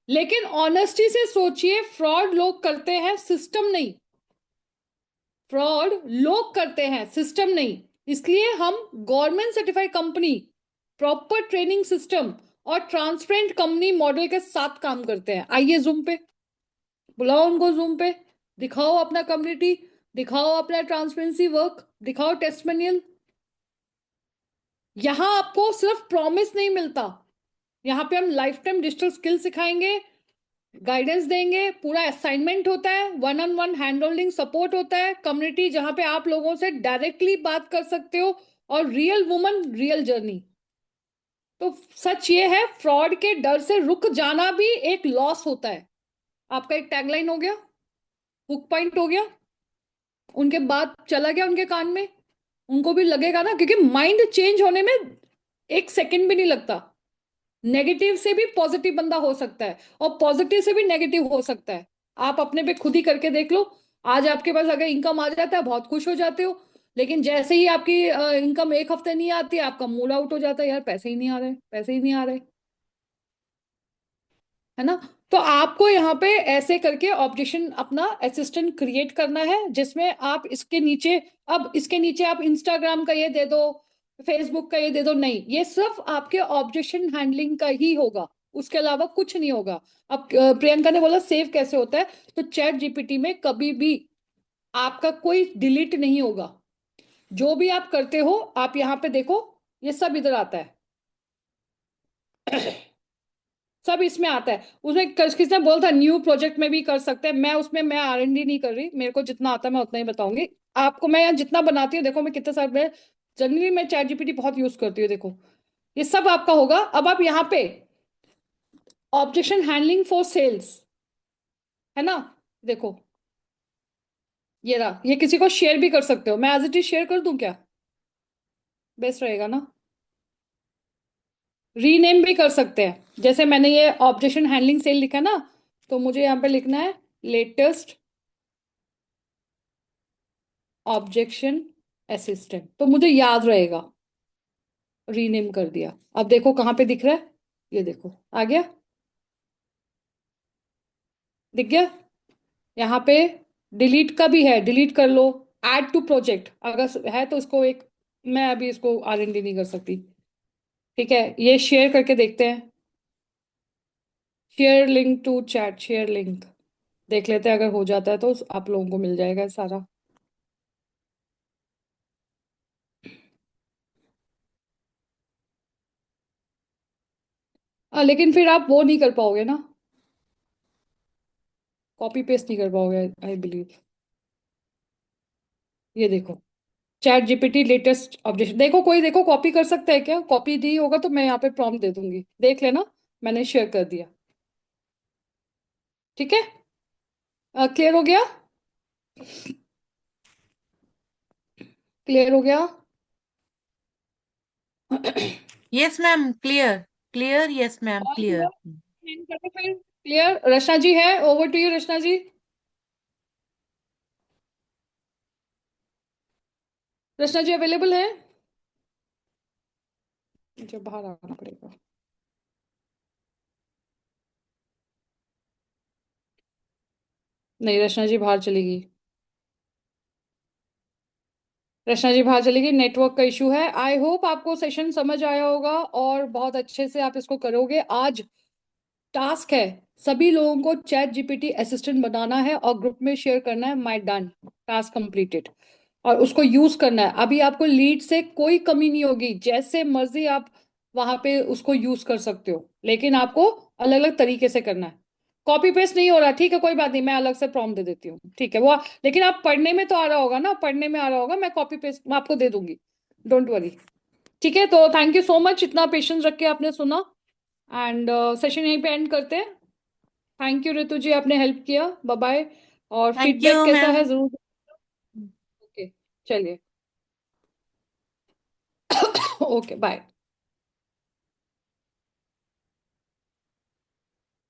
लेकिन ऑनेस्टी से सोचिए, फ्रॉड लोग करते हैं, सिस्टम नहीं। फ्रॉड लोग करते हैं, सिस्टम नहीं। इसलिए हम government certified company, proper training system और ट्रांसपेरेंट कंपनी मॉडल के साथ काम करते हैं। आइए जूम पे, बुलाओ उनको जूम पे, दिखाओ अपना कम्युनिटी, दिखाओ अपना ट्रांसपेरेंसी वर्क, दिखाओ टेस्टमोनियल। यहां आपको सिर्फ प्रॉमिस नहीं मिलता, यहाँ पे हम लाइफ टाइम डिजिटल स्किल सिखाएंगे, गाइडेंस देंगे, पूरा असाइनमेंट होता है, one on one hand holding support होता है, कम्युनिटी जहां पे आप लोगों से डायरेक्टली बात कर सकते हो, और रियल वुमन रियल जर्नी। तो सच ये है, फ्रॉड के डर से रुक जाना भी एक लॉस होता है। आपका एक टैगलाइन हो गया, हुक पॉइंट हो गया, उनके बात चला गया उनके कान में, उनको भी लगेगा ना, क्योंकि माइंड चेंज होने में एक सेकंड भी नहीं लगता। नेगेटिव से भी पॉजिटिव बंदा हो सकता है, और पॉजिटिव से भी नेगेटिव हो सकता है। आप अपने पे खुद ही करके देख लो। आज आपके पास अगर इनकम आ जाता है, बहुत खुश हो जाते हो। लेकिन जैसे ही आपकी इनकम एक हफ्ते नहीं आती, आपका मूड आउट हो जाता है, यार पैसे ही नहीं आ रहे, पैसे ही नहीं आ रहे, है ना। तो आपको यहाँ पे ऐसे करके ऑब्जेक्शन अपना असिस्टेंट क्रिएट करना है, जिसमें आप इसके नीचे, अब इसके नीचे आप इंस्टाग्राम का ये दे दो, फेसबुक का ये दे दो, नहीं, ये सिर्फ आपके ऑब्जेक्शन हैंडलिंग का ही होगा, उसके अलावा कुछ नहीं होगा। अब प्रियंका ने बोला सेव कैसे होता है, तो चैट जीपीटी में कभी भी आपका कोई डिलीट नहीं होगा। जो भी आप करते हो, आप यहाँ पे देखो, ये सब इधर आता है। सब इसमें आता है। उसमें किसने बोला था न्यू प्रोजेक्ट में भी कर सकते हैं, मैं उसमें मैं आरएनडी नहीं कर रही, मेरे को जितना आता है मैं उतना ही बताऊंगी आपको। मैं यहाँ जितना बनाती हूँ, देखो मैं कितने साल में, जनरली मैं चैट जीपीटी बहुत यूज करती हूँ, देखो ये सब आपका होगा। अब आप यहाँ पे ऑब्जेक्शन हैंडलिंग फॉर सेल्स, है ना, देखो ये रहा, ये किसी को शेयर भी कर सकते हो। मैं एज इट इज शेयर कर दूं क्या? बेस्ट रहेगा ना। रीनेम भी कर सकते हैं, जैसे मैंने ये ऑब्जेक्शन हैंडलिंग सेल लिखा ना, तो मुझे यहाँ पे लिखना है लेटेस्ट ऑब्जेक्शन असिस्टेंट, तो मुझे याद रहेगा। रीनेम कर दिया। अब देखो कहाँ पे दिख रहा है, ये देखो आ गया, दिख गया। यहाँ पे डिलीट का भी है, डिलीट कर लो। ऐड टू प्रोजेक्ट अगर है तो इसको एक, मैं अभी इसको आरएनडी नहीं कर सकती, ठीक है। ये शेयर करके देखते हैं, share link to chat, share link देख लेते हैं, अगर हो जाता है तो आप लोगों को मिल जाएगा सारा। लेकिन फिर आप वो नहीं कर पाओगे ना, कॉपी पेस्ट नहीं कर पाओगे आई बिलीव। ये देखो, चैट जीपीटी लेटेस्ट ऑब्जेक्शन, देखो कोई देखो कॉपी कर सकता है क्या? कॉपी दी होगा तो मैं यहाँ पे प्रॉम्प्ट दे दूंगी, देख लेना, मैंने शेयर कर दिया, ठीक है। क्लियर हो गया? क्लियर हो गया? Yes ma'am, clear. Clear, yes ma'am, और क्लियर। फिर क्लियर। रचना जी है, over to you Rachna ji. Rachna ji available है? मुझे बाहर आना पड़ेगा। नहीं, रचना जी बाहर चली गई। रचना जी बाहर चली गई, नेटवर्क का इशू है। आई होप आपको सेशन समझ आया होगा और बहुत अच्छे से आप इसको करोगे। आज टास्क है सभी लोगों को चैट जीपीटी असिस्टेंट बनाना है और ग्रुप में शेयर करना है, माय डन, टास्क कंप्लीटेड, और उसको यूज करना है। अभी आपको लीड से कोई कमी नहीं होगी, जैसे मर्जी आप वहां पे उसको यूज कर सकते हो, लेकिन आपको अलग अलग तरीके से करना है। कॉपी पेस्ट नहीं हो रहा, ठीक है, कोई बात नहीं, मैं अलग से प्रॉम्प्ट दे देती हूँ, ठीक है वो। लेकिन आप पढ़ने में तो आ रहा होगा ना, पढ़ने में आ रहा होगा, मैं कॉपी पेस्ट मैं आपको दे दूंगी, डोंट वरी। ठीक है, तो थैंक यू सो मच, इतना पेशेंस रख के आपने सुना। एंड सेशन यहीं पे एंड करते हैं। थैंक यू ऋतु जी, आपने हेल्प किया, बाय बाय। और थैंक फीडबैक यू कैसा है मैम। जरूर। ओके, चलिए। Okay, bye.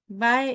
बाय।